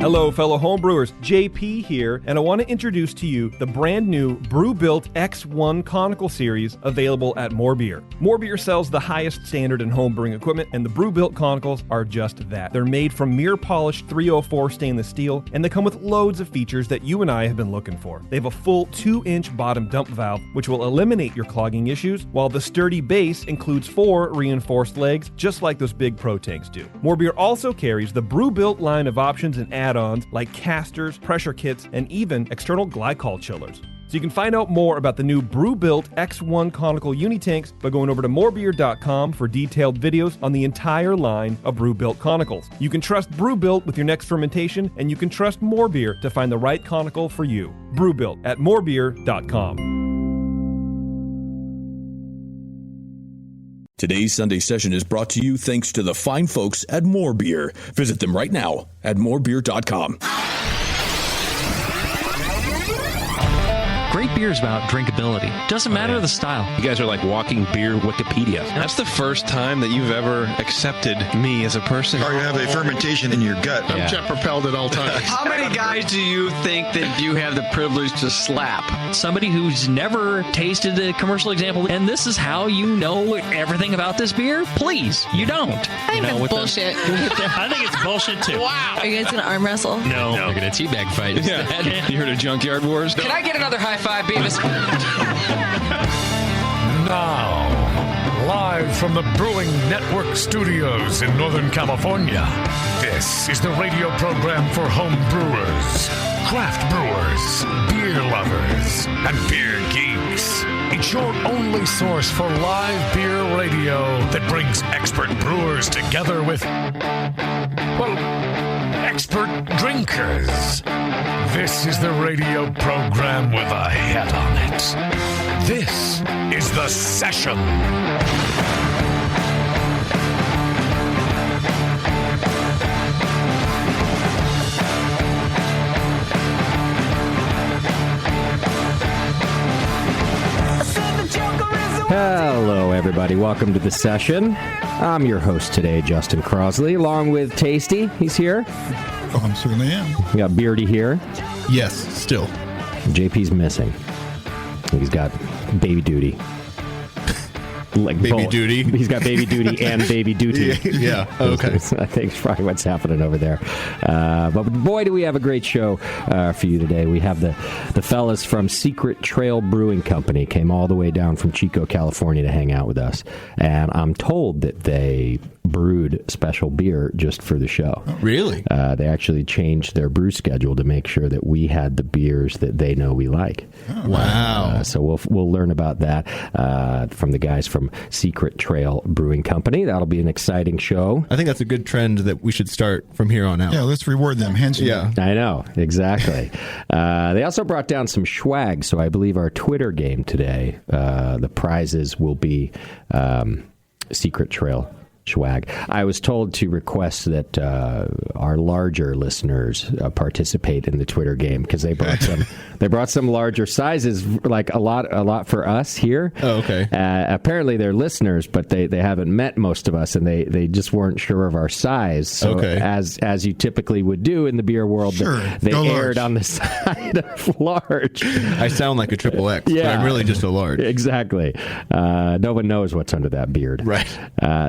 Hello, fellow homebrewers. JP here, and I want to introduce to you the brand new Brewbuilt X1 Conical Series available at More Beer. More Beer sells the highest standard in homebrewing equipment, and the Brewbuilt Conicals are just that. They're made from mirror-polished 304 stainless steel, and they come with loads of features that you and I have been looking for. They have a full 2-inch bottom dump valve, which will eliminate your clogging issues, while the sturdy base includes 4 reinforced legs, just like those big pro tanks do. More Beer also carries the Brewbuilt line of options and add-ons like casters, pressure kits, and even external glycol chillers. So you can find out more about the new Brewbuilt X1 Conical Unitanks by going over to morebeer.com for detailed videos on the entire line of Brewbuilt Conicals. You can trust Brewbuilt with your next fermentation, and you can trust More Beer to find the right conical for you. Brewbuilt at morebeer.com. Today's Sunday session is brought to you thanks to the fine folks at More Beer. Visit them right now at morebeer.com. Great beer is about drinkability. Doesn't matter the style. You guys are like walking beer Wikipedia. That's the first time that you've ever accepted me as a person. Or you have a fermentation in your gut. I'm jet propelled at all times. How many guys do you think that you have the privilege to slap? Somebody who's never tasted a commercial example, and this is how you know everything about this beer? Please, you don't. I think that's bullshit. I think it's bullshit too. Wow. Are you guys going to arm wrestle? No. We're going to teabag fight. Yeah. You heard of Junkyard Wars? Can I get another high five, Beavis? Now, live from the Brewing Network studios in Northern California, this is the radio program for home brewers, craft brewers, beer lovers, and beer geeks. It's your only source for live beer radio that brings expert brewers together with, well, expert drinkers. This is the radio program with a head on it. This is The Session. Hello, everybody. Welcome to The Session. I'm your host today, Justin Crosley, along with Tasty. He's here. Oh, I certainly am. We got Beardy here. Yes, still. JP's missing. He's got baby duty. Like baby both. duty. He's got baby duty and baby duty. Yeah. Okay. I think it's probably what's happening over there. But boy, do we have a great show for you today. We have the fellas from Secret Trail Brewing Company came all the way down from Chico, California to hang out with us. And I'm told that they brewed special beer just for the show. Oh, really? They actually changed their brew schedule to make sure that we had the beers that they know we like. Oh, wow. So we'll learn about that from the guys from Secret Trail Brewing Company. That'll be an exciting show. I think that's a good trend that we should start from here on out. Yeah, let's reward them. Handsome. Yeah. I know, exactly. They also brought down some swag, so I believe our Twitter game today, the prizes will be Secret Trail swag. I was told to request that our larger listeners participate in the Twitter game because they brought some larger sizes, like a lot for us here. Oh, okay. Apparently they're listeners, but they haven't met most of us, and they just weren't sure of our size. So okay. as you typically would do in the beer world, sure. they Go aired large. on the side of large. I sound like a triple X, but I'm really just a large. Exactly. No one knows what's under that beard. Right.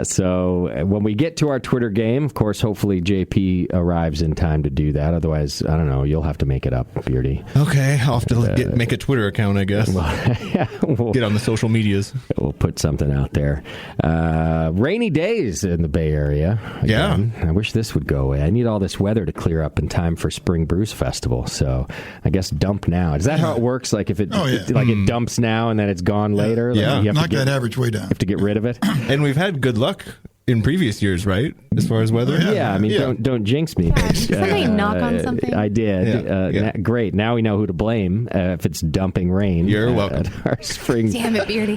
So when we get to our Twitter game, of course, hopefully JP arrives in time to do that. Otherwise, I don't know, you'll have to make it up, Beardy. Okay, I'll have to make a Twitter account, I guess. We'll get on the social medias. We'll put something out there. Rainy days in the Bay Area. Again. Yeah. I wish this would go away. I need all this weather to clear up in time for Spring Brews Festival. So I guess dump now. Is that how it works? Like if it it dumps now and then it's gone later? Yeah. Like you have Knock to that average way down. You have to get rid of it. And we've had good luck in previous years, right? As far as weather? Yeah, I mean, don't jinx me. Did somebody knock on something? I did. Yeah. Great. Now we know who to blame if it's dumping rain. You're welcome. At our spring. Damn it, Beardy.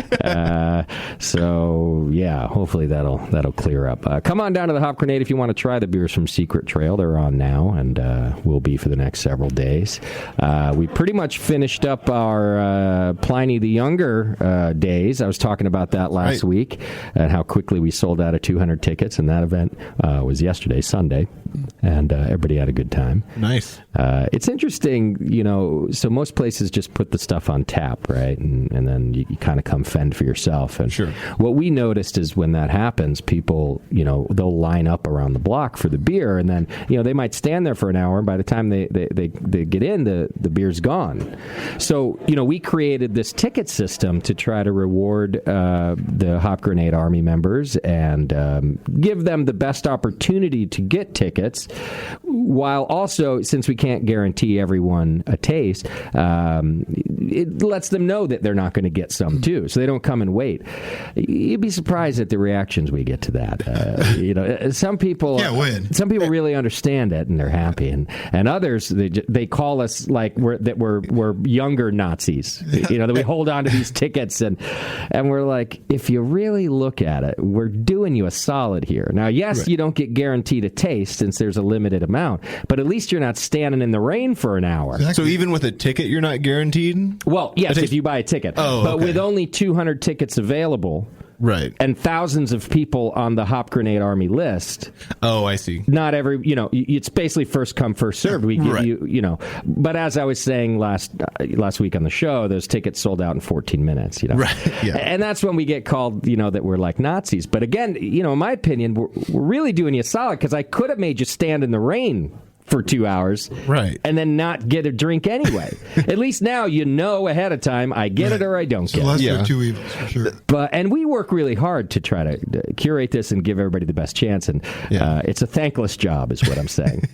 So, yeah, hopefully that'll clear up. Come on down to the Hop Grenade if you want to try the beers from Secret Trail. They're on now and will be for the next several days. We pretty much finished up our Pliny the Younger days. I was talking about that last week and how quickly we sold out of 200 tickets, and that event was yesterday, Sunday. and everybody had a good time. Nice. It's interesting, so most places just put the stuff on tap, right? And then you kind of come fend for yourself. And sure. What we noticed is when that happens, people, they'll line up around the block for the beer, and then, they might stand there for an hour, and by the time they get in, the beer's gone. So, we created this ticket system to try to reward the Hop Grenade Army members and give them the best opportunity to get tickets, while also, since we can't guarantee everyone a taste, it lets them know that they're not going to get some too, so they don't come and wait. You'd be surprised at the reactions we get to that. Some people really understand it and they're happy, and others they call us like we're younger Nazis. That we hold on to these tickets and we're like, if you really look at it, we're doing you a solid here. Now, yes, you don't get guaranteed a taste since there's a limited amount, but at least you're not standing in the rain for an hour. Exactly. So even with a ticket, you're not guaranteed? Well, yes, if you buy a ticket. But with only 200 tickets available, right, and thousands of people on the Hop Grenade Army list. Oh, I see. Not every, it's basically first come, first served. We give you, but as I was saying last week on the show, those tickets sold out in 14 minutes, Right, yeah. And that's when we get called, that we're like Nazis. But again, in my opinion, we're really doing you a solid, because I could have made you stand in the rain for 2 hours, right, and then not get a drink anyway. At least now ahead of time, I get it or I don't get it. Lesser of two evils, for sure. And we work really hard to try to curate this and give everybody the best chance, and it's a thankless job, is what I'm saying.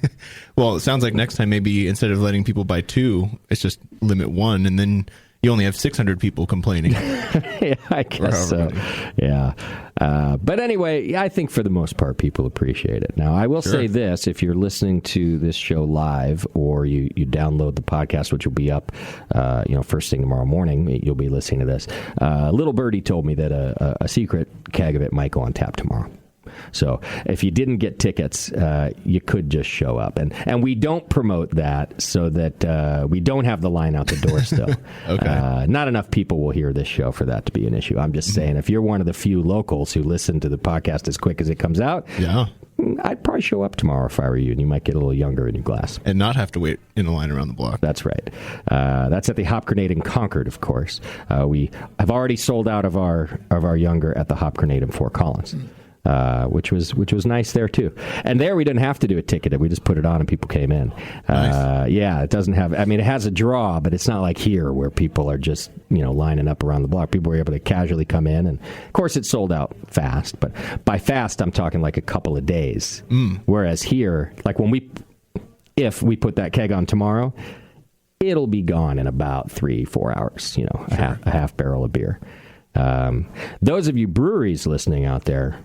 Well, it sounds like next time maybe instead of letting people buy 2, it's just limit 1, and then you only have 600 people complaining. Yeah, I guess so. Yeah. But anyway, I think for the most part, people appreciate it. Now, I will say this. If you're listening to this show live, or you download the podcast, which will be up first thing tomorrow morning, you'll be listening to this. Little Birdie told me that a secret keg of it might go on tap tomorrow. So if you didn't get tickets, you could just show up. And we don't promote that so that we don't have the line out the door still. Okay. Not enough people will hear this show for that to be an issue. I'm just saying, if you're one of the few locals who listen to the podcast as quick as it comes out, I'd probably show up tomorrow if I were you, and you might get a little younger in your glass. And not have to wait in a line around the block. That's right. That's at the Hop Grenade in Concord, of course. We have already sold out of our younger at the Hop Grenade in Fort Collins. Which was nice there too, and there we didn't have to do a ticket; we just put it on and people came in. Nice. Yeah, it doesn't have. I mean, it has a draw, but it's not like here where people are just lining up around the block. People were able to casually come in, and of course it sold out fast. But by fast, I'm talking like a couple of days. Whereas here, like if we put that keg on tomorrow, it'll be gone in about 3-4 hours. A half barrel of beer. Those of you breweries listening out there,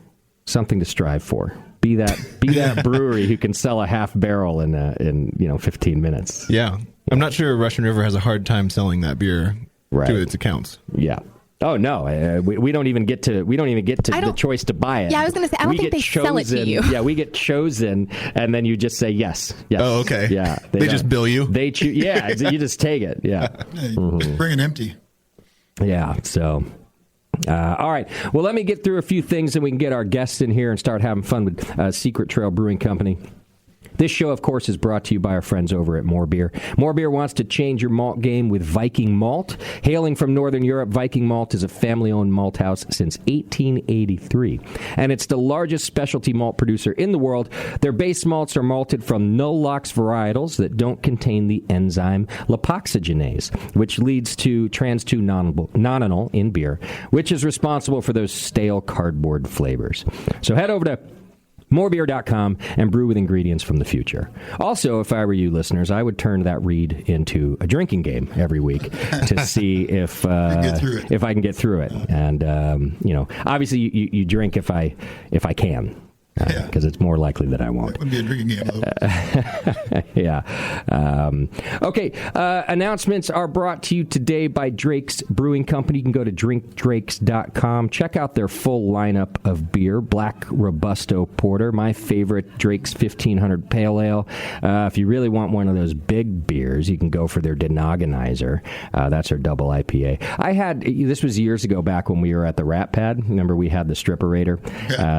something to strive for. Be that brewery who can sell a half barrel in 15 minutes. Yeah. I'm not sure Russian River has a hard time selling that beer to its accounts. Yeah. Oh no, we don't even get to the choice to buy it. Yeah, I was going to say I don't think they sell it to you. Yeah, we get chosen, and then you just say yes. Oh, okay. Yeah, they just bill you. They choose. Yeah, you just take it. Yeah, bring it empty. Yeah. So. All right. Well, let me get through a few things and we can get our guests in here and start having fun with Secret Trail Brewing Company. This show, of course, is brought to you by our friends over at More Beer. More Beer wants to change your malt game with Viking Malt. Hailing from Northern Europe, Viking Malt is a family-owned malt house since 1883. And it's the largest specialty malt producer in the world. Their base malts are malted from null-lox varietals that don't contain the enzyme lipoxygenase, which leads to trans-2-nonenal in beer, which is responsible for those stale cardboard flavors. So head over to morebeer.com and brew with ingredients from the future. Also, if I were you listeners, I would turn that read into a drinking game every week to see if I can get through it. And obviously you drink if I can. Because it's more likely that I won't. It wouldn't be a drinking game, though. Yeah. Okay. Announcements are brought to you today by Drake's Brewing Company. You can go to drinkdrakes.com. Check out their full lineup of beer. Black Robusto Porter, my favorite, Drake's 1500 Pale Ale. If you really want one of those big beers, you can go for their Denogonizer. That's their double IPA. This was years ago back when we were at the Rat Pad. Remember we had the Stripperator,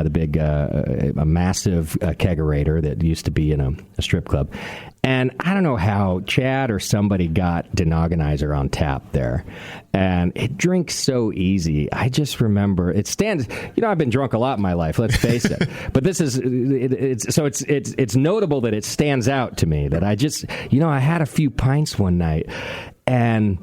the big, a massive kegerator that used to be in a strip club. And I don't know how Chad or somebody got Denogonizer on tap there. And it drinks so easy. I just remember it stands. I've been drunk a lot in my life, let's face it. But this is it's notable that it stands out to me that I had a few pints one night, and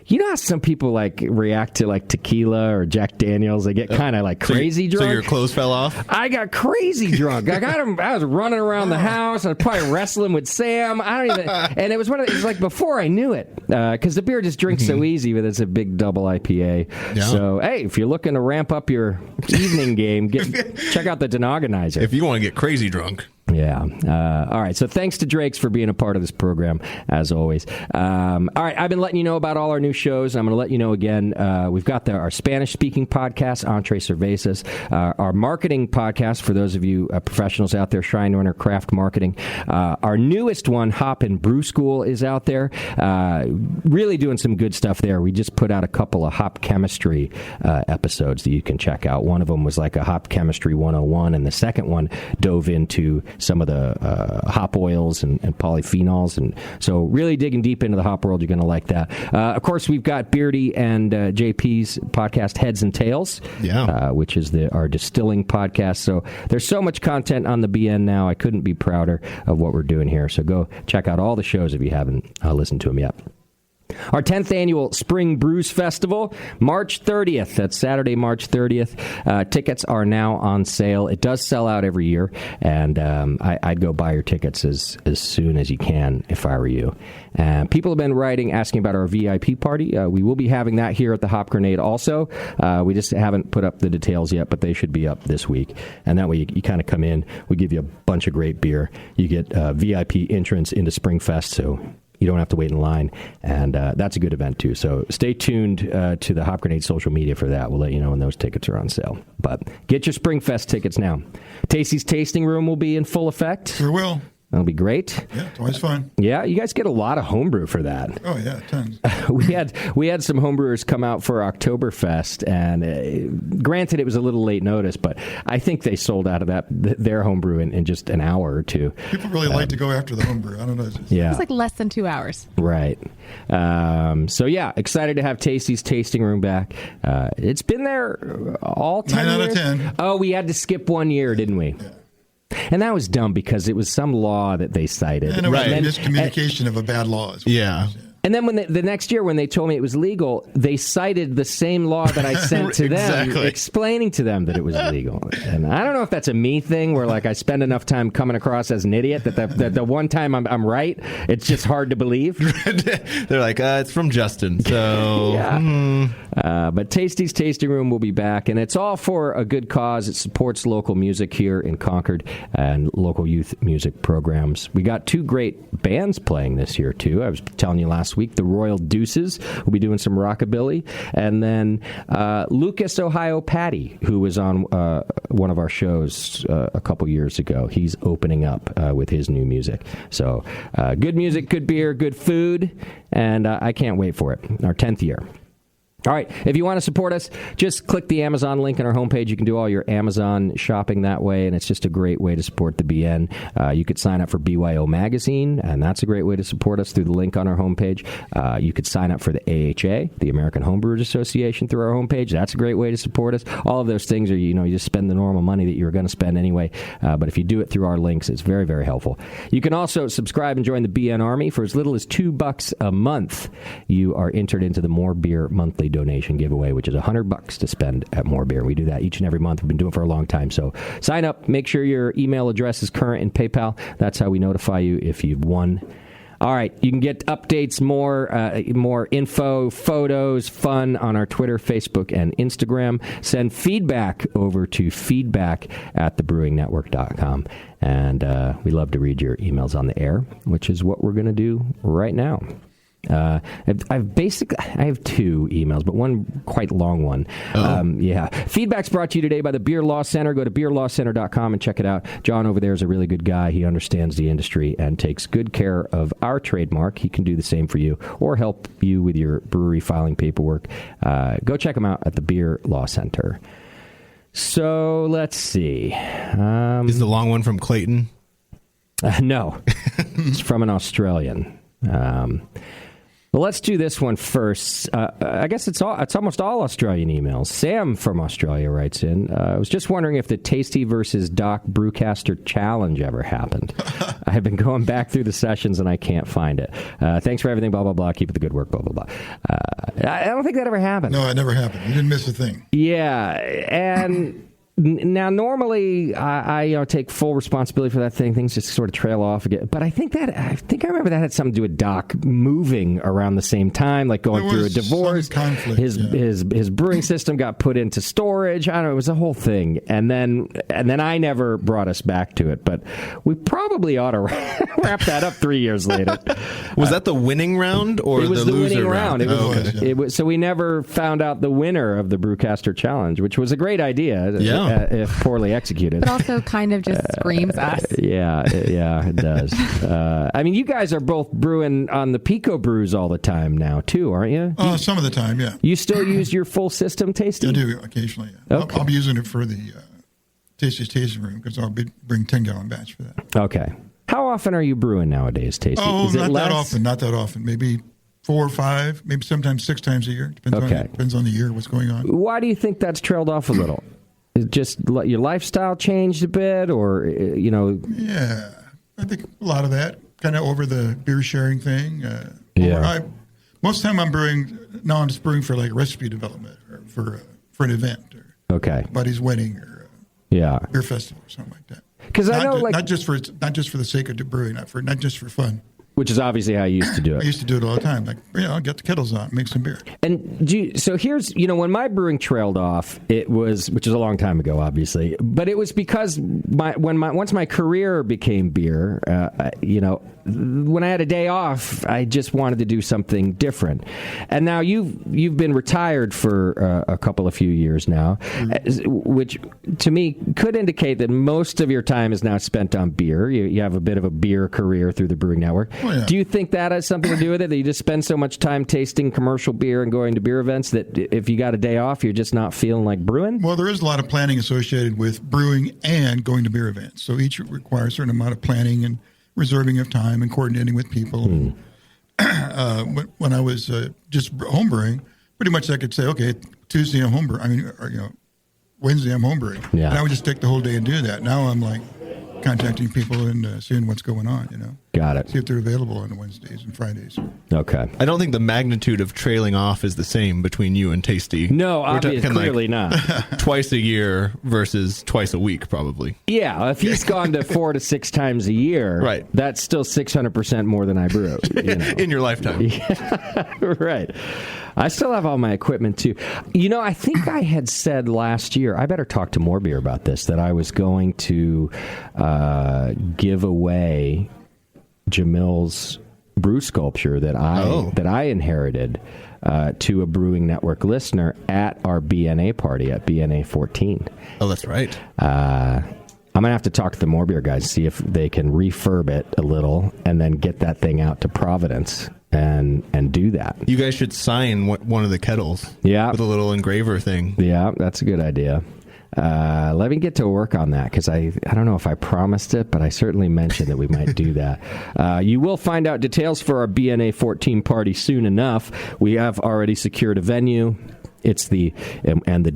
you know how some people react to tequila or Jack Daniels? They get kind of crazy drunk. So your clothes fell off? I got crazy drunk. I was running around the house. I was probably wrestling with Sam. And it was it was before I knew it, because the beer just drinks so easy, but it's a big double IPA. Yeah. So hey, if you're looking to ramp up your evening game, check out the Denogonizer. If you want to get crazy drunk. Yeah. All right. So thanks to Drake's for being a part of this program, as always. All right. I've been letting you know about all our new shows. I'm going to let you know again. We've got our Spanish-speaking podcast, Entre Cervezas, our marketing podcast for those of you professionals out there, Shrine Runner Craft Marketing. Our newest one, Hop and Brew School, is out there. Really doing some good stuff there. We just put out a couple of hop chemistry episodes that you can check out. One of them was like a hop chemistry 101, and the second one dove into some of the hop oils and polyphenols. And so really digging deep into the hop world. You're going to like that. Of course, we've got Beardy and JP's podcast, Heads and Tails, which is our distilling podcast. So there's so much content on the BN now. I couldn't be prouder of what we're doing here. So go check out all the shows if you haven't listened to them yet. Our 10th annual Spring Brews Festival, March 30th. That's Saturday, March 30th. Tickets are now on sale. It does sell out every year, and I'd go buy your tickets as soon as you can if I were you. People have been writing, asking about our VIP party. We will be having that here at the Hop Grenade also. We just haven't put up the details yet, but they should be up this week. And that way you kind of come in. We give you a bunch of great beer. You get VIP entrance into Springfest, so you don't have to wait in line, and that's a good event, too. So stay tuned to the Hop Grenade social media for that. We'll let you know when those tickets are on sale. But get your Springfest tickets now. Tasty's Tasting Room will be in full effect. Sure will. That'll be great. Yeah, it's always fun. Yeah, you guys get a lot of homebrew for that. Oh, yeah, tons. We had some homebrewers come out for Oktoberfest, and granted, it was a little late notice, but I think they sold out of their homebrew in just an hour or two. People really like to go after the homebrew. I don't know. It's like less than 2 hours. Right. So, yeah, excited to have Tasty's Tasting Room back. It's been there all 10 years. 9 out of 10. Oh, we had to skip 1 year, didn't we? Yeah. And that was dumb because it was some law that they cited. And it was a miscommunication of a bad law. Yeah. And then when the next year when they told me it was legal, they cited the same law that I sent to them, explaining to them that it was illegal. And I don't know if that's a me thing where I spend enough time coming across as an idiot that the one time I'm right, it's just hard to believe. They're like, it's from Justin. So, but Tasty's Tasting Room will be back, and it's all for a good cause. It supports local music here in Concord and local youth music programs. We got 2 great bands playing this year, too. I was telling you last week, the Royal Deuces will be doing some rockabilly, and then Lucas Ohio Patty, who was on one of our shows a couple years ago, he's opening up with his new music. So good music, good beer, good food, and I can't wait for it. Our 10th year. All right, if you want to support us, just click the Amazon link on our homepage. You can do all your Amazon shopping that way, and it's just a great way to support the BN. You could sign up for BYO Magazine, and that's a great way to support us through the link on our homepage. You could sign up for the AHA, the American Homebrewers Association, through our homepage. That's a great way to support us. All of those things are, you just spend the normal money that you're going to spend anyway, but if you do it through our links, it's very, very helpful. You can also subscribe and join the BN Army for as little as $2 a month. You are entered into the More Beer monthly donation giveaway, which is $100 to spend at More Beer. We do that each and every month. We've been doing it for a long time. So sign up, make sure your email address is current in PayPal. That's how we notify you if you've won All right, you can get updates, more info, photos, fun on our Twitter, Facebook, and Instagram. Send feedback over to feedback@thebrewingnetwork.com. And we love to read your emails on the air, which is what we're going to do right now. I have two emails, but one quite long one. Feedback's brought to you today by the Beer Law Center. Go to beerlawcenter.com and check it out. John over there is a really good guy. He understands the industry and takes good care of our trademark. He can do the same for you or help you with your brewery filing paperwork. Go check him out at the Beer Law Center. So let's see. Is the long one from Clayton? No, it's from an Australian. Well, let's do this one first. I guess it's almost all Australian emails. Sam from Australia writes in, I was just wondering if the Tasty versus Doc Brewcaster Challenge ever happened. I have been going back through the sessions and I can't find it. Thanks for everything, blah, blah, blah. Keep up the good work, blah, blah, blah. I don't think that ever happened. No, it never happened. You didn't miss a thing. Yeah, and... Now, normally, I take full responsibility for that thing. Things just sort of trail off again. But I think I remember that had something to do with Doc moving around the same time, like going through a divorce. Conflict, his brewing system got put into storage. I don't know. It was a whole thing. And then I never brought us back to it. But we probably ought to wrap that up 3 years later. Was that the winning round or it was the winning loser round? It was. So we never found out the winner of the Brewcaster Challenge, which was a great idea. Yeah. If poorly executed. But also kind of just screams us. Yeah, it does. I mean, you guys are both brewing on the Pico brews all the time now, too, aren't you? Some of the time, yeah. You still use your full system, Tasty? I do, occasionally, yeah. Okay. I'll be using it for the Tasty's tasting room because I'll bring 10-gallon batch for that. Okay. How often are you brewing nowadays, Tasty? Not that often. Maybe 4 or 5, maybe sometimes 6 times a year. Depends on the year, what's going on. Why do you think that's trailed off a little? Just your lifestyle changed a bit, or Yeah, I think a lot of that kind of over the beer sharing thing. Most of the time I'm brewing. Now I'm just brewing for like recipe development or for an event or buddy's wedding or beer festival or something like that. Because I know, not just for the sake of brewing, not just for fun. Which is obviously how you used to do it. I used to do it all the time. I'll get the kettles on, make some beer. And so here's, when my brewing trailed off, which is a long time ago, obviously, but it was because once my career became beer, when I had a day off, I just wanted to do something different. And now you've been retired for a couple of few years now, which to me could indicate that most of your time is now spent on beer. You have a bit of a beer career through the Brewing Network. Oh, yeah. Do you think that has something to do with it, that you just spend so much time tasting commercial beer and going to beer events that if you got a day off, you're just not feeling like brewing? Well, there is a lot of planning associated with brewing and going to beer events. So each requires a certain amount of planning and reserving of time and coordinating with people. When I was just homebrewing, pretty much I could say, okay, Tuesday I'm homebrewing. Wednesday I'm homebrewing. Yeah. And I would just take the whole day and do that. Now I'm like contacting people and seeing what's going on, Got it. See if they're available on Wednesdays and Fridays. Okay. I don't think the magnitude of trailing off is the same between you and Tasty. No, obviously, clearly not. Twice a year versus twice a week, probably. Yeah, if he's gone to 4 to 6 times a year, right, that's still 600% more than I brew. In your lifetime. Yeah, right. I still have all my equipment, too. I think I had said last year, I better talk to More Beer about this, that I was going to give away Jamil's brew sculpture that I inherited to a Brewing Network listener at our BNA party at BNA 14. Oh, that's right. I'm going to have to talk to the More Beer guys, see if they can refurb it a little and then get that thing out to Providence and do that. You guys should sign one of the kettles with a little engraver thing. Yeah, that's a good idea. Let me get to work on that because I don't know if I promised it, but I certainly mentioned that we might do that. You will find out details for our BNA 14 party soon enough. We have already secured a venue. It's the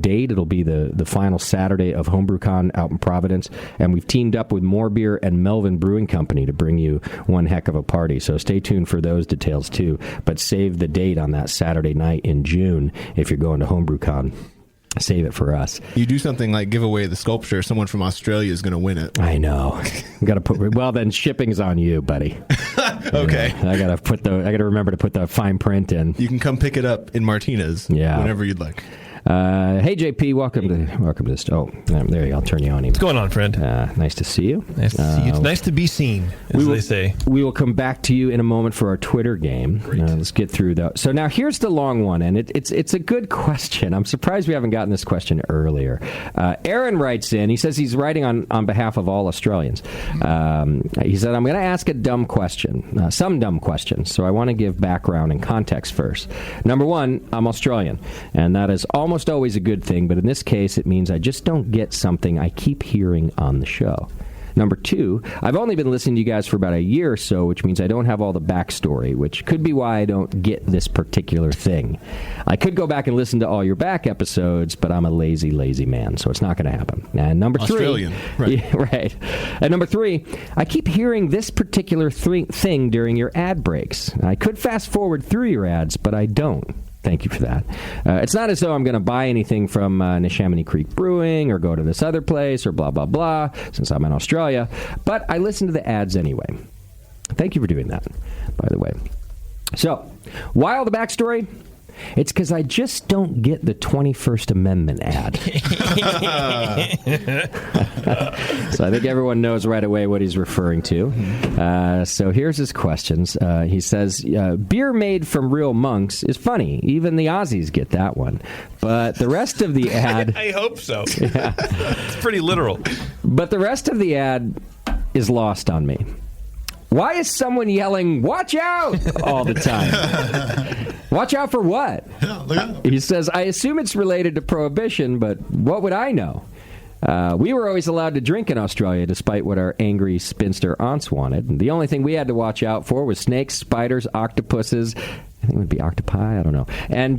date. It'll be the final Saturday of HomebrewCon out in Providence, and we've teamed up with More Beer and Melvin Brewing Company to bring you one heck of a party. So stay tuned for those details too. But save the date on that Saturday night in June if you're going to HomebrewCon. Save it for us. You do something like give away the sculpture. Someone from Australia is going to win it. I know. Got to put. Well, then shipping's on you, buddy. Okay. I gotta remember to put the fine print in. You can come pick it up in Martinez. Yeah. Whenever you'd like. Hey JP, welcome to this. Oh, there you go. I'll turn you on. What's going on, friend? Nice to see you. Nice to see you. It's nice to be seen, as they say. We will come back to you in a moment for our Twitter game. Let's get through that. So now here's the long one, and it's a good question. I'm surprised we haven't gotten this question earlier. Aaron writes in. He says he's writing on behalf of all Australians. He said, I'm going to ask a dumb question, some dumb questions. So I want to give background and context first. Number one, I'm Australian, and that is almost always a good thing, but in this case it means I just don't get something I keep hearing on the show. Number two, I've only been listening to you guys for about a year or so, which means I don't have all the backstory, which could be why I don't get this particular thing. I could go back and listen to all your back episodes, but I'm a lazy man, so it's not going to happen. And number Australian, three... right. Yeah, right. And number three, I keep hearing this particular thing during your ad breaks. I could fast forward through your ads, but I don't. Thank you for that. It's not as though I'm going to buy anything from Neshaminy Creek Brewing or go to this other place or blah, blah, blah, since I'm in Australia. But I listen to the ads anyway. Thank you for doing that, by the way. So, why all the backstory? It's because I just don't get the 21st Amendment ad. So I think everyone knows right away what he's referring to. So here's his questions. He says, beer made from real monks is funny. Even the Aussies get that one. But the rest of the ad... I hope so. Yeah. It's pretty literal. But the rest of the ad is lost on me. Why is someone yelling, "Watch out!" all the time? Watch out for what? He says, I assume it's related to prohibition, but what would I know? We were always allowed to drink in Australia, despite what our angry spinster aunts wanted. And the only thing we had to watch out for was snakes, spiders, octopuses. I think it would be octopi. I don't know. And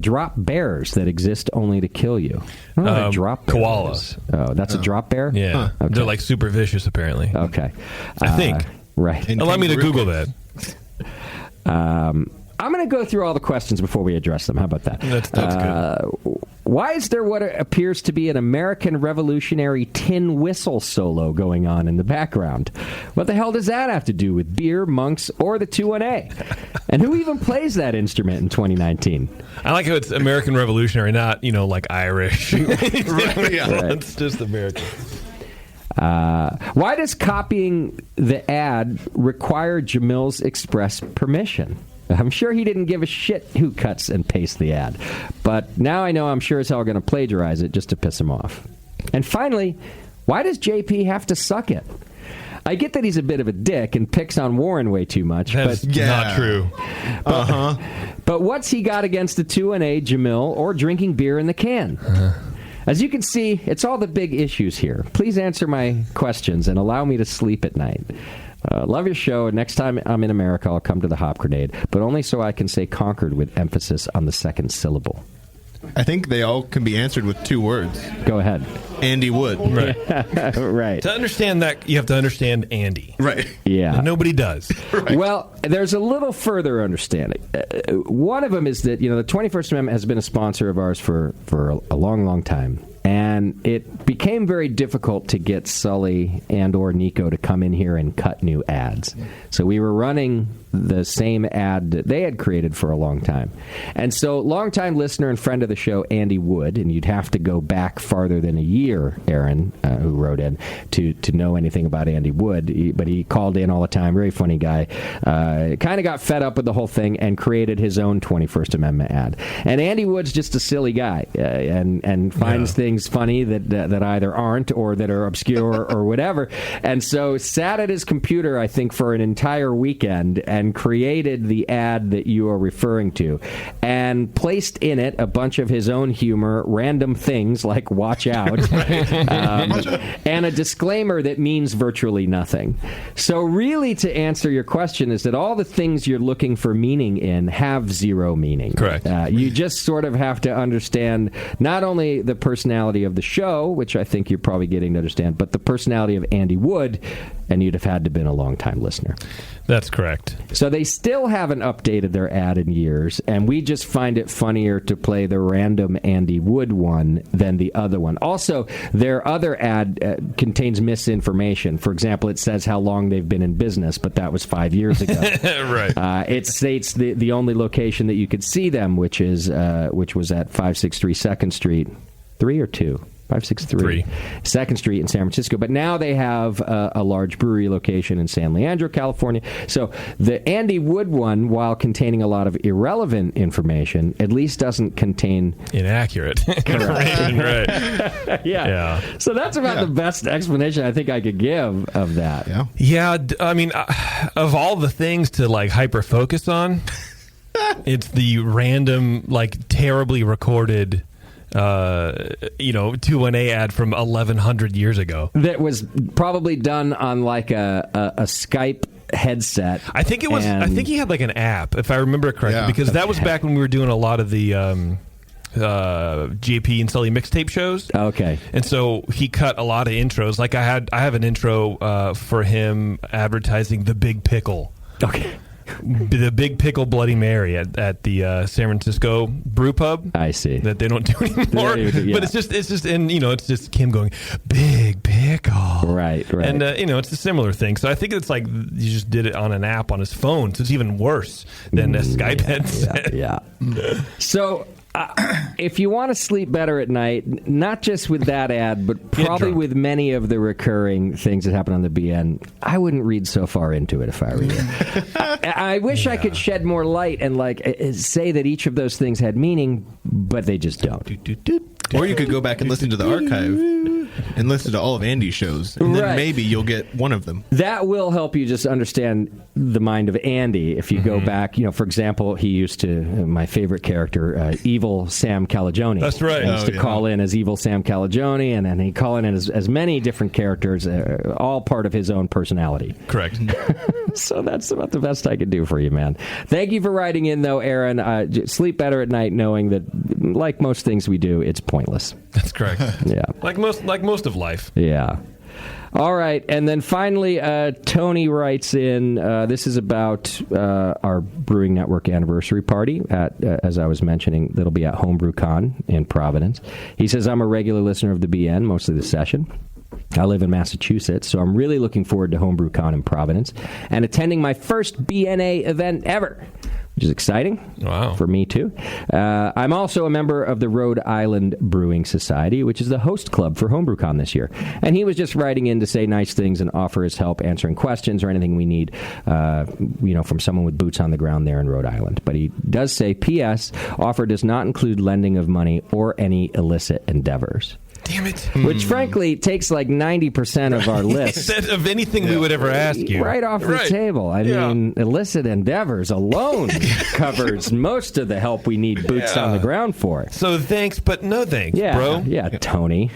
drop bears that exist only to kill you. Drop koalas. Oh, that's a drop bear? Yeah. Okay. They're like super vicious, apparently. Okay. I think. Right. Allow me to Google that. I'm going to go through all the questions before we address them. How about that? That's good. Why is there what appears to be an American Revolutionary tin whistle solo going on in the background? What the hell does that have to do with beer, monks, or the 2-1-A? And who even plays that instrument in 2019? I like how it's American Revolutionary, not, like Irish. Right. It's just American. Why does copying the ad require Jamil's express permission? I'm sure he didn't give a shit who cuts and pastes the ad. But now I know I'm sure as hell going to plagiarize it just to piss him off. And finally, why does JP have to suck it? I get that he's a bit of a dick and picks on Warren way too much. That's not true. But what's he got against the 2-1-A, Jamil, or drinking beer in the can? As you can see, it's all the big issues here. Please answer my questions and allow me to sleep at night. Love your show, and next time I'm in America, I'll come to the Hop Grenade, but only so I can say Concord with emphasis on the second syllable. I think they all can be answered with 2 words. Go ahead. Andy Wood. Right. Right. To understand that, you have to understand Andy. Right. Yeah. And nobody does. Right. Well, there's a little further understanding. One of them is that, the 21st Amendment has been a sponsor of ours for a long, long time. And it became very difficult to get Sully and or Nico to come in here and cut new ads. So we were running the same ad that they had created for a long time. And so longtime listener and friend of the show, Andy Wood, and you'd have to go back farther than a year, Aaron, who wrote in, to know anything about Andy Wood. But he called in all the time, very funny guy. Kind of got fed up with the whole thing and created his own 21st Amendment ad. And Andy Wood's just a silly guy and finds things funny that either aren't or that are obscure or whatever. And so sat at his computer, I think, for an entire weekend and created the ad that you are referring to and placed in it a bunch of his own humor, random things like watch out, and a disclaimer that means virtually nothing. So really, to answer your question, is that all the things you're looking for meaning in have zero meaning. Correct. You just sort of have to understand not only the personality personality of the show, which I think you're probably getting to understand, but the personality of Andy Wood, and you'd have had to have been a long-time listener. That's correct. So they still haven't updated their ad in years, and we just find it funnier to play the random Andy Wood one than the other one. Also, their other ad contains misinformation. For example, it says how long they've been in business, but that was 5 years ago. Right. It states the only location that you could see them, which was at 563 2nd Street. 3 or 2? 563 2nd Street in San Francisco. But now they have a large brewery location in San Leandro, California. So the Andy Wood one, while containing a lot of irrelevant information, at least doesn't contain inaccurate information. Right. Yeah. So that's about the best explanation I think I could give of that. Yeah. I mean, of all the things to like hyper focus on, it's the random, like terribly recorded 2-1-A ad from 1100 years ago. That was probably done on like a Skype headset. I think it was. I think he had like an app, if I remember correctly, because that was back when we were doing a lot of the JP and Sully mixtape shows. Okay. And so he cut a lot of intros. Like I have an intro for him advertising the Big Pickle. Okay. The Big Pickle Bloody Mary at the San Francisco Brew Pub. I see that they don't do anymore. But it's just and it's just Kim going Big Pickle. Right. And it's a similar thing. So I think it's like you just did it on an app on his phone. So it's even worse than a Skype headset. Yeah. So. If you want to sleep better at night, not just with that ad, but probably with many of the recurring things that happen on the BN, I wouldn't read so far into it if I were you. I wish I could shed more light and say that each of those things had meaning, but they just don't. Or you could go back and listen to the archive and listen to all of Andy's shows, and then maybe you'll get one of them. That will help you just understand the mind of Andy. If you go back, for example, he used to, my favorite character, Evil Sam Calagione. That's right. He used to call in as Evil Sam Calagione, and then he'd call in as many different characters, all part of his own personality. Correct. So that's about the best I could do for you, man. Thank you for writing in, though, Aaron. Sleep better at night knowing that, like most things we do, it's pointless. That's correct. Yeah. Like most of life. Yeah. All right, and then finally, Tony writes in, this is about our Brewing Network anniversary party, as I was mentioning, that'll be at HomebrewCon in Providence. He says, I'm a regular listener of the BN, mostly the session. I live in Massachusetts, so I'm really looking forward to HomebrewCon in Providence and attending my first BNA event ever, which is exciting for me, too. I'm also a member of the Rhode Island Brewing Society, which is the host club for HomebrewCon this year. And he was just writing in to say nice things and offer his help answering questions or anything we need, from someone with boots on the ground there in Rhode Island. But he does say, P.S., offer does not include lending of money or any illicit endeavors. Damn it. Which, frankly, takes like 90% of our list. Of anything we would ever ask you. Right off the table. I mean, illicit endeavors alone covers most of the help we need boots on the ground for. So thanks, but no thanks, bro. Yeah, Tony.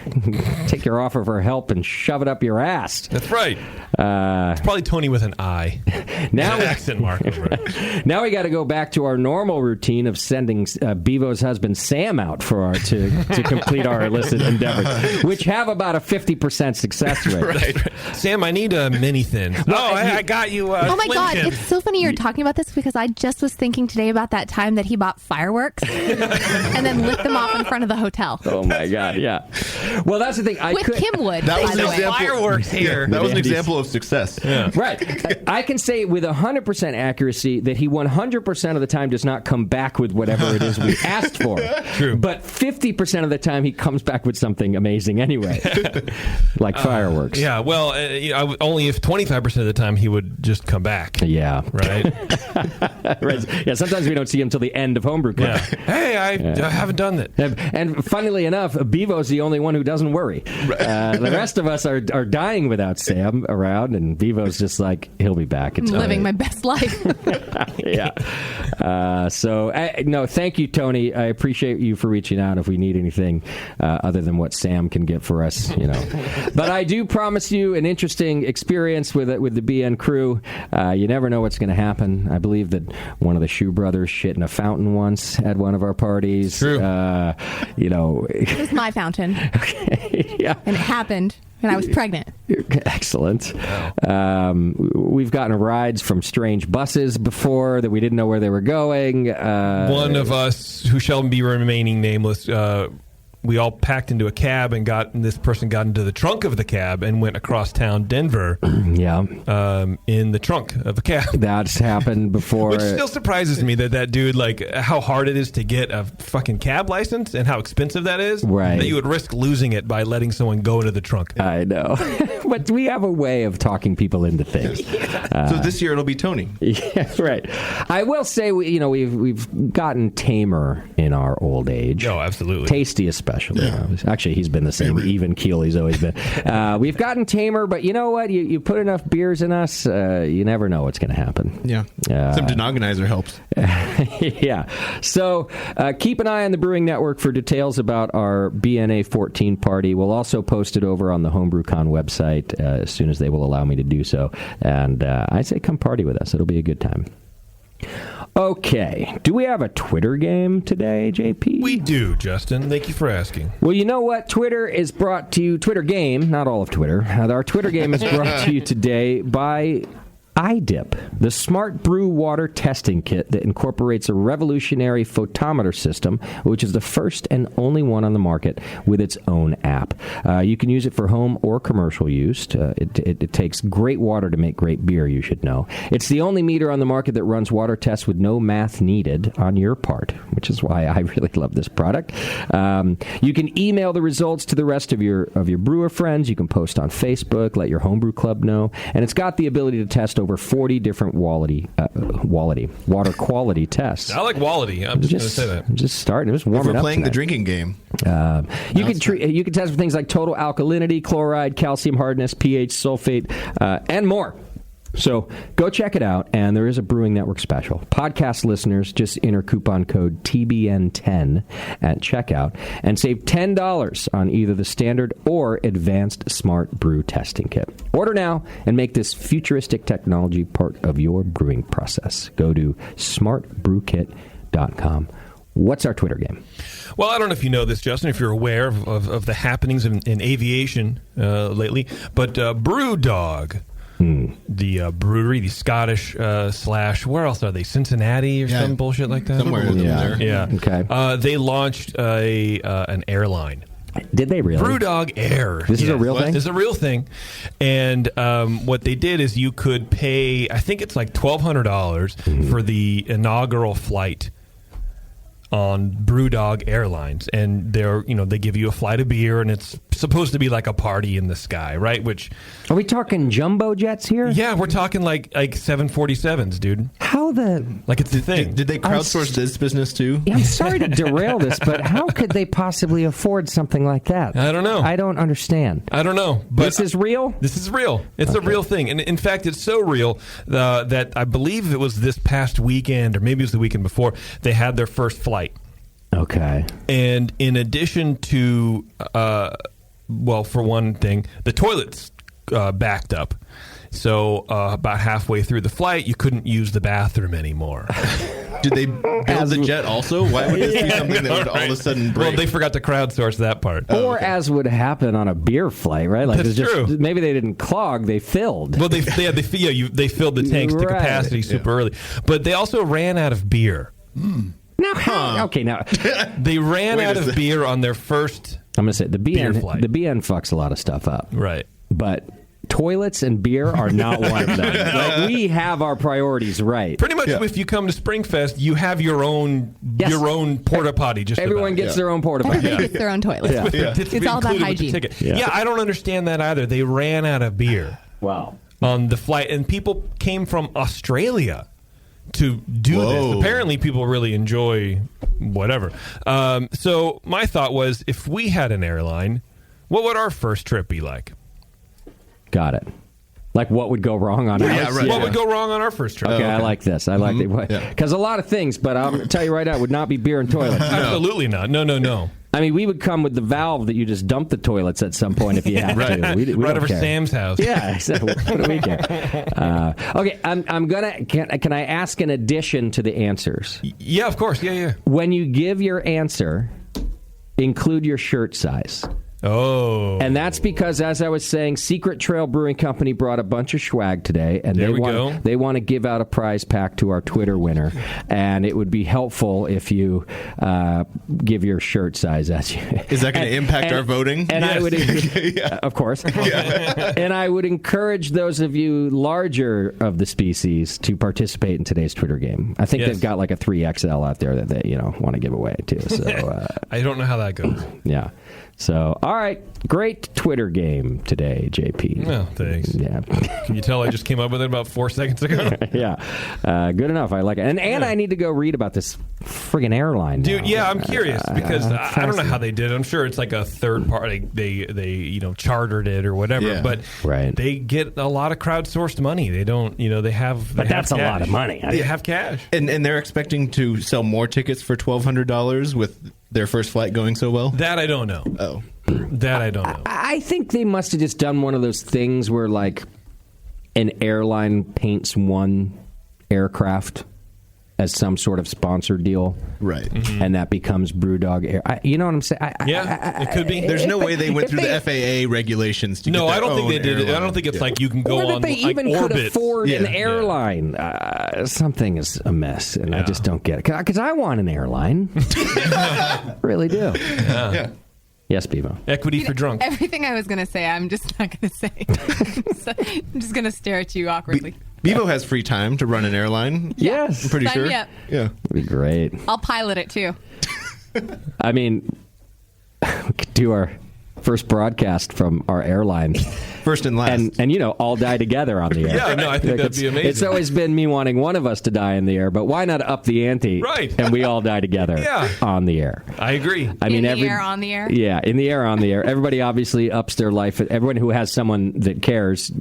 Take your offer for help and shove it up your ass. That's right. It's probably Tony with an I. Now accent mark over it. Now we got to go back to our normal routine of sending Bevo's husband Sam out to complete our illicit endeavors, which have about a 50% success rate. Right. Sam, I need a mini thin. I got you. Oh my Slim God, Jim. it's so funny you're talking about this because I just was thinking today about that time that he bought fireworks and then lit them off in front of the hotel. Oh my God, yeah. Well, that's the thing. Kim Wood. That was by an the way. example. Fireworks here. That was an example of success. Yeah. Right. I can say with 100% accuracy that he 100% of the time does not come back with whatever it is we asked for. True. But 50% of the time he comes back with something amazing anyway. Like fireworks. Yeah, well, only if 25% of the time he would just come back. Yeah. Right? Right. Yeah, sometimes we don't see him till the end of HomebrewCon. Yeah. Hey, I haven't done that. And funnily enough, Bevo's the only one who doesn't worry. The rest of us are dying without Sam around, and Bevo's just like, he'll be back. I'm living my best life. Yeah. No, thank you, Tony. I appreciate you for reaching out. If we need anything other than what Sam can get for us, But I do promise you an interesting experience with the BN crew. You never know what's going to happen. I believe that one of the Shoe brothers shit in a fountain once at one of our parties. True. It was my fountain. Okay. Yeah. And it happened when I was pregnant. Excellent. We've gotten rides from strange buses before that we didn't know where they were going. One of us, who shall be remaining nameless, we all packed into a cab and this person got into the trunk of the cab and went across town Denver. Yeah. In the trunk of a cab. That's happened before. Which still surprises me that dude, how hard it is to get a fucking cab license and how expensive that is. Right. That you would risk losing it by letting someone go into the trunk. I know. But we have a way of talking people into things. So this year it'll be Tony. Yeah, right. I will say, we've gotten tamer in our old age. Oh, absolutely. Tasty especially. Actually, he's been the same even keel he's always been. We've gotten tamer, but you know what? You put enough beers in us, you never know what's going to happen. Yeah. Some denogonizer helps. Yeah. So keep an eye on the Brewing Network for details about our BNA 14 party. We'll also post it over on the HomebrewCon website as soon as they will allow me to do so. And I say come party with us. It'll be a good time. Okay. Do we have a Twitter game today, JP? We do, Justin. Thank you for asking. Well, you know what? Twitter is brought to you, Twitter game, not all of Twitter. Our Twitter game is brought to you today by iDip, the smart brew water testing kit that incorporates a revolutionary photometer system, which is the first and only one on the market with its own app. You can use it for home or commercial use. It takes great water to make great beer, you should know. It's the only meter on the market that runs water tests with no math needed on your part, which is why I really love this product. You can email the results to the rest of your brewer friends. You can post on Facebook, let your homebrew club know, and it's got the ability to test over 40 different water quality tests. I like quality. I'm just going to say that. I'm just starting. Just warming up. We're playing tonight. the drinking game. You can test for things like total alkalinity, chloride, calcium hardness, pH, sulfate, and more. So go check it out, and there is a Brewing Network special. Podcast listeners, just enter coupon code TBN10 at checkout and save $10 on either the standard or advanced smart brew testing kit. Order now and make this futuristic technology part of your brewing process. Go to smartbrewkit.com. What's our Twitter game? Well, I don't know if you know this, Justin, if you're aware of the happenings in aviation lately, but BrewDog, the brewery, the Scottish / where else are they? Cincinnati or some bullshit like that? Somewhere in there. Yeah. Okay. They launched an airline. Did they really? BrewDog Air. This is a real thing? This is a real thing. And what they did is you could pay, I think it's like $1,200 for the inaugural flight on BrewDog Airlines, and they give you a flight of beer, and it's supposed to be like a party in the sky, right? Which are we talking jumbo jets here? Yeah, we're talking like 747s, dude. How it's a thing? Did they crowdsource this business too? Yeah, I'm sorry to derail this, but how could they possibly afford something like that? I don't know. I don't understand. I don't know. But this is real? This is real. It's a real thing. And in fact, it's so real that I believe it was this past weekend, or maybe it was the weekend before, they had their first flight. Okay. And in addition to, for one thing, the toilets backed up. So about halfway through the flight, you couldn't use the bathroom anymore. Did they build the jet also? Why would this be something that would all of a sudden break? Well, they forgot to crowdsource that part. Or as would happen on a beer flight, right? Like That's true. Maybe they didn't clog; they filled. Well, they filled the tanks to capacity super early, but they also ran out of beer. Now, okay, now they ran out of beer on their first. I'm going to say the beer flight. The BN fucks a lot of stuff up, right? But toilets and beer are not one of them. Like, we have our priorities right. Pretty much, if you come to Springfest, you have your own porta potty. Just everyone gets their own porta potty. Everybody gets their own toilet. It's all about hygiene. I don't understand that either. They ran out of beer. Wow. On the flight, and people came from Australia to do this. Apparently people really enjoy whatever. So my thought was, if we had an airline, what would our first trip be like? Got it. Like, what would go wrong on ours? Right. What would go wrong on our first trip? Okay, I like this. I like it. Because a lot of things, but I'm going to tell you right now, it would not be beer and toilet. Absolutely not. No. I mean, we would come with the valve that you just dump the toilets at some point if you have to. We right don't over care. Sam's house. Yeah, exactly. What do we care? Okay, I'm gonna. Can I ask an addition to the answers? Yeah, of course. Yeah. When you give your answer, include your shirt size. Oh. And that's because, as I was saying, Secret Trail Brewing Company brought a bunch of swag today, and they want to give out a prize pack to our Twitter winner. And it would be helpful if you give your shirt size as you. Is that going to impact our voting? And yes. I would, of course. Yeah. And I would encourage those of you larger of the species to participate in today's Twitter game. I think they've got like a 3XL out there that they want to give away too. So I don't know how that goes. Yeah. So, all right, great Twitter game today, JP. Oh, thanks. Yeah. Can you tell I just came up with it about 4 seconds ago? Yeah. Good enough. I like it. And I need to go read about this friggin' airline. Dude, now. yeah, I'm curious because I don't know how they did it. I'm sure it's like a third party. They chartered it or whatever. But they get a lot of crowdsourced money. They don't, they have. But that's cash. a lot of money. They have cash. And they're expecting to sell more tickets for $1,200 with their first flight going so well? That I don't know. Oh. That I don't know. I think they must have just done one of those things where, like, an airline paints one aircraft as some sort of sponsored deal. Right. Mm-hmm. And that becomes Brewdog Air. You know what I'm saying? It could be. There's no way they went through the FAA regulations to get I don't think they did airline. it. I don't think it's like you can go or on that they even orbit. could afford an airline. Something is amiss, and I just don't get it. Because I want an airline. Really do. Yeah. Yes, Bevo. Equity for drunk. Everything I was going to say, I'm just not going to say. So, I'm just going to stare at you awkwardly. Bevo has free time to run an airline. Yes. I'm pretty Sign sure. me up. Yeah. That'd be great. I'll pilot it too. I mean, we could do our first broadcast from our airline. First and last. And all die together on the air. Yeah, no, I think that'd be amazing. It's always been me wanting one of us to die in the air, but why not up the ante? Right. And we all die together on the air. I agree. I mean, in the air, on the air? Yeah, in the air, on the air. Everybody obviously ups their life. Everyone who has someone that cares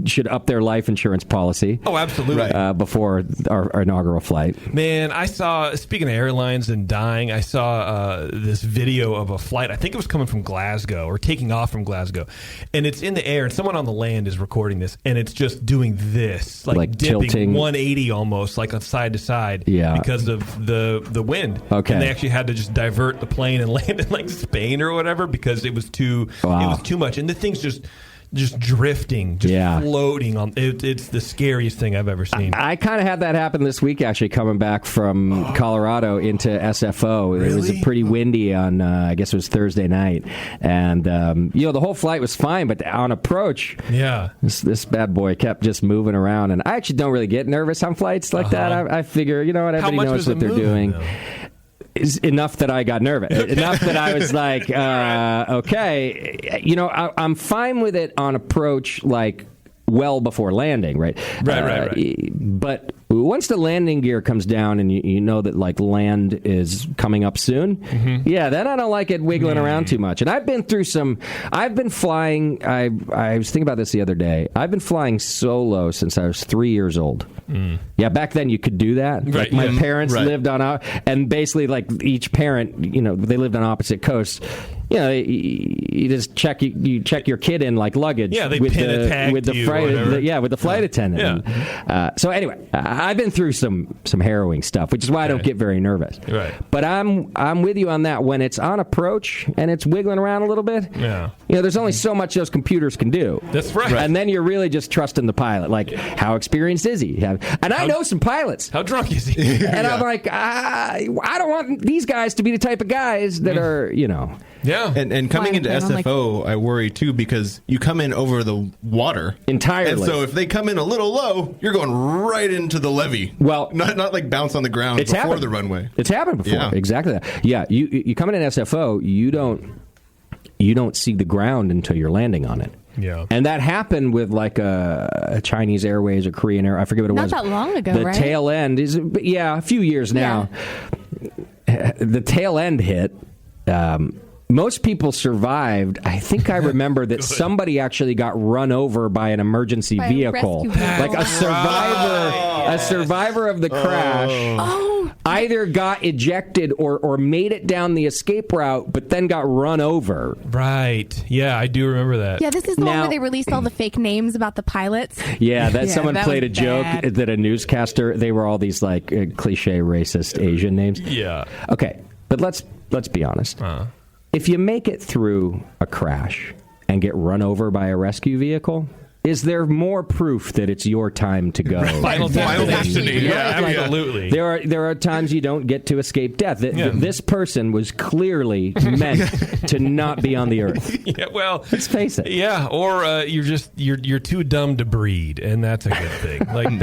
should up their life insurance policy. Oh, absolutely. Before our inaugural flight. Man, I saw, speaking of airlines and dying, I saw this video of a flight. I think it was coming from Glasgow or taking off from Glasgow. And it's in the air, and someone on the land is recording this, and it's just doing this, like dipping tilting 180 almost, like on side to side, because of the wind. Okay. And they actually had to just divert the plane and land in like Spain or whatever because it was too much, and the thing's just drifting, floating on. It's the scariest thing I've ever seen. I kind of had that happen this week, actually, coming back from Colorado into SFO. Really? It was pretty windy on, I guess it was Thursday night. And, the whole flight was fine, but on approach, this bad boy kept just moving around. And I actually don't really get nervous on flights like that. I figure, everybody knows what they're doing. Is enough that I got nervous. Enough that I was like, okay, I'm fine with it on approach, like well before landing, right? Right. But once the landing gear comes down and you know that like land is coming up soon, then I don't like it wiggling around too much. And I've been flying, I was thinking about this the other day. I've been flying solo since I was 3 years old. Yeah, back then you could do that. Right. Like my parents lived on, and basically like each parent, they lived on opposite coasts. You just check your kid in like luggage. Yeah, they with pin a tag with the to flight, you, with the flight attendant. Yeah. So anyway, I've been through some harrowing stuff, which is why I don't get very nervous. Right. But I'm with you on that. When it's on approach and it's wiggling around a little bit, there's only so much those computers can do. That's right. And then you're really just trusting the pilot. Like, how experienced is he? And I know some pilots. How drunk is he? And I'm like, I don't want these guys to be the type of guys that are, Yeah. And coming into SFO, I worry too because you come in over the water entirely. And so if they come in a little low, you're going right into the levee. Well, not like bounce on the ground before the runway. It's happened before. Yeah. Exactly that. Yeah, you come in an SFO, you don't see the ground until you're landing on it. Yeah. And that happened with like a Chinese Airways or Korean Air. I forget what it was. Not that long ago, the right? tail end is, a few years now. Yeah. The tail end hit. Most people survived. I think I remember that somebody actually got run over by an emergency vehicle. Like a A survivor of the crash either got ejected or made it down the escape route, but then got run over. Right. Yeah, I do remember that. Yeah, this is the one where they released all the fake names about the pilots. Yeah, someone that played a was joke bad. that a newscaster, they were all these like cliche racist Asian names. Yeah. Okay, but let's be honest. If you make it through a crash and get run over by a rescue vehicle, is there more proof that it's your time to go? Final destination. Yeah, Like, absolutely. There are times you don't get to escape death. This person was clearly meant to not be on the earth. Yeah, well, let's face it. Yeah, or you're too dumb to breed, and that's a good thing. Like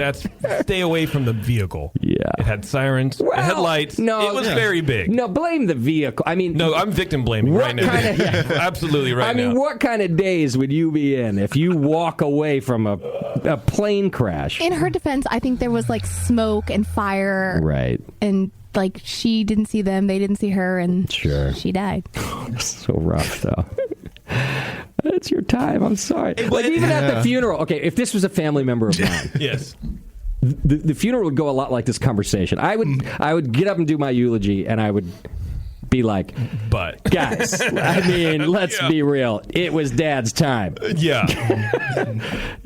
stay away from the vehicle. Yeah, it had sirens, it had lights. No, it was very big. No, blame the vehicle. I mean, no, I'm victim blaming right now. Absolutely right now. I mean, what kind of days would you be in if you walk away from a plane crash? In her defense, I think there was like smoke and fire. Right. And like she didn't see them, they didn't see her, and she died. So rough, though. It's your time. I'm sorry. Like even at the funeral. Okay, if this was a family member of mine, yes, the funeral would go a lot like this conversation. I would get up and do my eulogy, and I would be like, but guys, I mean, let's be real. It was Dad's time. Yeah.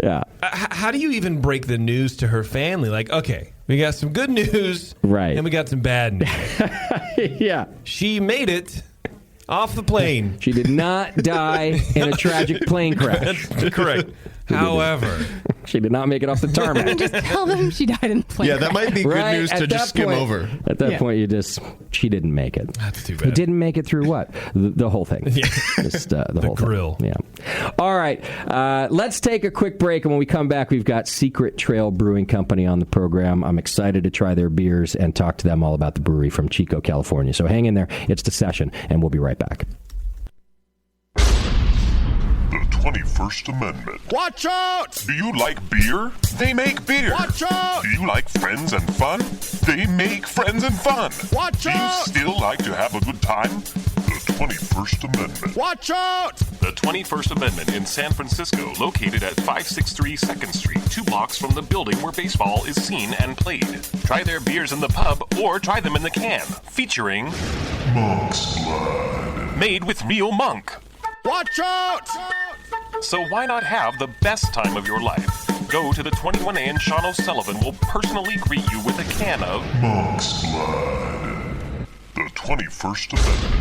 Yeah. How do you even break the news to her family? Like, okay, we got some good news, right, and we got some bad news. Yeah. She made it off the plane. She did not die in a tragic plane crash. That's correct. However, she did not make it off the tarmac. Just tell them she died in the plane. Yeah, that might be good Right? news to At just that skim point- over. At that point, she didn't make it. That's too bad. It didn't make it through what? The whole thing. Yeah. Just, the whole grill. thing. Yeah. All right. Let's take a quick break, and when we come back, we've got Secret Trail Brewing Company on the program. I'm excited to try their beers and talk to them all about the brewery from Chico, California. So hang in there. It's The Session, and we'll be right back. The 21st Amendment. Watch out! Do you like beer? They make beer. Watch out! Do you like friends and fun? They make friends and fun. Watch out! Do you still like to have a good time? The 21st Amendment. Watch out! The 21st Amendment in San Francisco, located at 563 2nd Street, 2 blocks from the building where baseball is seen and played. Try their beers in the pub or try them in the can, featuring Monk's Blood. Made with real monk. Watch out! So why not have the best time of your life? Go to the 21A and Sean O'Sullivan will personally greet you with a can of Monk's Blood. The 21st Amendment.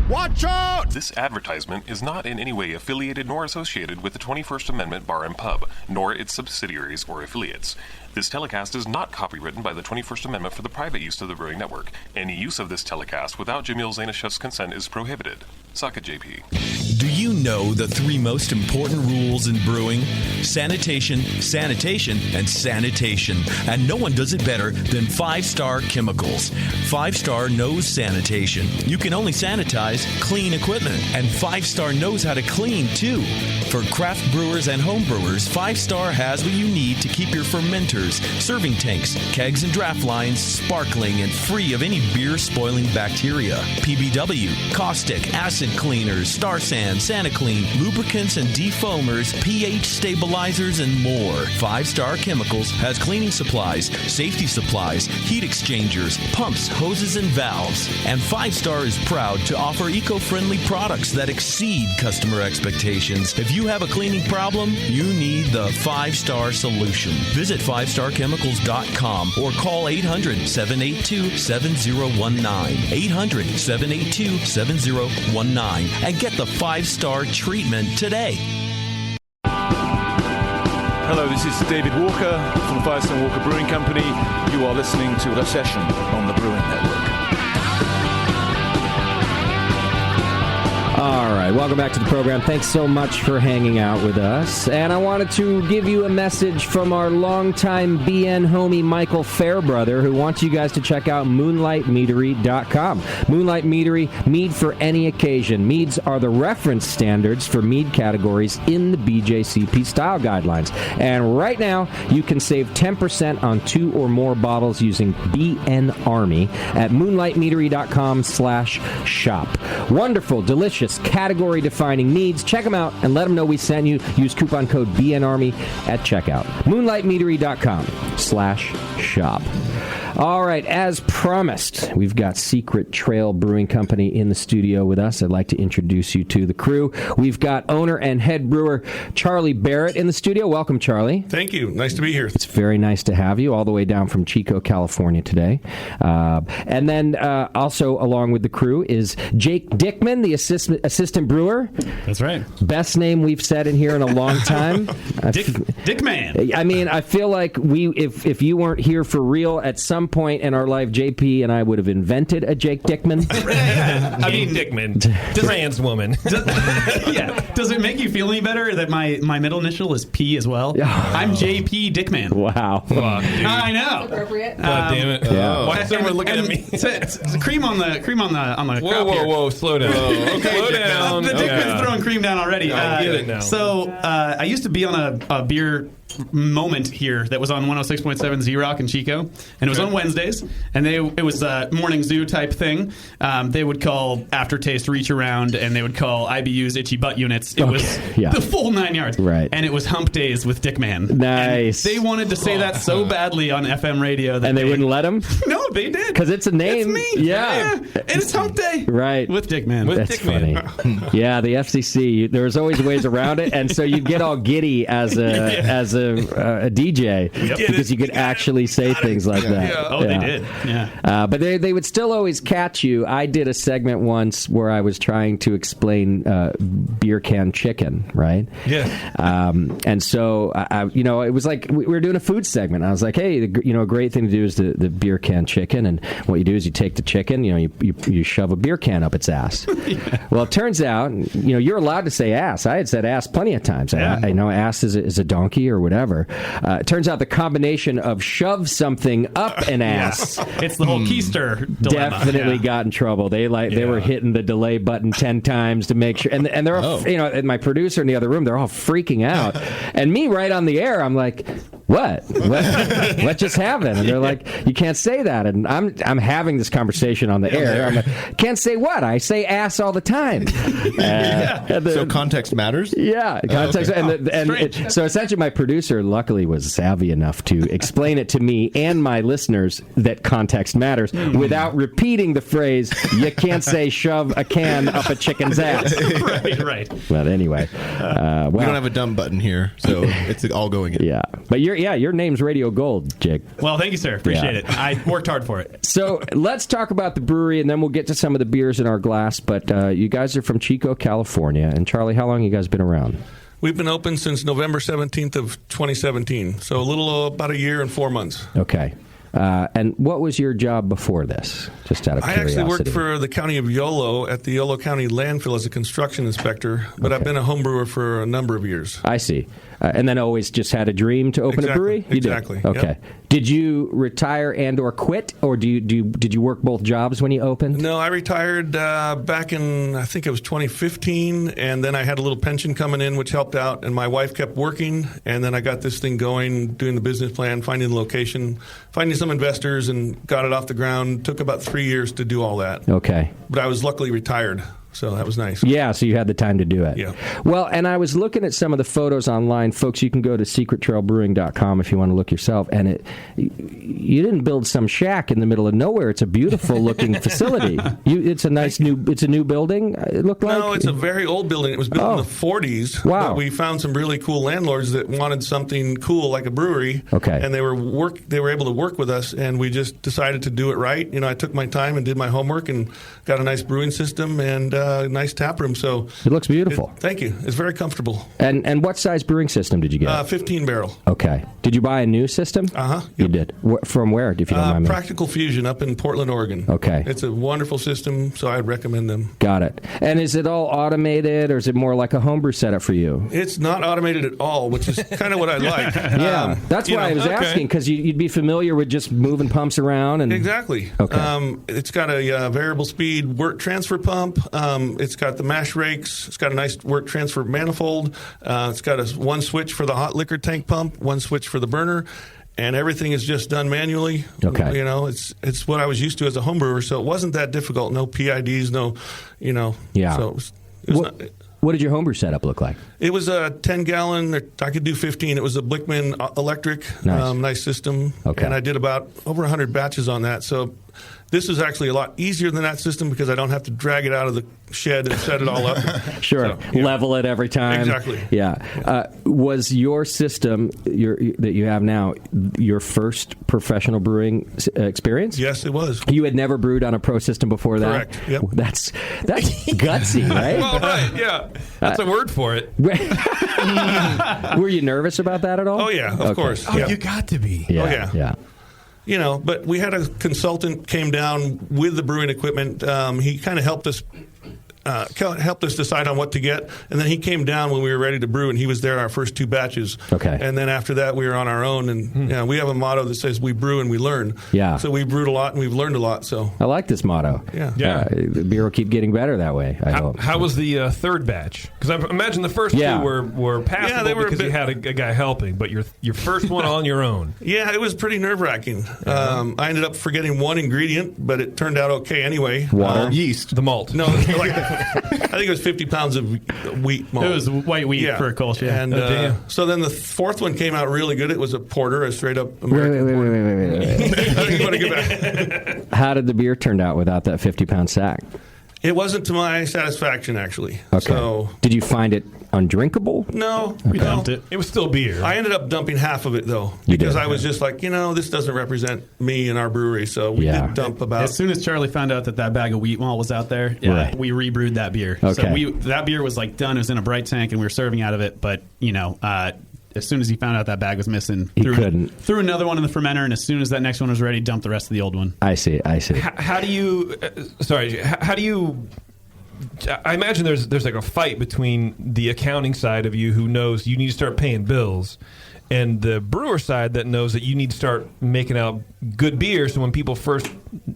Watch out! This advertisement is not in any way affiliated nor associated with the 21st Amendment Bar and Pub, nor its subsidiaries or affiliates. This telecast is not copywritten by the 21st Amendment for the private use of the Brewing Network. Any use of this telecast without Jamil Zainashev's consent is prohibited. Suck it, JP. Do you know the 3 most important rules in brewing? Sanitation, sanitation, and sanitation. And no one does it better than 5-Star Chemicals. 5-Star knows sanitation. You can only sanitize clean equipment. And 5-Star knows how to clean, too. For craft brewers and home brewers, 5-Star has what you need to keep your fermenters, serving tanks, kegs, and draft lines sparkling and free of any beer-spoiling bacteria. PBW, caustic, acid cleaners, Star Sand, SanaClean, lubricants and defoamers, pH stabilizers, and more. 5-Star Chemicals has cleaning supplies, safety supplies, heat exchangers, pumps, hoses, and valves. And 5-Star is proud to offer eco-friendly products that exceed customer expectations. If you have a cleaning problem, you need the 5-Star solution. Visit 5starchemicals.com or call 800-782-7019. 800-782-7019 and get the 5-Star treatment today. Hello, this is David Walker from the Firestone Walker Brewing Company. You are listening to The Session on the Brewing Network. All right, welcome back to the program. Thanks so much for hanging out with us. And I wanted to give you a message from our longtime BN homie Michael Fairbrother, who wants you guys to check out MoonlightMeadery.com. Moonlight Meadery, mead for any occasion. Meads are the reference standards for mead categories in the BJCP style guidelines. And right now, you can save 10% on 2 or more bottles using BN Army at MoonlightMeadery.com/shop. Wonderful, delicious, most category-defining needs. Check them out and let them know we sent you. Use coupon code BNARMY at checkout. MoonlightMeadery.com/shop. All right, as promised, we've got Secret Trail Brewing Company in the studio with us. I'd like to introduce you to the crew. We've got owner and head brewer Charlie Barrett in the studio. Welcome, Charlie. Thank you. Nice to be here. It's very nice to have you all the way down from Chico, California today. And then also along with the crew is Jake Dickman, the assistant brewer. That's right. Best name we've said in here in a long time. Dickman. I mean, I feel like if you weren't here for real at some point in our life, JP and I would have invented a Jake Dickman. I mean, Dickman, trans woman. Does it make you feel any better that my middle initial is P as well? I'm JP Dickman. Wow. I know. Appropriate. God damn it. Yeah. Why is everyone looking at me? It's cream on the Whoa, slow down. Okay, slow down. The Dickman's throwing cream down already. I get it now. So I used to be on a beer moment here that was on 106.7 Z-Rock in Chico, and it was on Wednesdays, and it was a morning zoo type thing. They would call Aftertaste Reach Around, and they would call IBUs Itchy Butt Units. It was the full 9 yards. Right. And it was Hump Days with Dickman. Nice. And they wanted to say that so badly on FM radio that and they wouldn't let him? No, they did. Because it's a name. It's me. Yeah. And it's Hump Day. Right. With Dickman. That's funny. Yeah, the FCC, there was always ways around it, and so you'd get all giddy as a DJ because you could actually say things like that. Yeah. Oh, they did. Yeah. But they would still always catch you. I did a segment once where I was trying to explain beer can chicken, right? Yeah. And so, it was like we were doing a food segment. I was like, hey, a great thing to do is the beer can chicken. And what you do is you take the chicken, you shove a beer can up its ass. Well, it turns out, you're allowed to say ass. I had said ass plenty of times. Yeah. I know ass is a donkey or whatever. It turns out the combination of shove something up an ass. It's the whole keister dilemma. Definitely got in trouble. They were hitting the delay button 10 times to make sure. And they're all, and my producer in the other room, they're all freaking out. And me right on the air, I'm like, what just happened? And they're like, you can't say that. And I'm having this conversation on the air. I'm like, can't say what? I say ass all the time. So context matters? Yeah, context. Okay. So essentially my producer luckily was savvy enough to explain it to me and my listeners that context matters without repeating the phrase, you can't say shove a can up a chicken's ass. Right. But anyway. We don't have a dumb button here, so it's all going in. Yeah. But your name's Radio Gold, Jake. Well, thank you, sir. Appreciate it. I worked hard for it. So let's talk about the brewery, and then we'll get to some of the beers in our glass. But you guys are from Chico, California. And Charlie, how long have you guys been around? We've been open since November 17th of 2017, so a little about a year and 4 months. Okay. And what was your job before this? Just out of curiosity. I actually worked for the county of Yolo at the Yolo County landfill as a construction inspector, but I've been a home brewer for a number of years. I see. And then always just had a dream to open a brewery? You exactly. Did? Okay. Yep. Did you retire and or quit, or did you work both jobs when you opened? No, I retired back in, I think it was 2015, and then I had a little pension coming in, which helped out, and my wife kept working, and then I got this thing going, doing the business plan, finding the location, finding some investors, and got it off the ground. Took about 3 years to do all that. Okay. But I was luckily retired. So that was nice. Yeah, so you had the time to do it. Yeah. Well, and I was looking at some of the photos online. Folks, you can go to secrettrailbrewing.com if you want to look yourself. And you didn't build some shack in the middle of nowhere. It's a beautiful looking facility. It's a new building, it looked like? No, it's a very old building. It was built in the 40s. Wow. But we found some really cool landlords that wanted something cool like a brewery. Okay. And they were able to work with us, and we just decided to do it right. I took my time and did my homework and got a nice brewing system and nice tap room. So it looks beautiful. Thank you. It's very comfortable. And what size brewing system did you get? 15 barrel. Okay. Did you buy a new system? Yep. You did. From where, if you don't mind me? Practical Fusion up in Portland, Oregon. Okay. It's a wonderful system, so I'd recommend them. Got it. And is it all automated, or is it more like a homebrew setup for you? It's not automated at all, which is kind of what I like. Yeah, that's why I was asking, because you'd be familiar with just moving pumps around. And Exactly. Okay. It's got a variable speed work transfer pump. It's got the mash rakes. It's got a nice work transfer manifold. It's got one switch for the hot liquor tank pump, one switch for the burner, and everything is just done manually. Okay. It's what I was used to as a home brewer, so it wasn't that difficult. No PIDs, no. Yeah. So What did your homebrew setup look like? It was a 10-gallon. I could do 15. It was a Blickman electric, nice system. Okay. And I did about over 100 batches on that. So this is actually a lot easier than that system because I don't have to drag it out of the shed and set it all up. Sure. So, level it every time. Exactly. Yeah. Was your system that you have now your first professional brewing experience? Yes, it was. You had never brewed on a pro system before that? Correct. Yep. That's gutsy, right? Well, right, yeah. That's a word for it. Were you nervous about that at all? Oh, yeah, of course. Oh, you got to be. Yeah, oh, yeah. Yeah. You know, but we had a consultant came down with the brewing equipment. He kind of helped us decide on what to get, and then he came down when we were ready to brew, and he was there in our first 2 batches. Okay. And then after that, we were on our own, and we have a motto that says we brew and we learn. Yeah. So we brewed a lot and we've learned a lot. So I like this motto. Yeah. The beer will keep getting better that way. I hope. How was the third batch? Because I imagine the first 2 were passable they were because you had a guy helping, but your first one on your own. Yeah, it was pretty nerve-wracking. I ended up forgetting one ingredient, but it turned out okay anyway. Water? Yeast. The malt. No, I think it was 50 pounds of wheat malt. It was white wheat for a Kolsch, yeah. And so then the fourth one came out really good. It was a porter, a straight-up American Wait. I think you want to get back. How did the beer turn out without that 50-pound sack? It wasn't to my satisfaction, actually. Okay. So, did you find it undrinkable? no. Okay. Dumped it. It was still beer. I ended up dumping half of it, though, You because did, I was just like, this doesn't represent me and our brewery. So we did dump about... As soon as Charlie found out that bag of wheat malt was out there, Right. we rebrewed that beer. Okay. So that beer was like done. It was in a bright tank, and we were serving out of it. But, as soon as he found out that bag was missing, threw another one in the fermenter, and as soon as that next one was ready, dumped the rest of the old one. I see. How do you... how do you... I imagine there's like a fight between the accounting side of you who knows you need to start paying bills and the brewer side that knows that you need to start making out good beer so when people first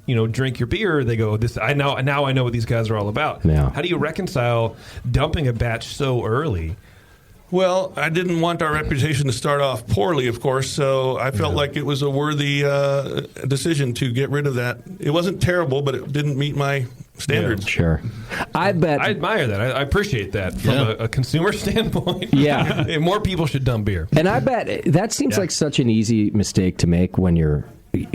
drink your beer they go, I know what these guys are all about. Yeah. How do you reconcile dumping a batch so early? Well, I didn't want our reputation to start off poorly, of course, so I felt like it was a worthy decision to get rid of that. It wasn't terrible, but it didn't meet my standards. Yeah, sure. I admire that. I appreciate that from a consumer standpoint. Yeah. More people should dump beer. And I bet that seems like such an easy mistake to make when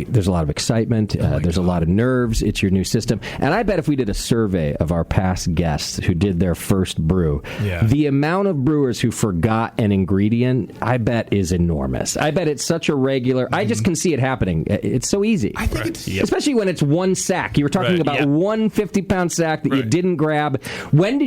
there's a lot of excitement, there's a lot of nerves, it's your new system. And I bet if we did a survey of our past guests who did their first brew, the amount of brewers who forgot an ingredient, I bet is enormous. I bet it's such a regular, I just can see it happening. It's so easy. I think it's... Especially when it's one sack. You were talking about one 50-pound sack that you didn't grab. When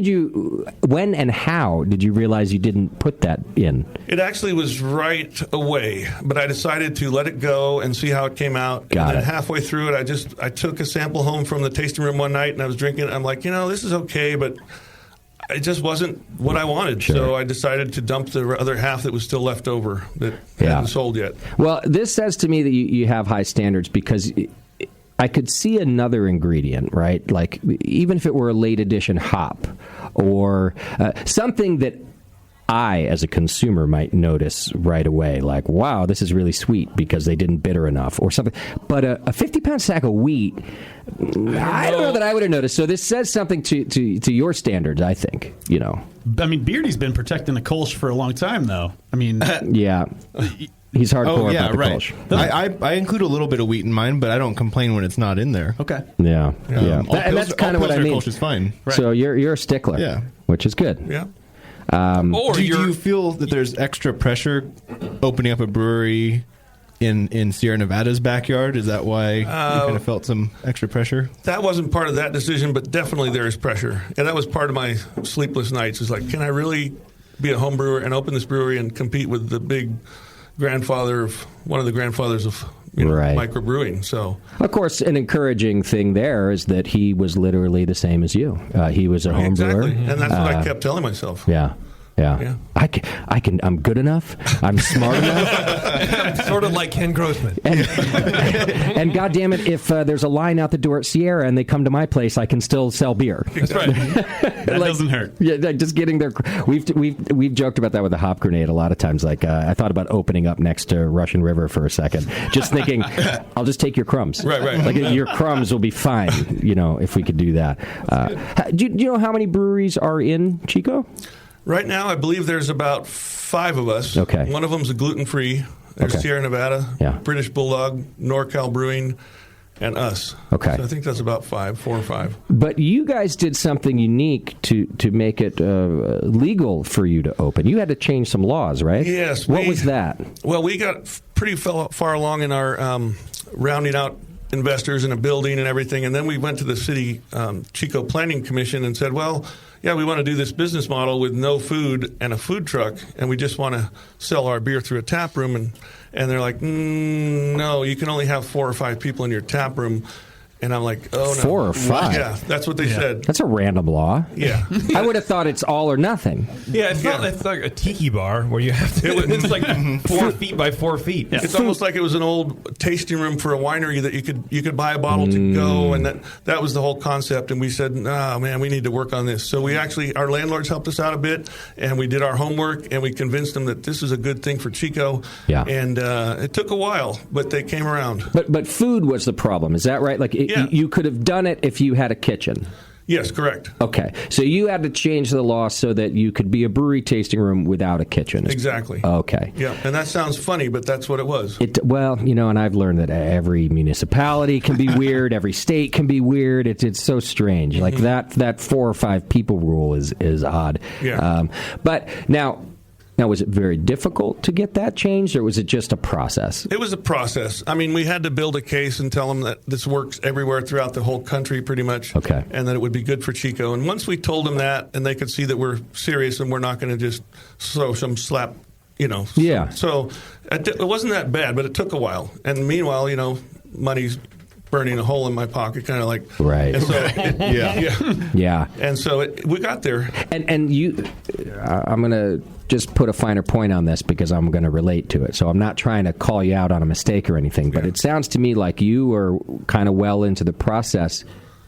and how did you realize you didn't put that in? It actually was right away, but I decided to let it go and see how it came out. And then halfway through it, I took a sample home from the tasting room one night, and I was drinking it. I'm like, this is okay, but it just wasn't what I wanted. Sure. So I decided to dump the other half that was still left over that hadn't sold yet. Well, this says to me that you have high standards because I could see another ingredient, right? Like even if it were a late edition hop or something that I, as a consumer, might notice right away, like, wow, this is really sweet because they didn't bitter enough or something. But a 50-pound sack of wheat, I don't know that I would have noticed. So this says something to your standards, I think, I mean, Beardy's been protecting the Kolsch for a long time, though. I mean... yeah. He's hardcore about the Kolsch. I include a little bit of wheat in mine, but I don't complain when it's not in there. Okay. Yeah. And that's kind of what I mean. Kolsch is fine. Right. So you're a stickler, which is good. Yeah. Do you feel that there's extra pressure opening up a brewery in Sierra Nevada's backyard? Is that why you kind of felt some extra pressure? That wasn't part of that decision, but definitely there is pressure. And that was part of my sleepless nights. Is like, can I really be a home brewer and open this brewery and compete with the big one of the grandfathers of microbrewing? So, of course, an encouraging thing there is that he was literally the same as you. He was a home brewer. And that's what I kept telling myself. Yeah. Yeah. I'm good enough. I'm smart enough. Sort of like Ken Grossman. And God damn it, if there's a line out the door at Sierra and they come to my place, I can still sell beer. That's right. That doesn't hurt. Yeah, like just getting there. We've joked about that with the hop grenade a lot of times. Like I thought about opening up next to Russian River for a second, just thinking, I'll just take your crumbs. Right. Like your crumbs will be fine. If we could do that. Do you know how many breweries are in Chico? Right now, I believe there's about 5 of us. Okay. One of them's a gluten-free. There's Sierra Nevada, British Bulldog, NorCal Brewing, and us. Okay. So I think that's about 4 or 5. But you guys did something unique to make it legal for you to open. You had to change some laws, right? Yes. What was that? Well, we got pretty far along in our rounding out investors in a building and everything, and then we went to the city Chico Planning Commission and said, well, yeah, we want to do this business model with no food and a food truck, and we just want to sell our beer through a tap room. And they're like, no, you can only have 4 or 5 people in your tap room. And I'm like, oh, no. 4 or 5? Yeah, that's what they said. That's a random law. Yeah. I would have thought it's all or nothing. Yeah, it's like a tiki bar where you have to. It's like 4 feet by 4 feet. Yeah. It's almost like it was an old tasting room for a winery that you could buy a bottle to go, and that was the whole concept. And we said, oh man, we need to work on this. So we our landlords helped us out a bit, and we did our homework, and we convinced them that this is a good thing for Chico. Yeah. And it took a while, but they came around. But food was the problem. Is that right? Like you could have done it if you had a kitchen. Yes, correct. Okay, so you had to change the law so that you could be a brewery tasting room without a kitchen. Exactly. Okay. Yeah, and that sounds funny, but that's what it was. Well, and I've learned that every municipality can be weird, every state can be weird. It's so strange. Like that 4 or 5 people rule is odd. Yeah. But now, was it very difficult to get that changed, or was it just a process? It was a process. I mean, we had to build a case and tell them that this works everywhere throughout the whole country pretty much. Okay. And that it would be good for Chico. And once we told them that, and they could see that we're serious and we're not going to just throw some slap, Yeah. So it wasn't that bad, but it took a while. And meanwhile, money's burning a hole in my pocket, kind of like right. And so yeah. And so we got there. And you, I'm gonna just put a finer point on this because I'm going to relate to it. So I'm not trying to call you out on a mistake or anything, but it sounds to me like you were kind of well into the process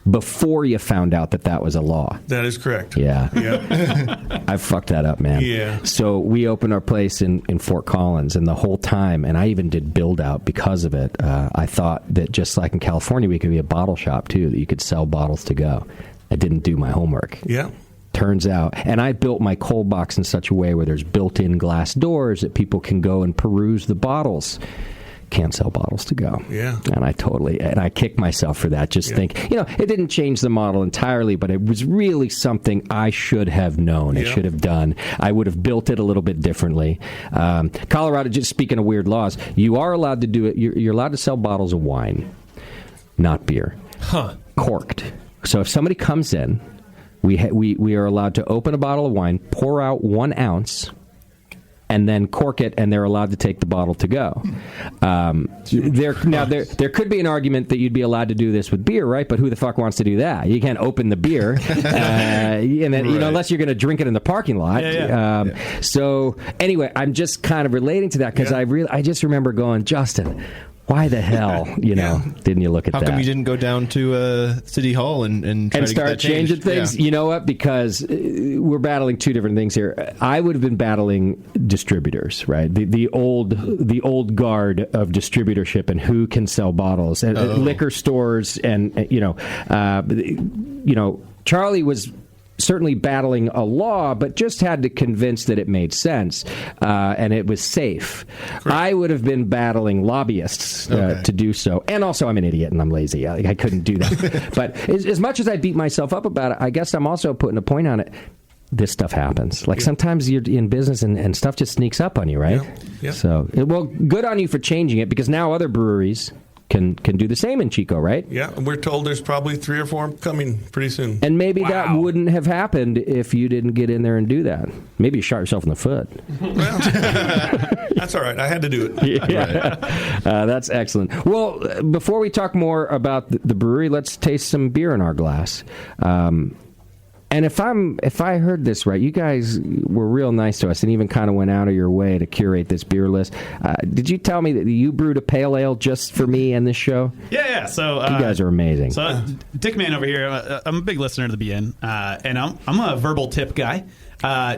before you found out that was a law. That is correct. Yeah. Yeah. I fucked that up, man. Yeah. So we opened our place in Fort Collins, and the whole time, and I even did build out because of it, I thought that just like in California, we could be a bottle shop, too, that you could sell bottles to go. I didn't do my homework. Yeah. Turns out, and I built my cold box in such a way where there's built-in glass doors that people can go and peruse the bottles. Can't sell bottles to go. Yeah. And I kick myself for that. Just think, it didn't change the model entirely, but it was really something I should have known. I should have done. I would have built it a little bit differently. Colorado, just speaking of weird laws, you are allowed to do it. You're allowed to sell bottles of wine, not beer. Corked. So if somebody comes in, we are allowed to open a bottle of wine, pour out 1 ounce, and then cork it, and they're allowed to take the bottle to go. There could be an argument that you'd be allowed to do this with beer, right? But who the fuck wants to do that? You can't open the beer, and then, unless you're going to drink it in the parking lot. So anyway, I'm just kind of relating to that because I just remember going, Justin, why the hell, didn't you look at that? How come you didn't go down to City Hall and try to start get that changing changed? things? Yeah. You know what? Because we're battling 2 different things here. I would have been battling distributors, right? The old guard of distributorship and who can sell bottles, and liquor stores, and Charlie was certainly battling a law, but just had to convince that it made sense and it was safe. Correct. I would have been battling lobbyists to do so. And also, I'm an idiot and I'm lazy. I couldn't do that. But as much as I beat myself up about it, I guess I'm also putting a point on it. This stuff happens. Like sometimes you're in business and stuff just sneaks up on you, right? Yeah. So, good on you for changing it, because now other breweries can do the same in Chico, right? Yeah, and we're told there's probably 3 or 4 coming pretty soon. And maybe that wouldn't have happened if you didn't get in there and do that. Maybe you shot yourself in the foot. Well, that's all right. I had to do it. Yeah. That's excellent. Well, before we talk more about the brewery, let's taste some beer in our glass. And And if I heard this right, you guys were real nice to us and even kind of went out of your way to curate this beer list. Did you tell me that you brewed a pale ale just for me and this show? Yeah. So you guys are amazing. So Dick Man over here, I'm a big listener to the BN, and I'm a verbal tip guy.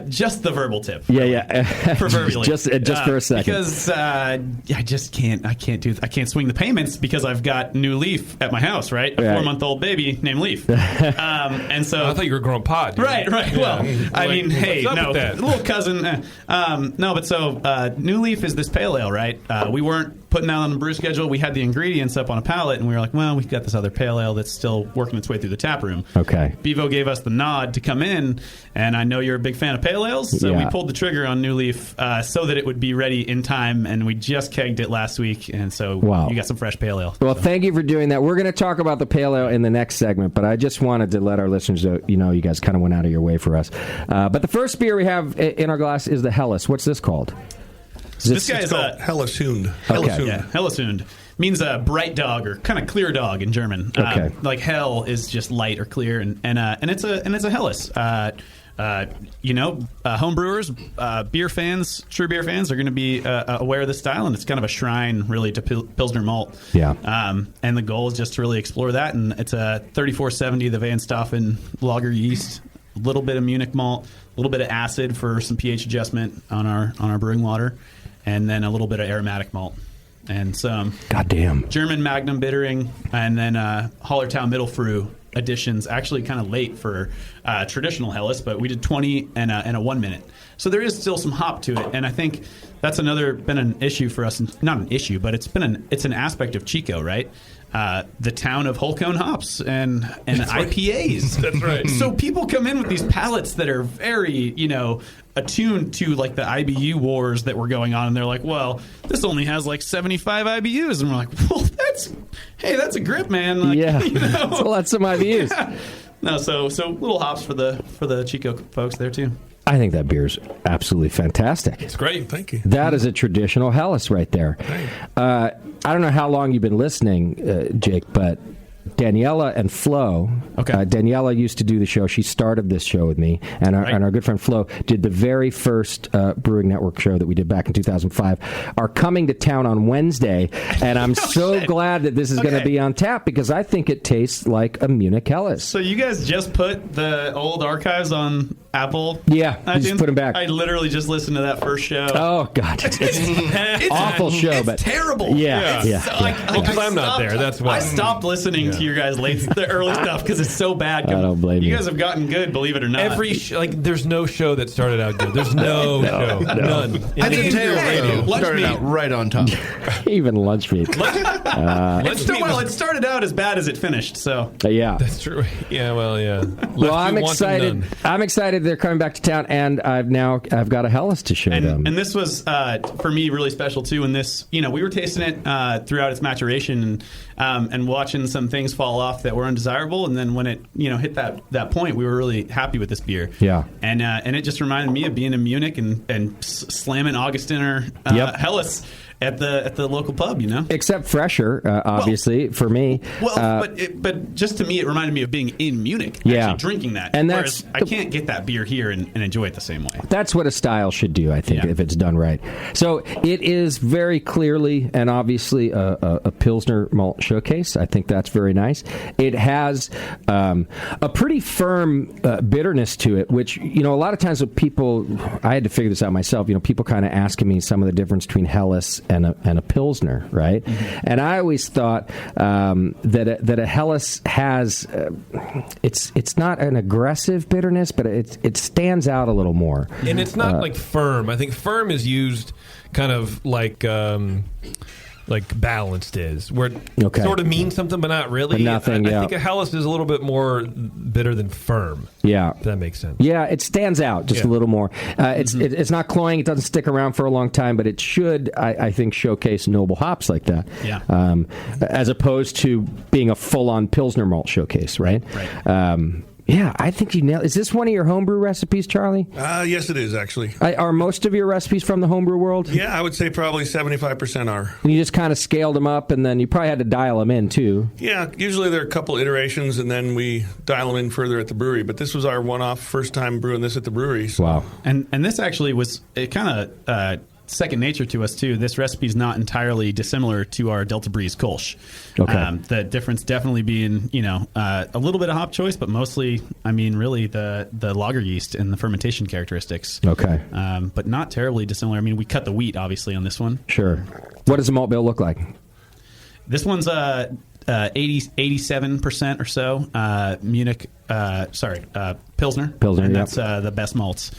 Just the verbal tip. Yeah. Proverbially. just for a second. Because I can't swing the payments because I've got new Leaf at my house, right? A 4-month-old baby named Leaf. And so I thought you were growing pot. Dude. Right. Yeah. Well, I mean, hey, no, little cousin. No, but so New Leaf is this pale ale, right? We weren't putting that on the brew schedule. We had the ingredients up on a pallet, and we were like, well, we've got this other pale ale that's still working its way through the tap room. Okay. Bevo gave us the nod to come in, and I know you're a big fan of pale ales, so we pulled the trigger on New Leaf so that it would be ready in time, and we just kegged it last week, and so you got some fresh pale ale. Well, thank you for doing that. We're going to talk about the pale ale in the next segment, but I just wanted to let our listeners know, you guys kind of went out of your way for us. But the first beer we have in our glass is the Helles. What's this called? This guy is Helleshund. Okay. Yeah, Helleshund means a bright dog or kind of clear dog in German. Okay. Like hell is just light or clear, and it's a Helles. Home brewers, beer fans, true beer fans are going to be aware of this style, and it's kind of a shrine, really, to Pilsner malt. Yeah. And the goal is just to really explore that, and it's a 3470, the Van Staffen lager yeast, a little bit of Munich malt, a little bit of acid for some pH adjustment on our brewing water, and then a little bit of aromatic malt. And some German Magnum bittering, and then Hallertau Mittelfrüh additions, actually kind of late for traditional Helles, but we did 20 and a 1 minute. So there is still some hop to it, and I think that's been an issue for us. Not an issue, but it's an aspect of Chico, right? The town of whole cone hops and IPAs. That's right. So people come in with these palettes that are very, attuned to like the IBU wars that were going on, and they're like, well, this only has like 75 IBUs, and we're like, well, that's a grip, man. Like, so that's some IBUs. Yeah. No, so little hops for the Chico folks there too. I think that beer's absolutely fantastic. It's great. Thank you. That is a traditional Helles right there. I don't know how long you've been listening, Jake, but Daniela and Flo. Okay. Daniela used to do the show. She started this show with me, and our good friend Flo did the very first Brewing Network show that we did back in 2005. Are coming to town on Wednesday, and I'm glad that this is going to be on tap because I think it tastes like a Munich Helles. So you guys just put the old archives on Apple? Yeah, just put them back. I literally just listened to that first show. Oh God, it's awful show, it's but terrible. Yeah. Because I'm not there. That's why I stopped listening to your guys' the early stuff because it's so bad. I don't blame you. You guys have gotten good, believe it or not. There's no show that started out good. The's no show, none. I think radio started out right on top. Even lunch meat. It started out as bad as it finished. So yeah, that's true. Yeah, well, yeah. Well, I'm excited. I'm excited they're coming back to town, and I've got a Helles to show them. And this was for me really special too. And this, we were tasting it throughout its maturation and watching some things fall off that were undesirable. And then when it hit that point, we were really happy with this beer. Yeah. And it just reminded me of being in Munich and slamming Augustiner Helles at the local pub, Except fresher, obviously, for me. Well, but just to me, it reminded me of being in Munich, actually drinking that. And whereas I can't get that beer here and enjoy it the same way. That's what a style should do, I think, if it's done right. So it is very clearly and obviously a Pilsner malt showcase. I think that's very nice. It has a pretty firm bitterness to it, which, a lot of times with people, I had to figure this out myself, people kind of asking me some of the difference between Helles and a Pilsner, right? Mm-hmm. And I always thought that a Helles has, it's not an aggressive bitterness, but it stands out a little more. And it's not like firm. I think firm is used kind of like balanced is, where it sort of means something, but not really. But nothing, I think a Helles is a little bit more bitter than firm. Yeah. If that makes sense. Yeah, it stands out just a little more. It's not cloying. It doesn't stick around for a long time, but it should, I think, showcase noble hops like that. Yeah. As opposed to being a full-on Pilsner malt showcase, right? Right. Yeah, I think you nailed. Is this one of your homebrew recipes, Charlie? Yes, it is, actually. Are most of your recipes from the homebrew world? Yeah, I would say probably 75% are. And you just kind of scaled them up, and then you probably had to dial them in, too. Yeah, usually there are a couple iterations, and then we dial them in further at the brewery. But this was our one-off, first time brewing this at the brewery. So. Wow. And this actually was kind of second nature to us, too. This recipe is not entirely dissimilar to our Delta Breeze Kolsch. Okay. The difference definitely being, a little bit of hop choice, but mostly, really the lager yeast and the fermentation characteristics. Okay. But not terribly dissimilar. We cut the wheat, obviously, on this one. Sure. What does the malt bill look like? This one's 87% or so. Munich, Pilsner. Pilsner, and yep. that's the best malts.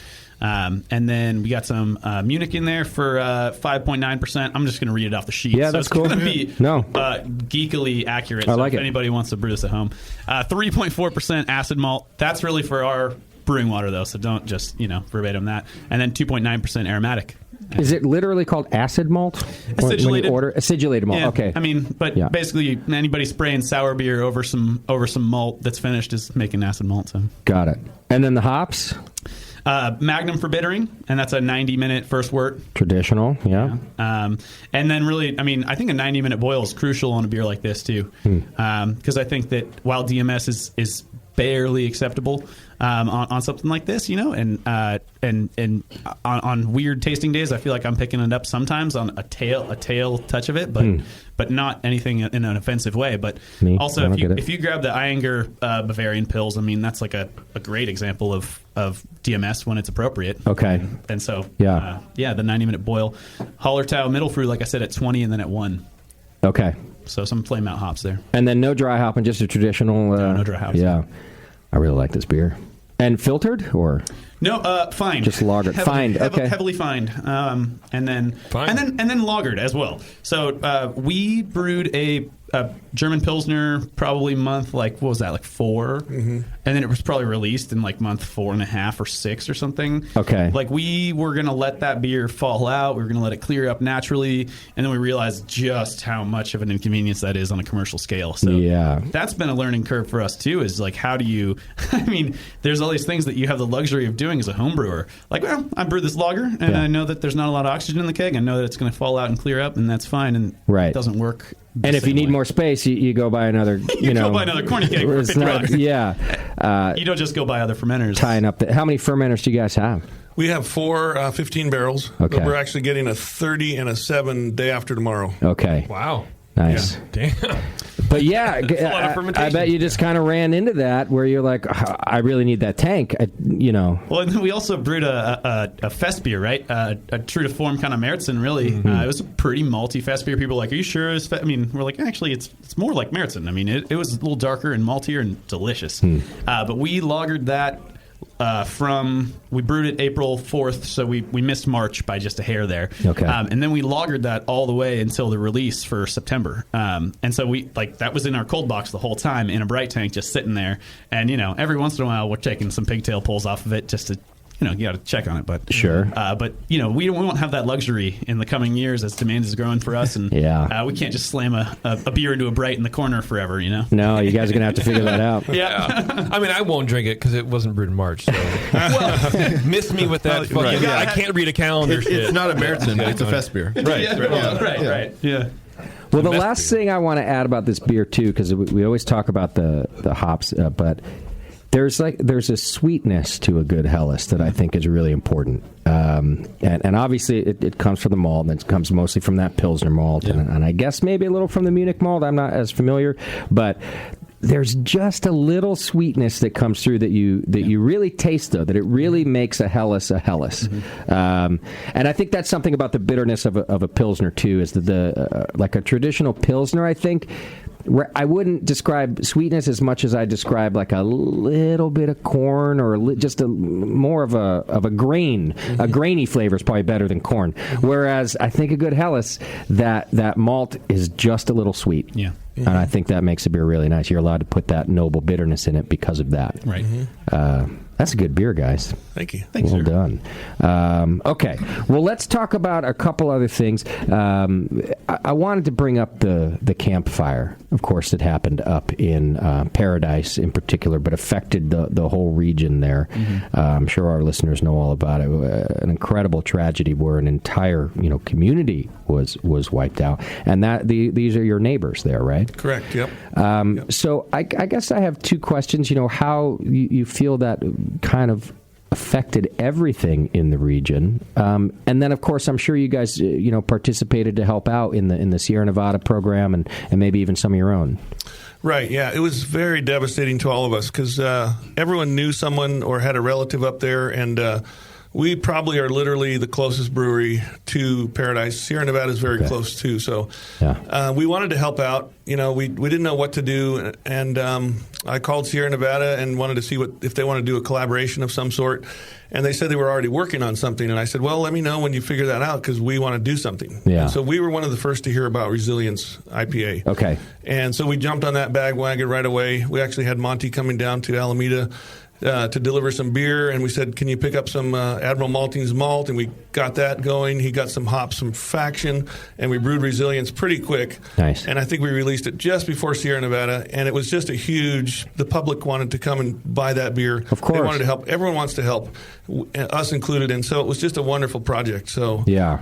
And then we got some Munich in there for 5.9%. I'm just going to read it off the sheet. Yeah, so that's it's cool. going to be geekily accurate. I So like if it. anybody wants to brew this at home. 3.4% acid malt. That's really for our brewing water, though, so don't just, verbatim that. And then 2.9% aromatic. Is it literally called acid malt? Acidulated. Acidulated malt, Yeah, okay. Basically, anybody spraying sour beer over some malt that's finished is making acid malt. So. Got it. And then the hops? Magnum for bittering, and that's a 90-minute first wort. Traditional, yeah. And then really, I think a 90-minute boil is crucial on a beer like this, too. Because I think that while DMS is barely acceptable on something like this, and on weird tasting days, I feel like I'm picking it up sometimes on a tail touch of it, but not anything in an offensive way. But also, if you grab the Eyinger Bavarian Pils, that's like a great example of DMS when it's appropriate. Okay. And so, the 90-minute boil. Hallertau middle fruit, like I said, at 20 and then at 1. Okay. So some flame out hops there. And then no dry hopping, just a traditional... no dry hops. Yeah. I really like this beer. And filtered, or...? No, fined. Just lagered. Fined, okay. Heavily fined. And then lagered as well. So we brewed a German Pilsner probably month, what was that, 4? Mm-hmm. And then it was probably released in month 4.5 or 6 or something. Okay. We were going to let that beer fall out. We were going to let it clear up naturally. And then we realized just how much of an inconvenience that is on a commercial scale. So that's been a learning curve for us too, is how do you, there's all these things that you have the luxury of doing as a home brewer. I brew this lager and I know that there's not a lot of oxygen in the keg. I know that it's going to fall out and clear up, and that's fine. And it doesn't work. And if you need more space, you go buy another, go buy another corny keg for $50. Yeah. You don't just go buy other fermenters. Tying up how many fermenters do you guys have? We have 4 15 barrels. Okay. But we're actually getting a 30 and a 7 day after tomorrow. Okay. Wow. Nice. Yeah. Damn. But I bet you just kind of ran into that where you're like, I really need that tank, Well, and then we also brewed a fest beer, right? A true to form kind of Märzen, really. Mm-hmm. It was a pretty malty fest beer. People were like, are you sure it's we're like, actually, it's more like Märzen. It was a little darker and maltier and delicious. But we lagered that we brewed it April 4th, so we missed March by just a hair there. Okay. And then we lagered that all the way until the release for September. And so we that was in our cold box the whole time in a bright tank just sitting there. And, every once in a while we're taking some pigtail pulls off of it just to, you got to check on it. But sure. But, we won't have that luxury in the coming years as demand is growing for us. And we can't just slam a beer into a bright in the corner forever, No, you guys are going to have to figure that out. Yeah. I won't drink it because it wasn't brewed in March. So. Miss me with that. Fucking, I can't read a calendar. It's not a Märzen. It's a fest beer. Right. Yeah. Well, the last thing I want to add about this beer, too, because we always talk about the hops, but... There's a sweetness to a good Helles that I think is really important, and obviously it comes from the malt, and it comes mostly from that Pilsner malt, and I guess maybe a little from the Munich malt. I'm not as familiar, but there's just a little sweetness that comes through that you really taste, though, that it really makes a Helles a Helles. Mm-hmm. And I think that's something about the bitterness of a Pilsner too, is that like a traditional Pilsner, I think. I wouldn't describe sweetness as much as I describe like a little bit of corn or just more of a grain. Mm-hmm. A grainy flavor is probably better than corn. Mm-hmm. Whereas I think a good Helles, that malt is just a little sweet. Yeah. Mm-hmm. And I think that makes a beer really nice. You're allowed to put that noble bitterness in it because of that. Right. Mm-hmm. That's a good beer, guys. Thank you. Thanks, well sir. done. Okay. Well, let's talk about a couple other things. I wanted to bring up the campfire, of course, that happened up in Paradise in particular, but affected the whole region there. Mm-hmm. I'm sure our listeners know all about it. An incredible tragedy where an entire community was wiped out, and these are your neighbors there, right? Correct. Yep. So I guess I have two questions. How you feel that kind of affected everything in the region, and then of course I'm sure you guys participated to help out in the Sierra Nevada program and maybe even some of your own. Right, yeah. It was very devastating to all of us because everyone knew someone or had a relative up there, and we probably are literally the closest brewery to Paradise. Sierra Nevada is very close, too. So we wanted to help out. We didn't know what to do, and I called Sierra Nevada and wanted to see if they want to do a collaboration of some sort. And they said they were already working on something. And I said, well, let me know when you figure that out because we want to do something. Yeah. And so we were one of the first to hear about Resilience IPA. Okay. And so we jumped on that bandwagon right away. We actually had Monty coming down to Alameda to deliver some beer, and we said, can you pick up some Admiral Maltings malt? And we got that going. He got some hops from Faction, and we brewed Resilience pretty quick. Nice. And I think we released it just before Sierra Nevada, and it was just the public wanted to come and buy that beer. Of course. They wanted to help. Everyone wants to help, us included, and so it was just a wonderful project. So yeah.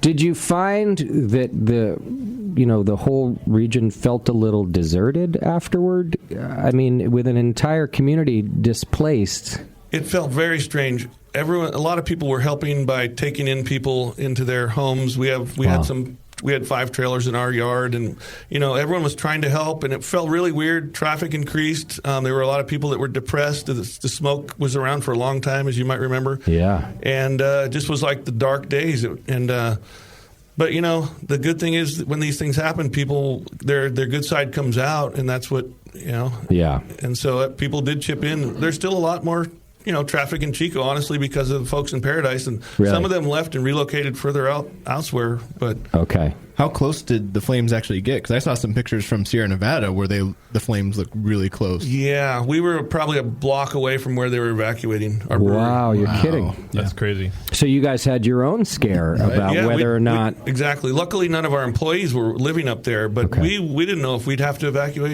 Did you find that the whole region felt a little deserted afterward? I mean, with an entire community displaced. It felt very strange. A lot of people were helping by taking in people into their homes. We had 5 trailers in our yard, and everyone was trying to help, and it felt really weird. Traffic increased. There were a lot of people that were depressed. The smoke was around for a long time, as you might remember. Yeah, and it just was like the dark days. But the good thing is that when these things happen, people their good side comes out, and that's what Yeah. And so people did chip in. There's still a lot more traffic in Chico, honestly, because of the folks in Paradise, and some of them left and relocated further elsewhere. But okay. How close did the flames actually get? Because I saw some pictures from Sierra Nevada where the flames look really close. Yeah, we were probably a block away from where they were evacuating our brewery. Wow, you're kidding. That's crazy. So you guys had your own scare about whether or not... Exactly. Luckily, none of our employees were living up there, but we didn't know if we'd have to evacuate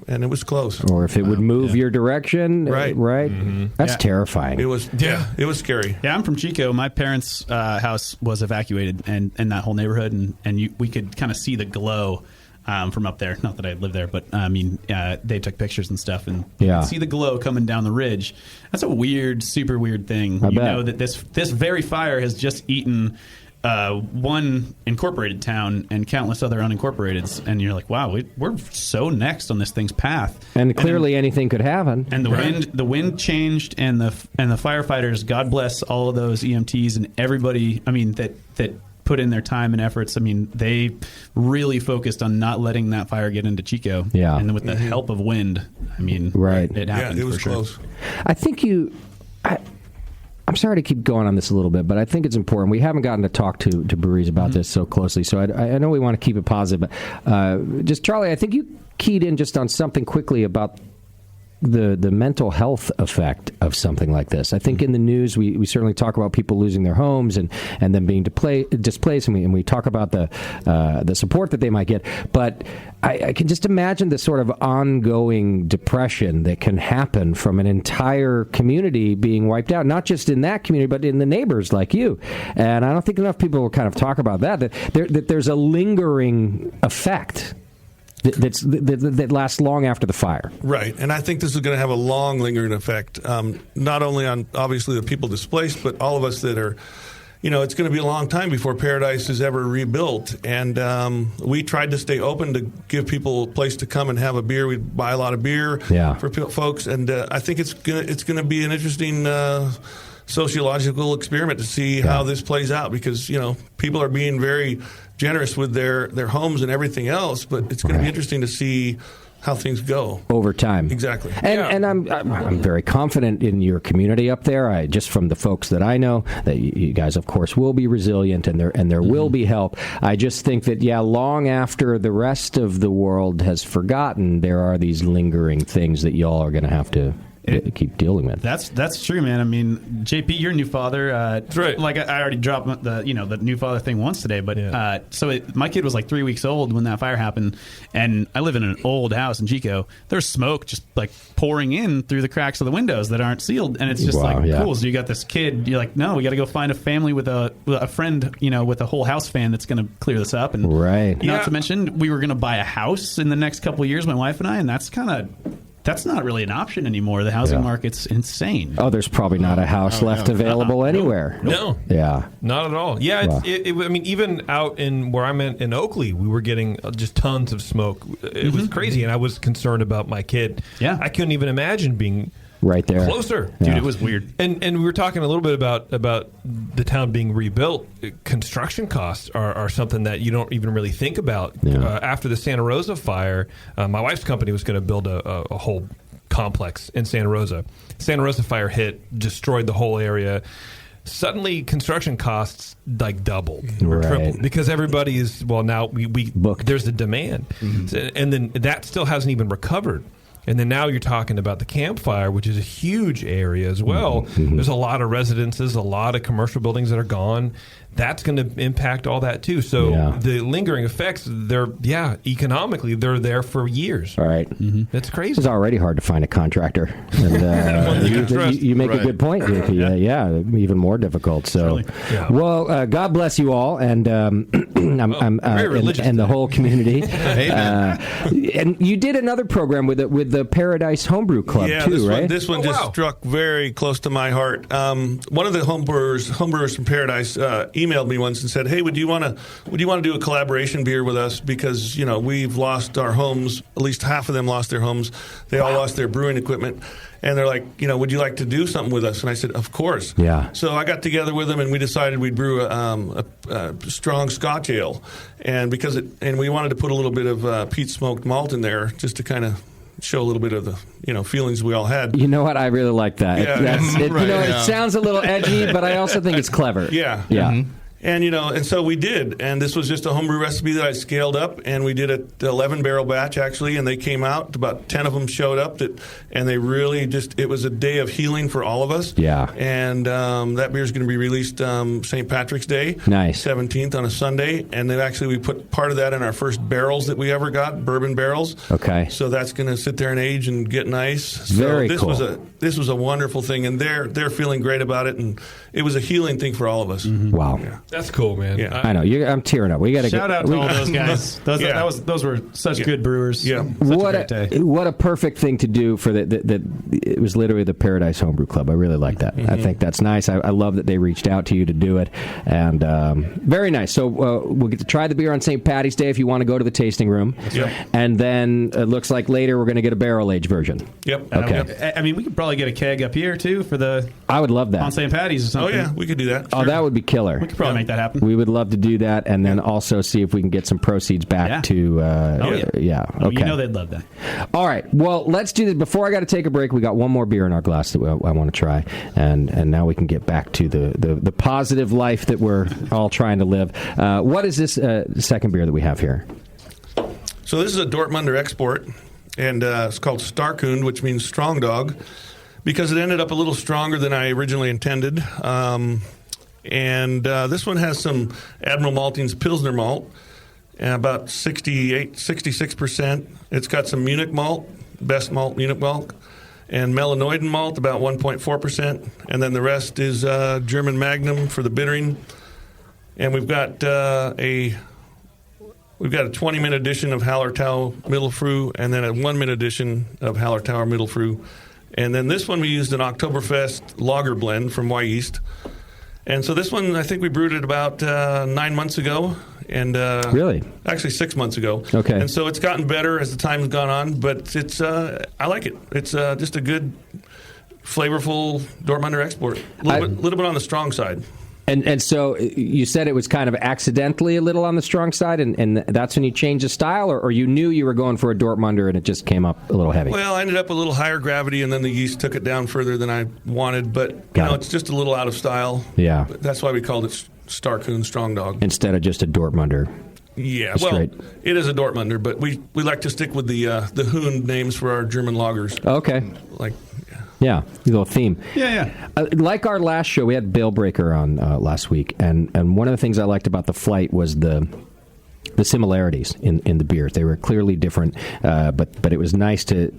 and it was close. Or if it would move your direction. Right. Mm-hmm. That's terrifying. It was, it was scary. Yeah, I'm from Chico. My parents' house was evacuated, and that whole neighborhood, and we could kind of see the glow from up there. Not that I live there, but I mean, they took pictures and stuff, and you could see the glow coming down the ridge. That's a super weird thing. I bet. Know that this very fire has just eaten one incorporated town and countless other unincorporateds, and you're like, wow, we're so next on this thing's path. And clearly anything could happen. And the wind changed, and the firefighters, God bless all of those EMTs and everybody. I mean that put in their time and efforts. I mean, they really focused on not letting that fire get into Chico. Yeah. And with the help of wind, I mean, it happened. Yeah, it was for close. Sure. I think I'm sorry to keep going on this a little bit, but I think it's important. We haven't gotten to talk to breweries about this so closely, so I know we want to keep it positive. But just, Charlie, I think you keyed in just on something quickly about the mental health effect of something like this. I think in the news we certainly talk about people losing their homes and them being displaced, and we talk about the support that they might get. But I can just imagine the sort of ongoing depression that can happen from an entire community being wiped out, not just in that community, but in the neighbors like you. And I don't think enough people will kind of talk about that there's a lingering effect that lasts long after the fire. Right, and I think this is going to have a long lingering effect, not only on obviously the people displaced, but all of us that are, it's going to be a long time before Paradise is ever rebuilt. And we tried to stay open to give people a place to come and have a beer. We buy a lot of beer for folks, and I think it's going to be an interesting sociological experiment to see how this plays out, because people are being very generous with their homes and everything else, but it's going to be interesting to see how things go over time. Exactly. And I'm very confident in your community up there. Just from the folks that I know, that you guys, of course, will be resilient, and there will be help. I just think that long after the rest of the world has forgotten, there are these lingering things that y'all are going to have to keep dealing with. That's true, man. I mean, JP, you're a new father. That's right. Like I already dropped the new father thing once today, but my kid was like 3 weeks old when that fire happened, and I live in an old house in Chico. There's smoke just like pouring in through the cracks of the windows that aren't sealed, and it's just cool. So you got this kid. You're like, no, we got to go find a family with a friend, with a whole house fan that's going to clear this up. And not to mention, we were going to buy a house in the next couple of years, my wife and I, and that's not really an option anymore. The housing market's insane. Oh, there's probably not a house left available anywhere. No. Yeah. Not at all. Yeah. Wow. I mean, even out in where I'm in Oakley, we were getting just tons of smoke. It was crazy, and I was concerned about my kid. Yeah. I couldn't even imagine being right there, closer. Dude, it was weird. And we were talking a little bit about the town being rebuilt. Construction costs are something that you don't even really think about. After the Santa Rosa fire, my wife's company was going to build a whole complex in Santa Rosa. Santa Rosa fire hit, destroyed the whole area. Suddenly, construction costs like doubled or tripled because everybody is now we booked. There's a demand, and then that still hasn't even recovered. And then now you're talking about the campfire, which is a huge area as well. There's a lot of residences, a lot of commercial buildings that are gone. That's going to impact all that too. So the lingering effects, economically, they're there for years. All right. That's crazy. It's already hard to find a contractor. And, you make a good point, JP. Even more difficult. So, well, God bless you all, and and the whole community. And you did another program with the Paradise Homebrew Club too, right? This one just struck very close to my heart. One of the homebrewers from Paradise emailed me once and said, "Hey, would you want to do a collaboration beer with us? Because we've lost our homes. At least half of them lost their homes. They all lost their brewing equipment." And they're like, would you like to do something with us? And I said, of course. Yeah. So I got together with them, and we decided we'd brew a strong Scotch ale, and we wanted to put a little bit of peat smoked malt in there just to kind of show a little bit of the feelings we all had. You know what? I really like that. It sounds a little edgy, but I also think it's clever. Yeah. And, and so we did. And this was just a homebrew recipe that I scaled up. And we did an 11-barrel batch, actually. And they came out. About 10 of them showed up. And they really it was a day of healing for all of us. Yeah. And that beer is going to be released St. Patrick's Day. Nice. 17th on a Sunday. And then actually we put part of that in our first barrels that we ever got, bourbon barrels. Okay. So that's going to sit there and age and get nice. Very this cool. This was a wonderful thing. And they're feeling great about it. And it was a healing thing for all of us. Wow. Yeah. That's cool, man. Yeah. I know. I'm tearing up. We got to shout out to all those guys. Those were such good brewers. Yeah. What a perfect thing to do for it was literally the Paradise Homebrew Club. I really like that. I think that's nice. I love that they reached out to you to do it, and very nice. So we'll get to try the beer on St. Patty's Day if you want to go to the tasting room. Yep. And then it looks like later we're going to get a barrel aged version. Yep. Okay. I mean, we could probably get a keg up here too for the. I would love that on St. Patty's or something. Oh yeah, we could do that. Oh, that would be killer. We could probably make that happen. We would love to do that, and then also see if we can get some proceeds back to. Okay. You know they'd love that. All right. Well, let's do this. Before I got to take a break, we got one more beer in our glass that I want to try, and now we can get back to the positive life that we're all trying to live. What is this second beer that we have here? So this is a Dortmunder export, and it's called Starkund, which means strong dog, because it ended up a little stronger than I originally intended. And this one has some Admiral Malting's Pilsner malt, about 66%. It's got some Munich malt, best malt, Munich malt, and Melanoidin malt, about 1.4%. And then the rest is German Magnum for the bittering. And we've got a 20-minute edition of Hallertau Mittelfrüh, and then a 1-minute edition of Hallertau Mittelfrüh. And then this one we used an Oktoberfest lager blend from Wyeast. And so this one, I think we brewed it about 9 months ago. And really? Actually 6 months ago. Okay. And so it's gotten better as the time's gone on, but it's I like it. It's just a good, flavorful Dortmunder export. A little bit on the strong side. And so you said it was kind of accidentally a little on the strong side, and that's when you changed the style, or you knew you were going for a Dortmunder and it just came up a little heavy? Well, I ended up a little higher gravity, and then the yeast took it down further than I wanted, but it's just a little out of style. Yeah. That's why we called it Starkund Strong Dog. Instead of just a Dortmunder. Yeah, it is a Dortmunder, but we like to stick with the Hund names for our German lagers. Okay. Yeah, a little theme. Yeah. Like our last show, we had Bale Breaker on last week, and one of the things I liked about the flight was the similarities in the beers. They were clearly different, but it was nice to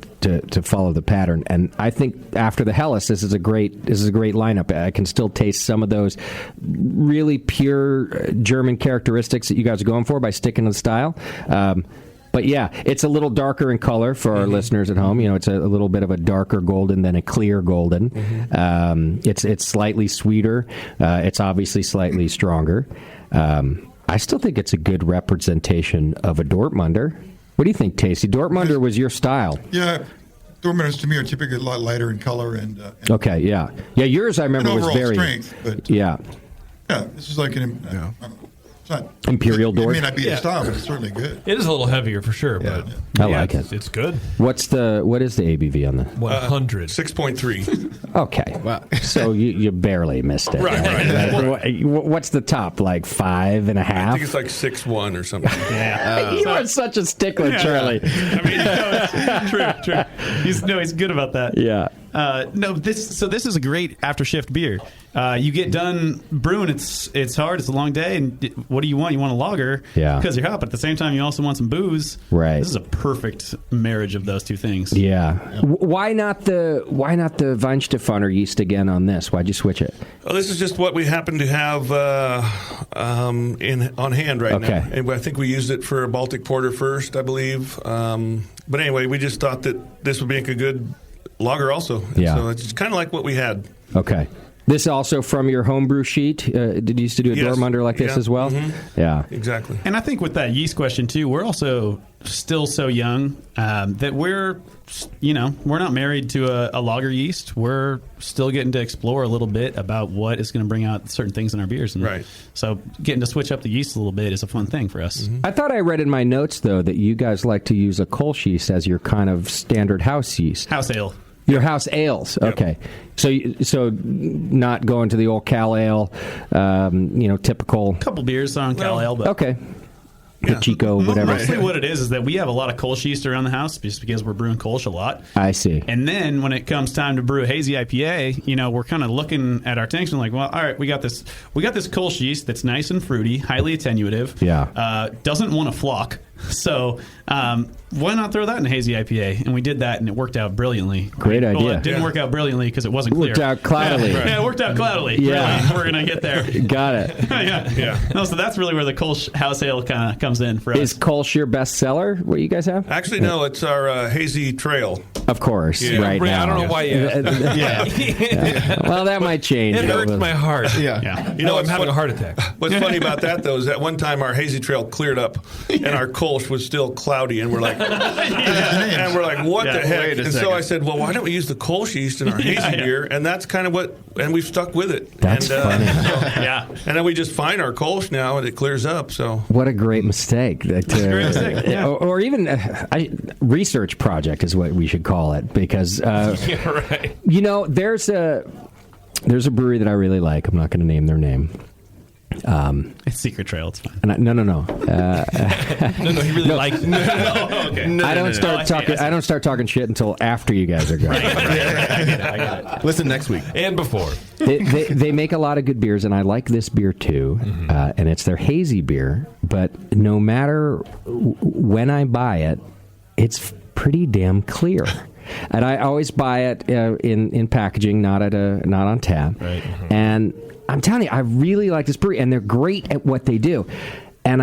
follow the pattern. And I think after the Helles, this is a great lineup. I can still taste some of those really pure German characteristics that you guys are going for by sticking to the style. But yeah, it's a little darker in color for our listeners at home. You know, it's a little bit of a darker golden than a clear golden. It's slightly sweeter. It's obviously slightly stronger. I still think it's a good representation of a Dortmunder. What do you think, Tasty? Dortmunder was your style. Yeah, Dortmunders to me are typically a lot lighter in color and okay, yeah. Yours I remember was very strength, but yeah. This is like an it's not, Imperial Dort. It may not be a style, but it's certainly good. It is a little heavier for sure, but I like it. It's good. What is the ABV on the 100? 6.3. Okay, wow. So you barely missed it. Right. What's the top? Like 5.5? I think it's like 6.1 or something. You are such a stickler, Charlie. I mean, true. He's good about that. Yeah. This is a great after shift beer. You get done brewing, it's hard, it's a long day, and what do you want? You want a lager because you're hot, but at the same time you also want some booze. Right. This is a perfect marriage of those two things. Yeah. Why not the Weihenstephaner yeast again on this? Why'd you switch it? Well, this is just what we happen to have on hand right now. And I think we used it for a Baltic Porter first, I believe. But anyway, we just thought that this would make a good lager also. Yeah. So it's kind of like what we had. Okay. This also from your homebrew sheet? Did you used to do a Dortmunder like this as well? Mm-hmm. Yeah. Exactly. And I think with that yeast question, too, we're also still so young that we're not married to a lager yeast. We're still getting to explore a little bit about what is going to bring out certain things in our beers. And so getting to switch up the yeast a little bit is a fun thing for us. Mm-hmm. I thought I read in my notes, though, that you guys like to use a Kolsch yeast as your kind of standard house yeast. House ale. Your house ales, okay. So not going to the old Cal Ale, typical. Couple beers on Cal Ale, but okay. The Chico, whatever. Mostly what it is that we have a lot of Kolsch yeast around the house just because we're brewing Kolsch a lot. I see. And then when it comes time to brew a hazy IPA, we're kind of looking at our tanks and like, well, all right, we got this Kolsch yeast that's nice and fruity, highly attenuative. Yeah. Doesn't want to flock. So why not throw that in a hazy IPA? And we did that, and it worked out brilliantly. Great idea. Well, it didn't work out brilliantly because it wasn't clear. Worked out cloudily. Yeah, it worked out cloudily. Yeah. Really. We're going to get there. Got it. Yeah. No, so that's really where the Kolsch house ale kind of comes in for us. Is Kolsch your best seller, what you guys have? Actually, no, it's our hazy trail. Of course, right now. I don't know why you asked that. Well, that might change. It hurts my heart. Yeah. I'm having a heart attack. What's funny about that, though, is that one time our hazy trail cleared up, and our Kolsch was still cloudy, and we're like, what the heck? And so I said, well, why don't we use the Kolsch yeast in our hazy beer? And that's kind of and we've stuck with it. That's funny. And then we just find our Kolsch now, and it clears up. So what a great mistake! Or even research project is what we should call it, because there's a brewery that I really like. I'm not going to name their name. It's Secret Trail. It's fine. No. No, he really likes it. Okay. I don't start talking shit until after you guys are gone. I get it. Listen next week and before. They make a lot of good beers, and I like this beer too. And it's their hazy beer. But no matter when I buy it, it's pretty damn clear. And I always buy it in packaging, not on tap. Right. And I'm telling you, I really like this brewery, and they're great at what they do. And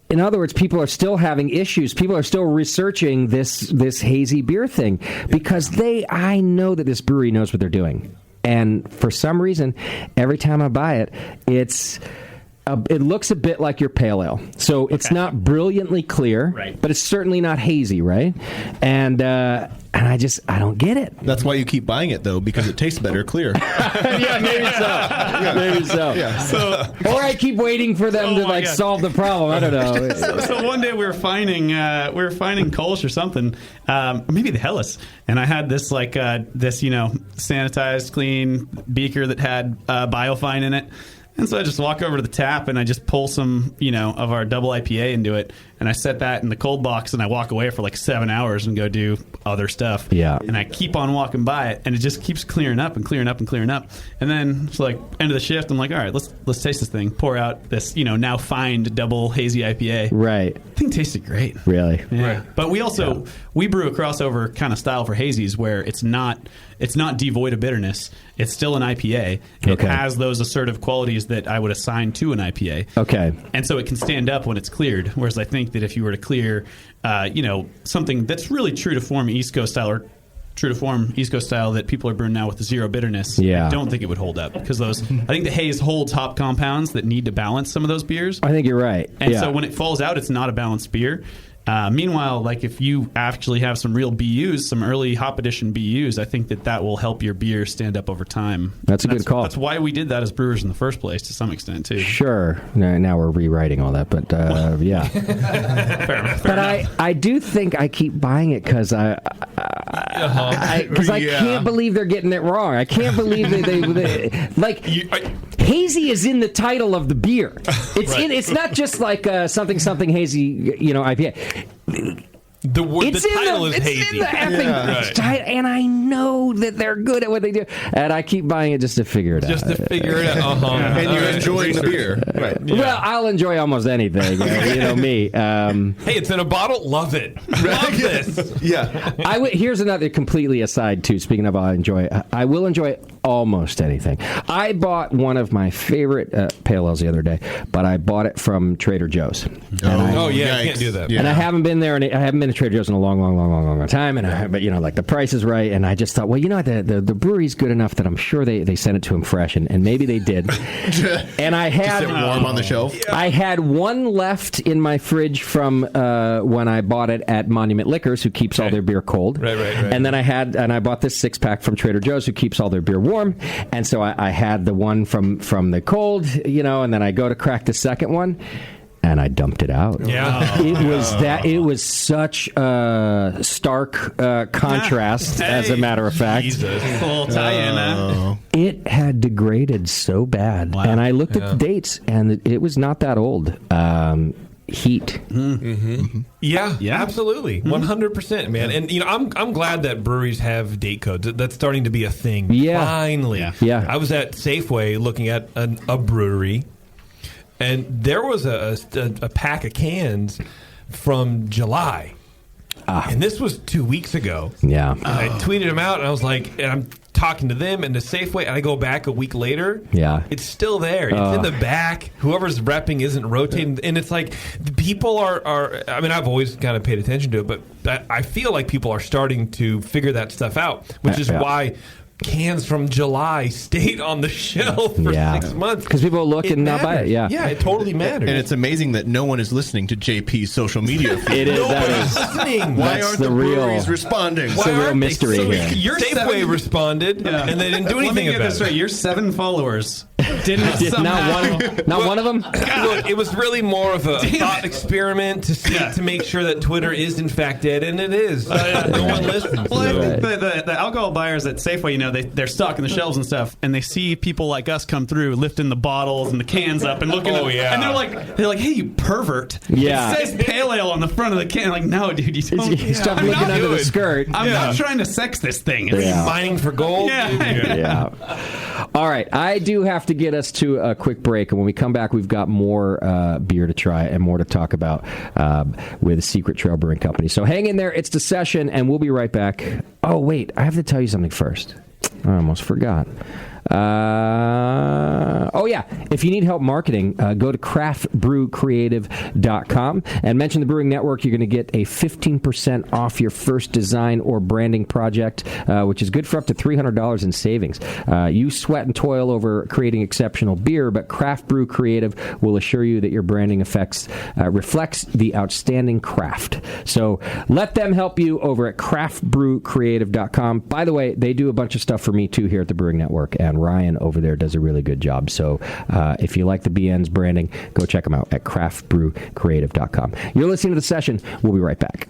in other words, people are still having issues. People are still researching this hazy beer thing because I know that this brewery knows what they're doing. And for some reason, every time I buy it, it looks a bit like your pale ale. So it's not brilliantly clear, but it's certainly not hazy, right? And I don't get it. That's why you keep buying it, though, because it tastes better clear. Yeah, maybe so. Yeah. Or I keep waiting for them to solve the problem. I don't know. So one day we were finding Kolsch or something, maybe the Helles, and I had this sanitized, clean beaker that had biofine in it. And so I just walk over to the tap and I just pull some, of our double IPA into it. And I set that in the cold box and I walk away for like 7 hours and go do other stuff. Yeah. And I keep on walking by it and it just keeps clearing up and clearing up and clearing up. And then it's like end of the shift. I'm like, all right, let's taste this thing. Pour out this, now fined double hazy IPA. Right. The thing tasted great. Really? Yeah. Right. But we also, we brew a crossover kind of style for hazies where it's not devoid of bitterness. It's still an IPA. It has those assertive qualities that I would assign to an IPA. Okay. And so it can stand up when it's cleared. Whereas I think that if you were to clear, something that's really true to form East Coast style or true to form East Coast style that people are brewing now with the zero bitterness, I don't think it would hold up because I think the haze holds hop compounds that need to balance some of those beers. I think you're right. And so when it falls out, it's not a balanced beer. Meanwhile, like if you actually have some real BUs, some early hop edition BUs, I think that will help your beer stand up over time. That's a good call. That's why we did that as brewers in the first place, to some extent, too. Sure. Now we're rewriting all that, but yeah. But I do think I keep buying it because I can't believe they're getting it wrong. I can't believe they hazy is in the title of the beer. It's it's not just like something hazy, IPA. The title is hazy. It's in the effing title, and I know that they're good at what they do, and I keep buying it just to figure it out. Just to figure it out. And you're enjoying the beer. Right. Yeah. Well, I'll enjoy almost anything. Me. Hey, it's in a bottle. Love it. Love this. Yeah. Here's another completely aside, too. Speaking of I will enjoy almost anything. I bought one of my favorite pale ales the other day, but I bought it from Trader Joe's. I can't do that. Yeah. And I haven't been there, and I haven't been to Trader Joe's in a long time. But the price is right, and I just thought, well, the brewery's good enough that I'm sure they sent it to him fresh, and maybe they did. And I had just warm on the shelf. I had one left in my fridge from when I bought it at Monument Liquors, who keeps all their beer cold. Right. And then I bought this 6-pack from Trader Joe's, who keeps all their beer warm. And so I had the one from the cold, and then I go to crack the second one, and I dumped it out. Yeah. It was such a stark contrast, as a matter of fact. Jesus. Full tie-in, It had degraded so bad. Wow. And I looked at the dates, and it was not that old. Heat. Mm-hmm. Yeah, absolutely. 100%, man. And I'm glad that breweries have date codes. That's starting to be a thing. Yeah. Finally. Yeah. I was at Safeway looking at a brewery, and there was a pack of cans from July. And this was 2 weeks ago. Yeah. I tweeted them out, and I was like, and I'm talking to them and to Safeway, and I go back a week later. Yeah. It's still there. It's in the back. Whoever's repping isn't rotating. And it's like, the people are I mean, I've always kind of paid attention to it, but I feel like people are starting to figure that stuff out, which is why cans from July stayed on the shelf for 6 months. Because people look and not buy it. Yeah. Yeah, it totally matters. And it's amazing that no one is listening to JP's social media feed. Nobody's listening. Why aren't the breweries responding? It's a real mystery here. Your Safeway responded, and they didn't do anything about it. Let me get this right. Your 7 followers didn't not one of them. Look, it was really more of a thought experiment to make sure that Twitter is in fact dead, and it is. No one listens. Well, I think the alcohol buyers at Safeway, they're stocking the shelves and stuff, and they see people like us come through, lifting the bottles and the cans up and looking. And they're like, hey, you pervert! Yeah. It says pale ale on the front of the can. Like, no, dude, you don't. Stop looking under the skirt. I'm not trying to sex this thing. Are you mining for gold? Yeah. All right, I do have to get us to a quick break, and when we come back, we've got more beer to try and more to talk about with Secret Trail Brewing Company. So hang in there. It's the session, and we'll be right back. Oh, wait, I have to tell you something first. I almost forgot. If you need help marketing, go to craftbrewcreative.com and mention the Brewing Network. You're going to get a 15% off your first design or branding project, which is good for up to $300 in savings. You sweat and toil over creating exceptional beer, but Craft Brew Creative will assure you that your branding reflects the outstanding craft. So let them help you over at craftbrewcreative.com. By the way, they do a bunch of stuff for me, too, here at the Brewing Network, and Ryan over there does a really good job. So if you like the BN's branding, go check them out at craftbrewcreative.com. You're listening to The Session. We'll be right back.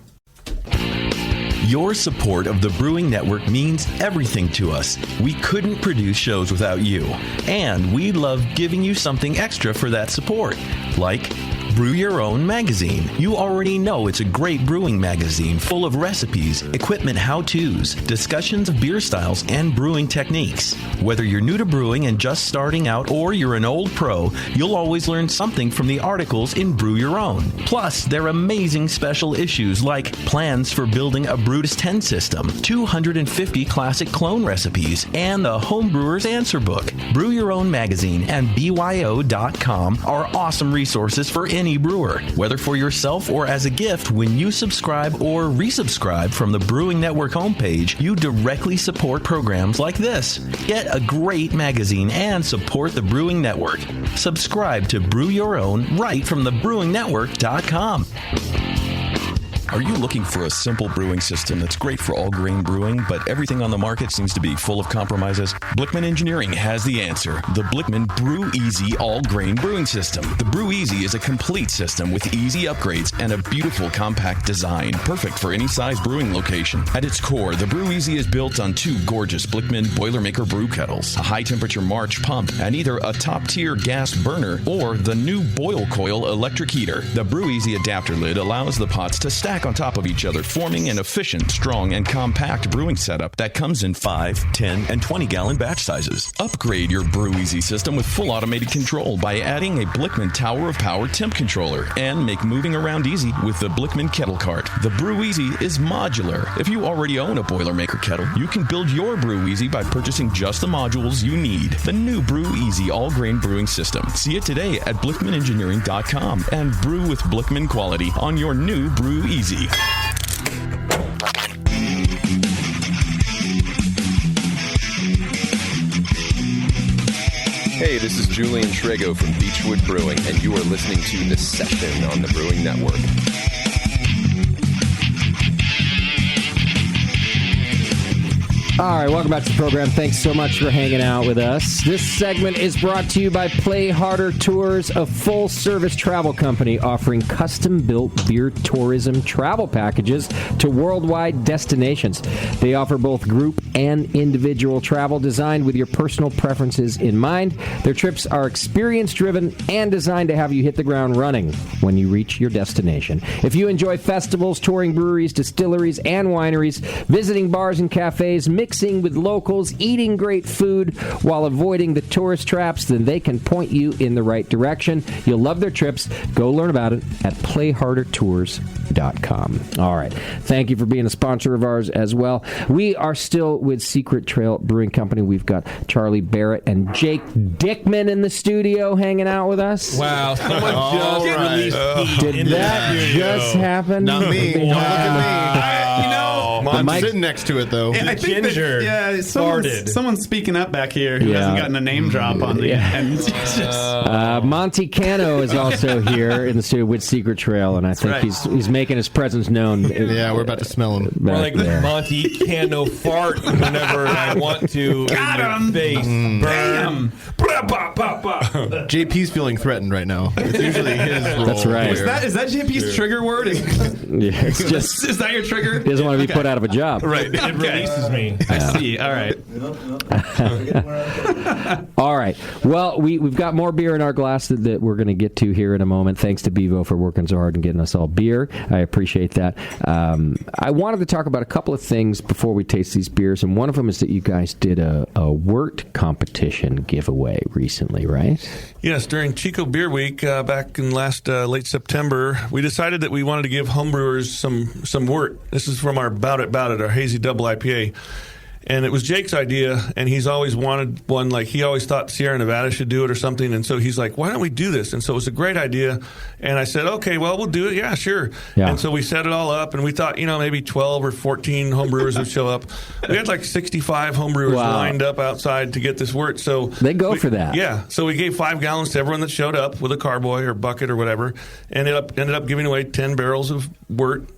Your support of the Brewing Network means everything to us. We couldn't produce shows without you. And we love giving you something extra for that support, like Brew Your Own magazine. You already know it's a great brewing magazine full of recipes, equipment how-tos, discussions of beer styles, and brewing techniques. Whether you're new to brewing and just starting out or you're an old pro, you'll always learn something from the articles in Brew Your Own. Plus, there are amazing special issues like plans for building a Brutus 10 system, 250 classic clone recipes, and the Homebrewer's Answer Book. Brew Your Own magazine and BYO.com are awesome resources for any brewer, whether for yourself or as a gift. When you subscribe or resubscribe from the Brewing Network homepage, you directly support programs like this. Get a great magazine and support the Brewing Network. Subscribe to Brew Your Own right from thebrewingnetwork.com. Are you looking for a simple brewing system that's great for all grain brewing, but everything on the market seems to be full of compromises? Blickman Engineering has the answer. The Blickman Brew Easy All Grain Brewing System. The Brew Easy is a complete system with easy upgrades and a beautiful compact design, perfect for any size brewing location. At its core, the Brew Easy is built on two gorgeous Blickman Boilermaker brew kettles, a high-temperature March pump, and either a top-tier gas burner or the new Boil Coil electric heater. The Brew Easy adapter lid allows the pots to stack on top of each other, forming an efficient, strong, and compact brewing setup that comes in 5, 10, and 20-gallon batch sizes. Upgrade your Brew Easy system with full automated control by adding a Blickman Tower of Power temp controller, and make moving around easy with the Blickman Kettle Cart. The Brew Easy is modular. If you already own a Boilermaker kettle, you can build your Brew Easy by purchasing just the modules you need. The new Brew Easy all-grain brewing system. See it today at BlickmanEngineering.com and brew with Blickman quality on your new Brew Easy. Hey, this is Julian Trego from Beechwood Brewing, and you are listening to The Session on the Brewing Network. All right, welcome back to the program. Thanks so much for hanging out with us. This segment is brought to you by Play Harder Tours, a full-service travel company offering custom-built beer tourism travel packages to worldwide destinations. They offer both group and individual travel designed with your personal preferences in mind. Their trips are experience-driven and designed to have you hit the ground running when you reach your destination. If you enjoy festivals, touring breweries, distilleries, and wineries, visiting bars and cafes, mixing with locals, eating great food while avoiding the tourist traps, then they can point you in the right direction. You'll love their trips. Go learn about it at playhardertours.com. All right. Thank you for being a sponsor of ours as well. We are still with Secret Trail Brewing Company. We've got Charlie Barrett and Jake Dickman in the studio hanging out with us. Wow. Someone just released heat. Did that just happen? Not me. Don't look at me. I'm sitting next to it, though. I think that, someone's speaking up back here who hasn't gotten a name drop on the end. Monty Cano is also here in the studio with Secret Trail, and I think he's making his presence known. Yeah, we're about to smell him. More like Monty Cano fart whenever I want to. Got him! Face. Bam! JP's feeling threatened right now. It's usually his role. That's right. Is that JP's trigger word? It's just, is that your trigger? He doesn't want to be put out of a job. Right. It releases me. I see. All right. All right. Well, we've got more beer in our glass that we're going to get to here in a moment. Thanks to Bevo for working so hard and getting us all beer. I appreciate that. I wanted to talk about a couple of things before we taste these beers, and one of them is that you guys did a wort competition giveaway recently, right? Yes, during Chico Beer Week back in last late September, we decided that we wanted to give homebrewers some wort. This is from our Bout It, our hazy double IPA. And it was Jake's idea, and he's always wanted one. Like, he always thought Sierra Nevada should do it or something. And so he's like, why don't we do this? And so it was a great idea. And I said, okay, well, we'll do it. Yeah, sure. Yeah. And so we set it all up, and we thought, maybe 12 or 14 homebrewers would show up. We had like 65 homebrewers lined up outside to get this wort. So they go for that. Yeah. So we gave 5 gallons to everyone that showed up with a carboy or bucket or whatever. Ended up giving away 10 barrels of wort.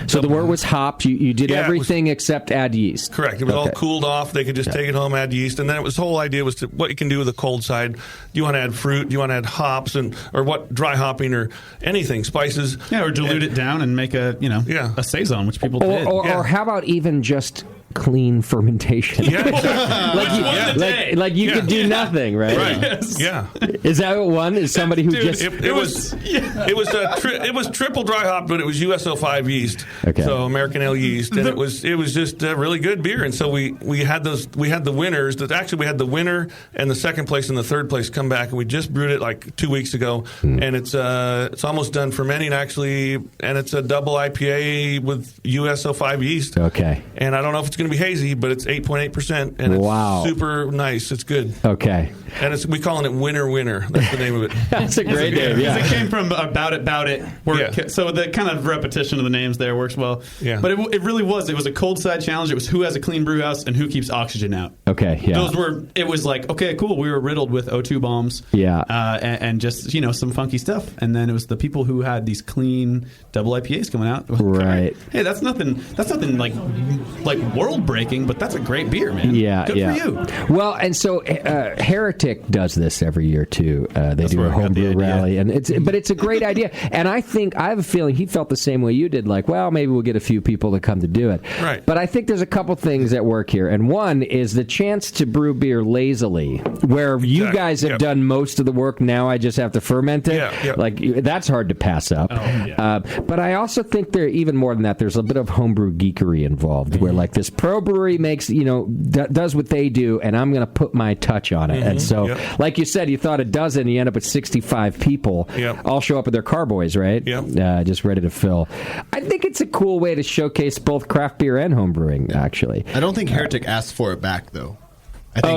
So the wort was hopped. You did everything except add yeast. Correct. It was all cooled off. They could just take it home, add yeast, and then the whole idea was what you can do with the cold side. Do you want to add fruit? Do you want to add hops or what dry hopping or anything, spices? Yeah, or dilute it down and make a saison, which people did. Or how about even just clean fermentation? Yeah, like you could do nothing, right? Right. Yes. Yeah. Is that one? Is somebody who just it was triple dry hop, but it was USO5 yeast. Okay. So American ale yeast, and it was just a really good beer. And so we had the winners. We had the winner and the second place and the third place come back, and we just brewed it like 2 weeks ago, and it's almost done fermenting actually, and it's a double IPA with USO5 yeast. Okay. And I don't know if it's going to be hazy, but it's 8.8%, and it's super nice. It's good. Okay. And we calling it Winner. That's the name of it. That's a great name. Yeah. It came from About It. So the kind of repetition of the names there works well. Yeah. But it really was. It was a cold side challenge. It was who has a clean brew house and who keeps oxygen out. Okay. Yeah. It was like, okay, cool. We were riddled with O2 bombs. Yeah. And just, some funky stuff. And then it was the people who had these clean double IPAs coming out. Right. Hey, that's nothing like world breaking, but that's a great beer, man. Yeah. Good for you. Well, and so Heretic does this every year too. They do a homebrew rally, and it's a great idea. And I have a feeling he felt the same way you did. Like, well, maybe we'll get a few people to come to do it. Right. But I think there's a couple things at work here, and one is the chance to brew beer lazily, where you guys have done most of the work. Now I just have to ferment it. Yeah. Like that's hard to pass up. But I also think there, even more than that, there's a bit of homebrew geekery involved, where like this pro brewery makes does what they do, and I'm going to put my touch on it. And so, like you said, you thought a dozen, you end up with 65 people. All show up with their carboys, right? Just ready to fill. I think it's a cool way to showcase both craft beer and home brewing. Actually, I don't think Heretic asked for it back though.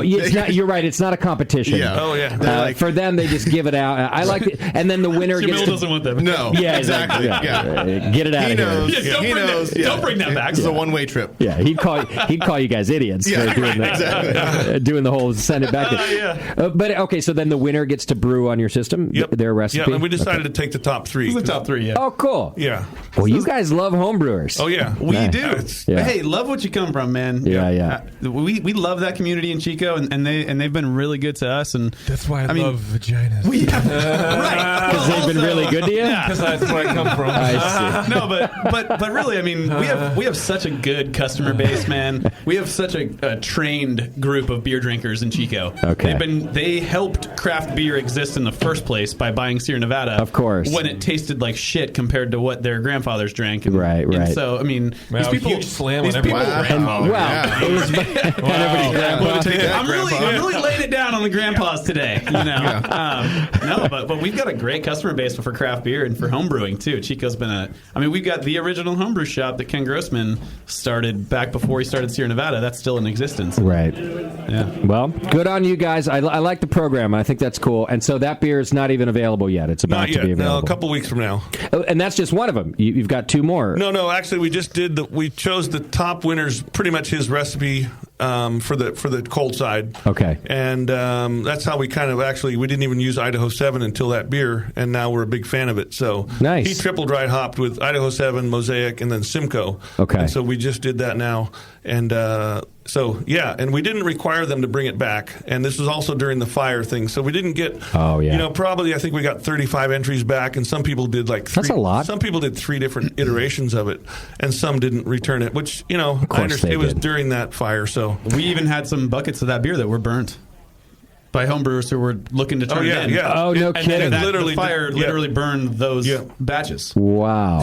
You're right. It's not a competition. Yeah. Oh, yeah. For them, they just give it out. I like it, and then the winner gets. doesn't want that. No. Yeah, exactly. Get it out of here. He knows. Don't bring that back. This is a one-way trip. Yeah, he'd call you guys idiots for doing that. Exactly. Doing the whole send it back. But okay, so then the winner gets to brew on your system. Their recipe. Yeah, and we decided to take the top three. The top three. Yeah. Oh, cool. Yeah. Well, you guys love homebrewers. Oh yeah, we do. Yeah. Hey, love what you come from, man. Yeah. We love that community in Chico, and they've been really good to us, and that's why I love vaginas. Right? Because they've been really good to you. Because that's where I come from. I see. No, but really, I mean, we have such a good customer base, man. We have such a trained group of beer drinkers in Chico. Okay. They helped craft beer exist in the first place by buying Sierra Nevada, of course, when it tasted like shit compared to what their grandfathers drank. And, right. And so, I mean, these people. Huge slam on people. It was I'm really laying it down on the grandpas today. No, but we've got a great customer base for craft beer and for home brewing too. Chico's been we've got the original homebrew shop that Ken Grossman started back before he started Sierra Nevada. That's still in existence. Right. Yeah. Well, good on you guys. I like the program. I think that's cool. And so that beer is not even available yet. It's about to be available. No, a couple weeks from now. Oh, and that's just one of them. You've got two more. No. Actually, we chose the top winners. Pretty much his recipe for the cold side. Okay. And that's how we we didn't even use Idaho 7 until that beer, and now we're a big fan of it. So nice. He triple dry hopped with Idaho 7, Mosaic, and then Simcoe. Okay. And so we just did that now. And and we didn't require them to bring it back. And this was also during the fire thing. So we didn't get, probably I think we got 35 entries back, and some people did that's a lot. Some people did 3 different iterations of it, and some didn't return it, which, I understand it was during that fire. So we even had some buckets of that beer that were burnt by homebrewers who were looking to turn it in. Yeah. Oh, no kidding. The fire literally burned those batches. Wow.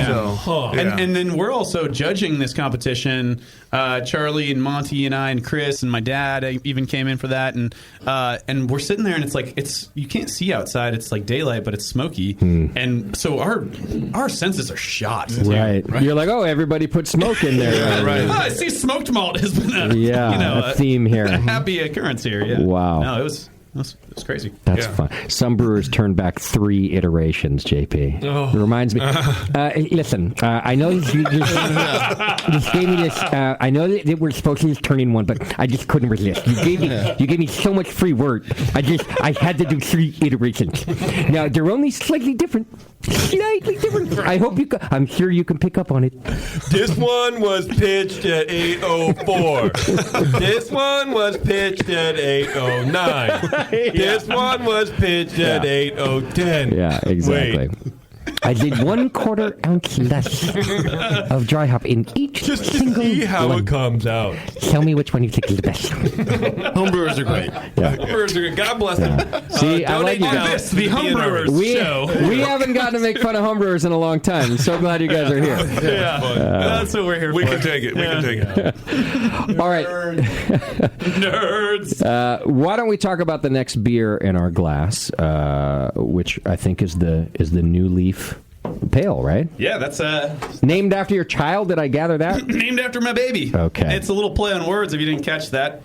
Yeah. And then we're also judging this competition. Charlie and Monty and I and Chris and my dad even came in for that. And we're sitting there, and it's you can't see outside. It's like daylight, but it's smoky. And so our senses are shot. Right. You're like, oh, everybody put smoke in there. Right. I see smoked malt has been a theme here. A happy occurrence here. Yeah. Wow. No, it was crazy. That's fun. Some brewers turned back 3 iterations, JP. It reminds me. Listen, I know you just gave me this. I know that we're supposed to just turn in one, but I just couldn't resist. You gave me so much free word. I had to do 3 iterations. Now, they're only slightly different, Slightly different. I hope I'm sure you can pick up on it. This one was pitched at 8:04. This one was pitched at 8:09. This one was pitched at 8:10. Yeah, exactly. Wait. I did 1/4 ounce less of dry hop in each Just to single see how one. it comes out. Tell me which one you think is the best. Homebrewers are great. Yeah. Homebrewers are good. God bless them. See, I like you donate guys. to the Homebrewers show. We haven't gotten to make fun of homebrewers in a long time. I'm so glad you guys are here. Yeah, that's what we're here We for. can take it. We can take it. All right. Nerds. Why don't we talk about the next beer in our glass, which I think is the New Leaf Pale, right? Yeah, that's Named after your child, did I gather that? named after my baby. Okay. It's a little play on words if you didn't catch that.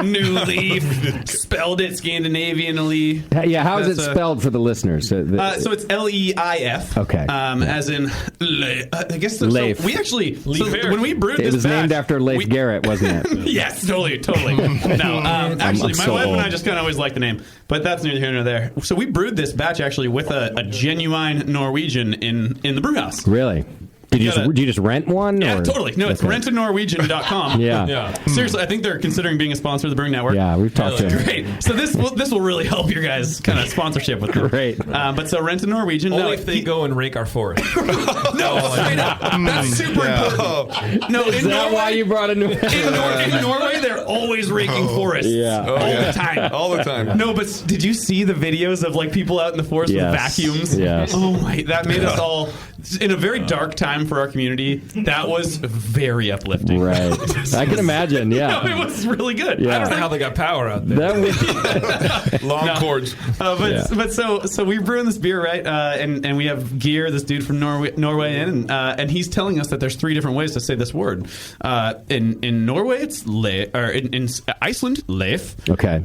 New Leaf, spelled it Scandinavianly. Yeah, how is it That's, spelled for the listeners? So it's Leif. Okay. As in, I guess Leif. So we actually, when we brewed It this was batch, named after Leif Garrett, wasn't it? Yes, totally. No, actually, my so wife and old. I just kind of always like the name, but that's neither here nor there. So we brewed this batch actually with a genuine Norwegian in the brew house. Really? Did you just rent one? Yeah, or? totally. No, it's Okay. rentednorwegian.com. Yeah. Seriously, I think they're considering being a sponsor of the Brewing Network. Yeah, we've talked to them. Great. So this will really help your guys' kind of sponsorship with them. Great. But so Rented Norwegian. Only if they go and rake our forest. No, straight up. That's super important. No, Is that why you brought a new? in Norway, they're always raking forests. Yeah. The time. All the time. No, but did you see the videos of like people out in the forest with vacuums? Yes. Oh my, that made us all in a very dark time for our community. That was very uplifting. Right. I can imagine. Yeah. No, it was really good. Yeah. I don't know how they got power out there. That would, Long cords. But so we're brewing this beer, right? And we have Gear, this dude from Norway in, and he's telling us that there's 3 different ways to say this word. In Norway, it's in Iceland, Leif. okay.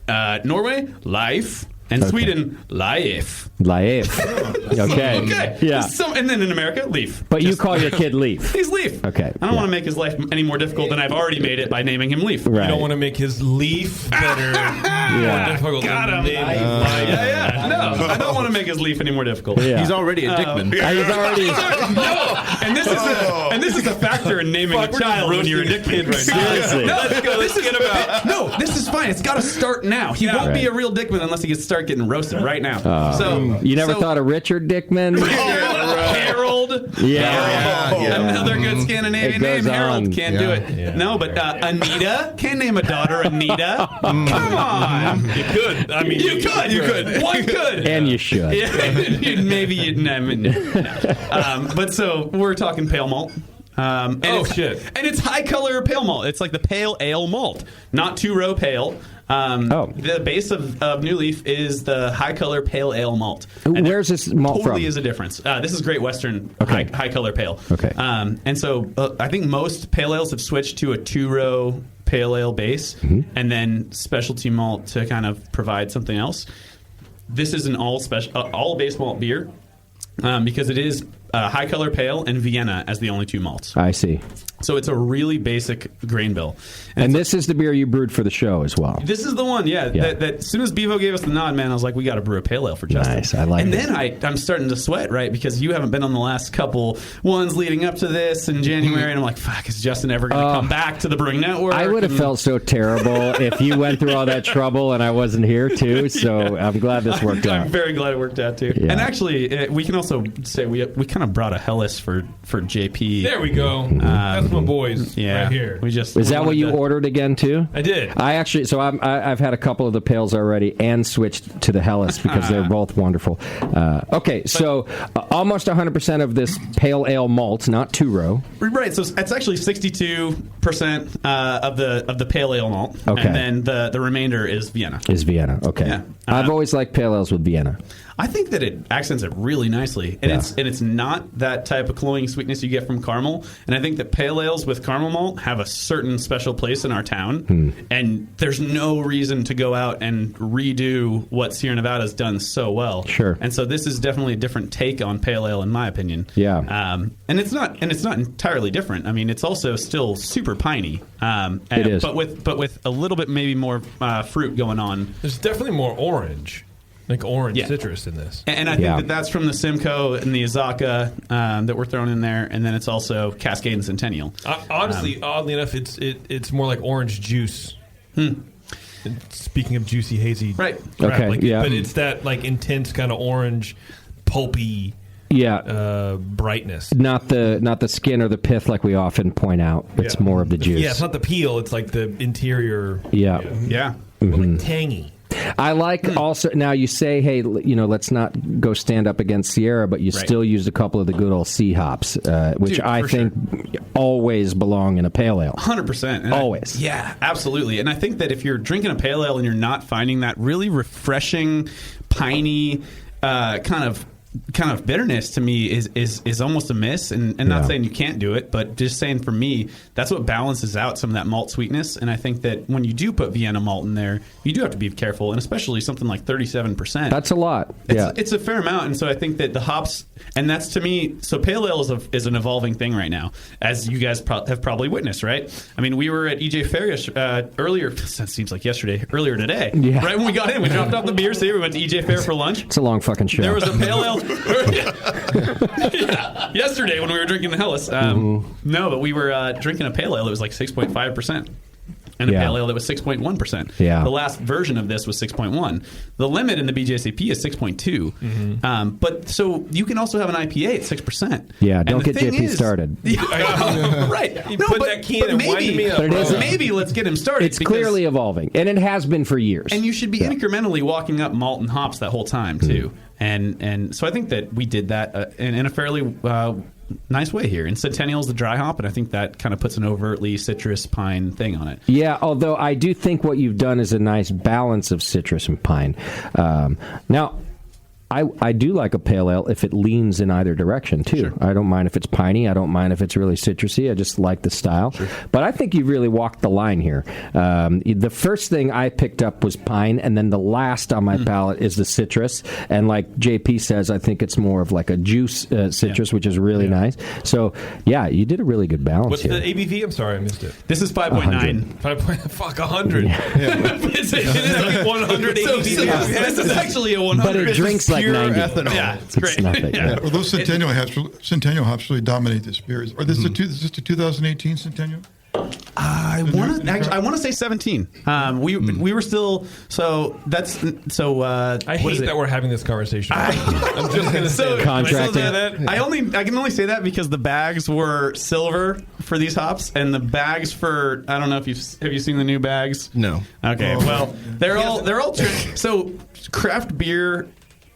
Norway, Life. And Okay. Sweden, Leif. Leif. Okay. Okay. Yeah. And then in America, Leaf. But you call your kid Leaf. He's Leaf. Okay. I don't want to make his life any more difficult than I've already made it by naming him Leaf. Right. You don't want to make his leaf better. More difficult. Got him. Yeah. No, I don't want to make his leaf any more difficult. Yeah. He's already a Dickman. He's already. No, and this is a factor in naming a child when you're a dick kid right now. Seriously. No, this is fine. It's got to start now. He won't be a real dickman unless he gets start getting roasted right now. You never thought of Richard Dickman? Harold. Yeah. Another good Scandinavian It goes name. Harold on. can't do it. Yeah. No, but Anita. Can't name a daughter Anita. Come on. You could. I mean, You could. One could. And you should. Yeah, maybe you'd. No. But so we're talking pale malt. And shit. And it's high color pale malt. It's like the pale ale malt, not 2-row pale. The base of New Leaf is the high color pale ale malt. And Where's this malt totally from? is a difference. This is Great Western Okay. high color pale. Okay. And so I think most pale ales have switched to a 2-row pale ale base and then specialty malt to kind of provide something else. This is an all base malt beer because it is high color pale and Vienna as the only 2 malts. I see. So it's a really basic grain bill. And this is the beer you brewed for the show as well. This is the one, yeah. That as soon as Bevo gave us the nod, man, I was like, we got to brew a pale ale for Justin. Nice, I like And it. then I'm starting to sweat, right? Because you haven't been on the last couple ones leading up to this in January, and I'm like, fuck, is Justin ever going to come back to the Brewing Network? I would have felt so terrible if you went through all that trouble and I wasn't here too. So I'm glad this worked out. I'm very glad it worked out too. Yeah. And actually, we can also say we kind of brought a Hellas for JP. There we go. That's my boys. Yeah. Right here. Is that what you ordered again too? I did. I actually, so I've had a couple of the pales already and switched to the Hellas because they're both wonderful. Okay, so almost 100% of this pale ale malt, not 2-row. Right, so it's actually 62% of the pale ale malt, Okay. and then the remainder is Vienna. Is Vienna? Okay. Yeah. I've always liked pale ales with Vienna. I think that it accents it really nicely, and it's not that type of cloying sweetness you get from caramel. And I think that pale ales with caramel malt have a certain special place in our town, and there's no reason to go out and redo what Sierra Nevada's done so well. Sure. And so this is definitely a different take on pale ale, in my opinion. Yeah. And it's not entirely different. I mean, it's also still super piney. It is, but with a little bit maybe more fruit going on. There's definitely more orange. like orange citrus in this. And I think that that's from the Simcoe and the Azaka that we're throwing in there, and then it's also Cascade and Centennial. Honestly, oddly enough, it's more like orange juice. Speaking of juicy, hazy, right? Crap, Okay, but it's that like intense kind of orange, pulpy. Brightness. Not the skin or the pith like we often point out. It's more of the juice. Yeah, it's not the peel. It's like the interior. Yeah. Like tangy. I like also, now you say, hey, let's not go stand up against Sierra, but you still used a couple of the good old C hops, which I think always belong in a pale ale. 100%. Always. Yeah, absolutely. And I think that if you're drinking a pale ale and you're not finding that really refreshing, piney kind of bitterness, to me is almost a miss, and not saying you can't do it, but just saying for me that's what balances out some of that malt sweetness. And I think that when you do put Vienna malt in there, you do have to be careful, and especially something like 37%. That's a lot. It's a fair amount, and so I think that the hops, and that's to me, so pale ale is an evolving thing right now, as you guys have probably witnessed, right? I mean, we were at EJ Fair earlier, that seems like earlier today, right when we got in, we dropped off the beers here, we went to EJ Fair for lunch. It's a long fucking show. There was a pale ale yesterday when we were drinking the Hellas. No, but we were drinking a pale ale that was like 6.5%. And a pale ale that was 6.1%. Yeah. The last version of this was 6.1. The limit in the BJCP is 6.2. But so you can also have an IPA at 6%. Yeah, And don't the get thing JP is- started. Right. You put that can and wind me up. But it is- maybe let's get him started. It's clearly evolving, and it has been for years. And you should be incrementally walking up malt and hops that whole time, too. And so I think that we did that in a fairly nice way here. And Centennial's the dry hop, and I think that kind of puts an overtly citrus pine thing on it. Yeah, although I do think what you've done is a nice balance of citrus and pine. Now, I do like a pale ale if it leans in either direction, too. Sure. I don't mind if it's piney. I don't mind if it's really citrusy. I just like the style. Sure. But I think you've really walked the line here. The first thing I picked up was pine, and then the last on my palate is the citrus. And like JP says, I think it's more of like a juice citrus, which is really nice. So, yeah, you did a really good balance What's here. the ABV? I'm sorry, I missed it. This is 5.9. 100. Yeah. It is like 100 ABV. This is actually a 100. But it drinks like 90. Ethanol. Yeah, it's great. nothing. Yeah. Well, those Centennial hops really dominate this beer. Or this is this the 2018 Centennial? I want to say 17. We were still I hate that we're having this conversation. I'm just going to say contracting. I can only say that because the bags were silver for these hops, and the bags for, I don't know if have you seen the new bags? No. Okay. Well, they're all so craft beer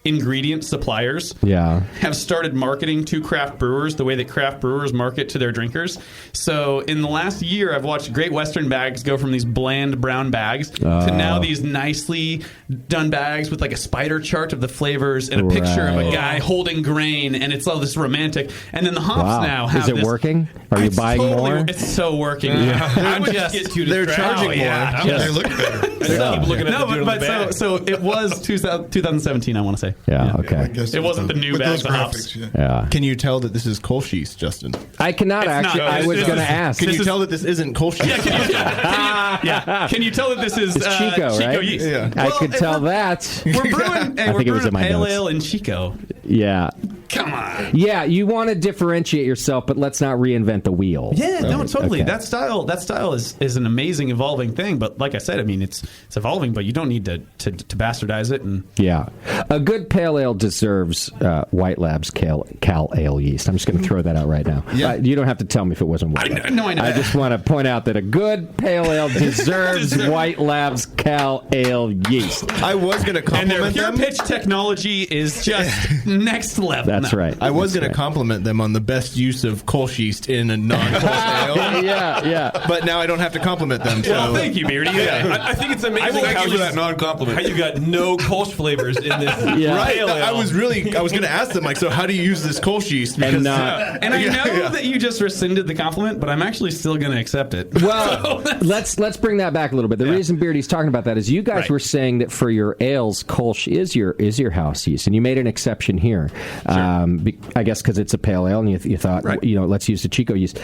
ingredient suppliers have started marketing to craft brewers the way that craft brewers market to their drinkers. So in the last year, I've watched Great Western bags go from these bland brown bags to now these nicely done bags with like a spider chart of the flavors and a picture of a guy holding grain, and it's all this romantic. And then the hops now have Is it this, working? Are you buying more? It's so working. They're charging more. They look better. Keep looking at the but so it was 2017, I want to say. Yeah, okay. I guess It wasn't the new with bags those of graphics, hops. Yeah. Can you tell that this is Kolsch's, Justin? I cannot It's actually. not. I was This going to is- ask. Can you tell that this isn't Kolsch's? Can you tell that this is It's Chico, right? yeast? Yeah. I could tell that. We're brewing, I think it was in a my pale notes. ale in Chico. Yeah. Come on. Yeah, you want to differentiate yourself, but let's not reinvent the wheel. Yeah, no, totally. Okay. That style is an amazing evolving thing. But like I said, I mean, it's evolving, but you don't need to bastardize it. And Yeah. A good pale ale deserves White Labs Cal Ale yeast. I'm just going to throw that out right now. Yeah. You don't have to tell me if it wasn't White Labs. I know. I just want to point out that a good pale ale deserves White Labs Cal Ale yeast. I was going to and their compliment pure them. pitch technology is just next level. That's right. I was That's going to compliment them on the best use of Kolsch yeast in a non-Kolsch ale. Yeah. But now I don't have to compliment them. So. Well, thank you, Beardy. I think it's amazing how you for that non-compliment. how you got no Kolsch flavors in this. Right. pale ale. I was going to ask them, like, so how do you use this Kolsch yeast? Because, And I know that you just rescinded the compliment, but I'm actually still going to accept it. Well, let's bring that back a little bit. The reason Beardy's talking about that is you guys were saying that for your ales, Kolsch is your house yeast, and you made an exception here. Sure. I guess because it's a pale ale, and you thought, let's use the Chico yeast.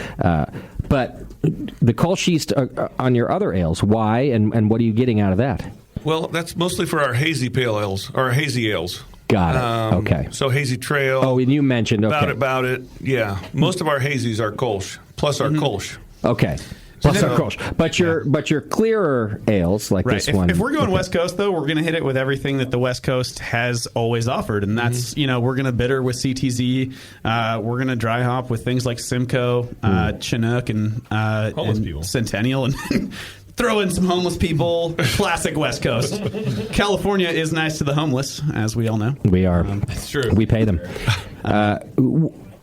But the Kolsch yeast on your other ales, why, and what are you getting out of that? Well, that's mostly for our hazy pale ales, or hazy ales. Got it. Okay. So Hazy Trail. Oh, and you mentioned, okay. About it. Yeah. Most of our hazies are Kolsch, plus our Kolsch. Okay. Plus our Kolsch. But your clearer ales, like this one. If we're going West Coast, though, we're going to hit it with everything that the West Coast has always offered. And that's, we're going to bitter with CTZ. We're going to dry hop with things like Simcoe, Chinook, and Centennial. And throw in some homeless people. Classic West Coast. California is nice to the homeless, as we all know. We are. That's true. We pay them.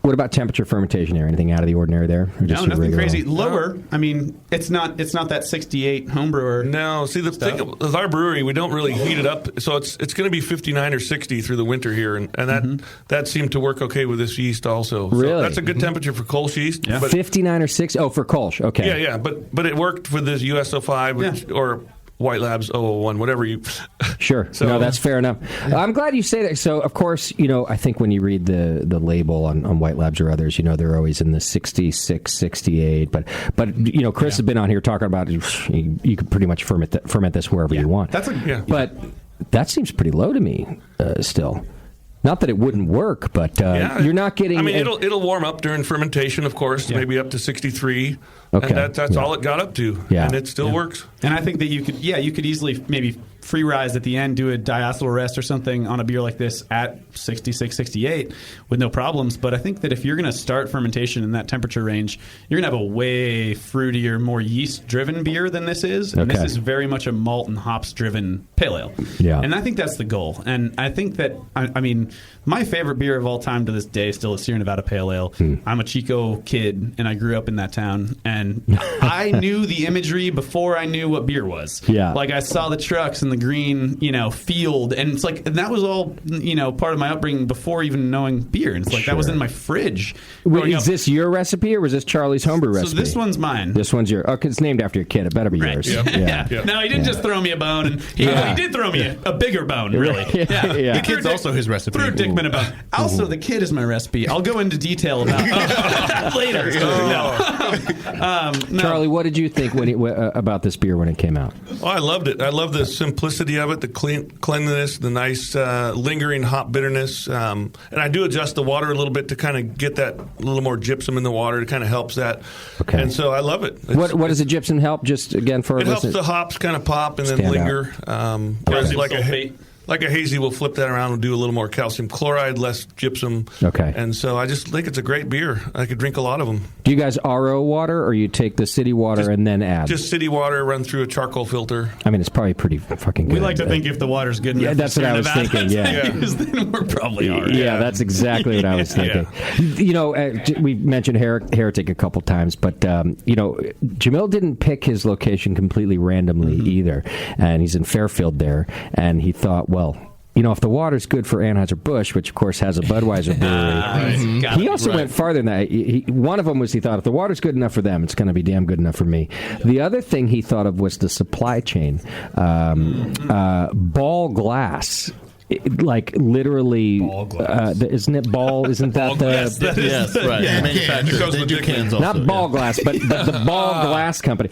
What about temperature fermentation there? Anything out of the ordinary there? Or just no, nothing crazy. Level? Lower. I mean, it's not that 68 homebrewer. No, see the thing with our brewery, we don't really heat it up, so it's going to be 59 or 60 through the winter here, and that seemed to work okay with this yeast also. Really? So that's a good temperature for Kolsch yeast. Yeah. 59 or 60? Oh, for Kolsch. Okay. Yeah, but it worked for this US-05 or White Labs 001, whatever you... Sure. No, that's fair enough. I'm glad you say that. So, of course, I think when you read the label on White Labs or others, they're always in the 66, 68. But Chris has been on here talking about you could pretty much ferment this wherever you want. But that seems pretty low to me still. Not that it wouldn't work, but you're not getting... I mean, it'll warm up during fermentation, of course, maybe up to 63. Okay. And that's all it got up to. Yeah. And it still works. And I think that you could easily maybe free rise at the end, do a diacetyl rest or something on a beer like this at 66, 68 with no problems. But I think that if you're going to start fermentation in that temperature range, you're going to have a way fruitier, more yeast-driven beer than this is. And this is very much a malt and hops-driven pale ale. Yeah. And I think that's the goal. And I think that, I mean, my favorite beer of all time to this day still is Sierra Nevada Pale Ale. I'm a Chico kid, and I grew up in that town. And I knew the imagery before I knew what beer was. Yeah. Like, I saw the trucks and the green, field, and it's like, and that was all, part of my upbringing before even knowing beer. And it's like, that was in my fridge. Wait, is this your recipe, or was this Charlie's homebrew recipe? So this one's mine. This one's yours. Okay, it's named after your kid. It better be yours. Yeah. No, he didn't just throw me a bone, and he did throw me a bigger bone, really. Yeah. The kid's also his recipe. Threw Dickman a bone. Also, the kid is my recipe. I'll go into detail about that later. No. Charlie, what did you think about this beer when it came out? Oh, I loved it. I love the simplicity of it, the cleanliness, the nice lingering hop bitterness. And I do adjust the water a little bit to kind of get that little more gypsum in the water. It kind of helps that. Okay. And so I love it. What does the gypsum help, just again for our listeners? It helps the hops kind of pop and then linger. Whereas like a hazy, we'll flip that around and do a little more calcium chloride, less gypsum. Okay. And so I just think it's a great beer. I could drink a lot of them. Do you guys RO water, or you take the city water and then add? Just city water, run through a charcoal filter. I mean, it's probably pretty fucking good. We like to think if the water's good enough. Yeah, that's what I was thinking. Then we're probably all right. Yeah, that's exactly what I was thinking. We mentioned Heretic a couple times, but Jamil didn't pick his location completely randomly either, and he's in Fairfield there, and he thought, well, if the water's good for Anheuser-Busch, which of course has a Budweiser brewery, he also went farther than that. One of them was, he thought, if the water's good enough for them, it's going to be damn good enough for me. The other thing he thought of was the supply chain. Ball glass. Like literally, isn't it ball? Isn't that the? Yes, right. Yeah. Manufacturers, they do cans also. Not ball glass, but the ball glass company.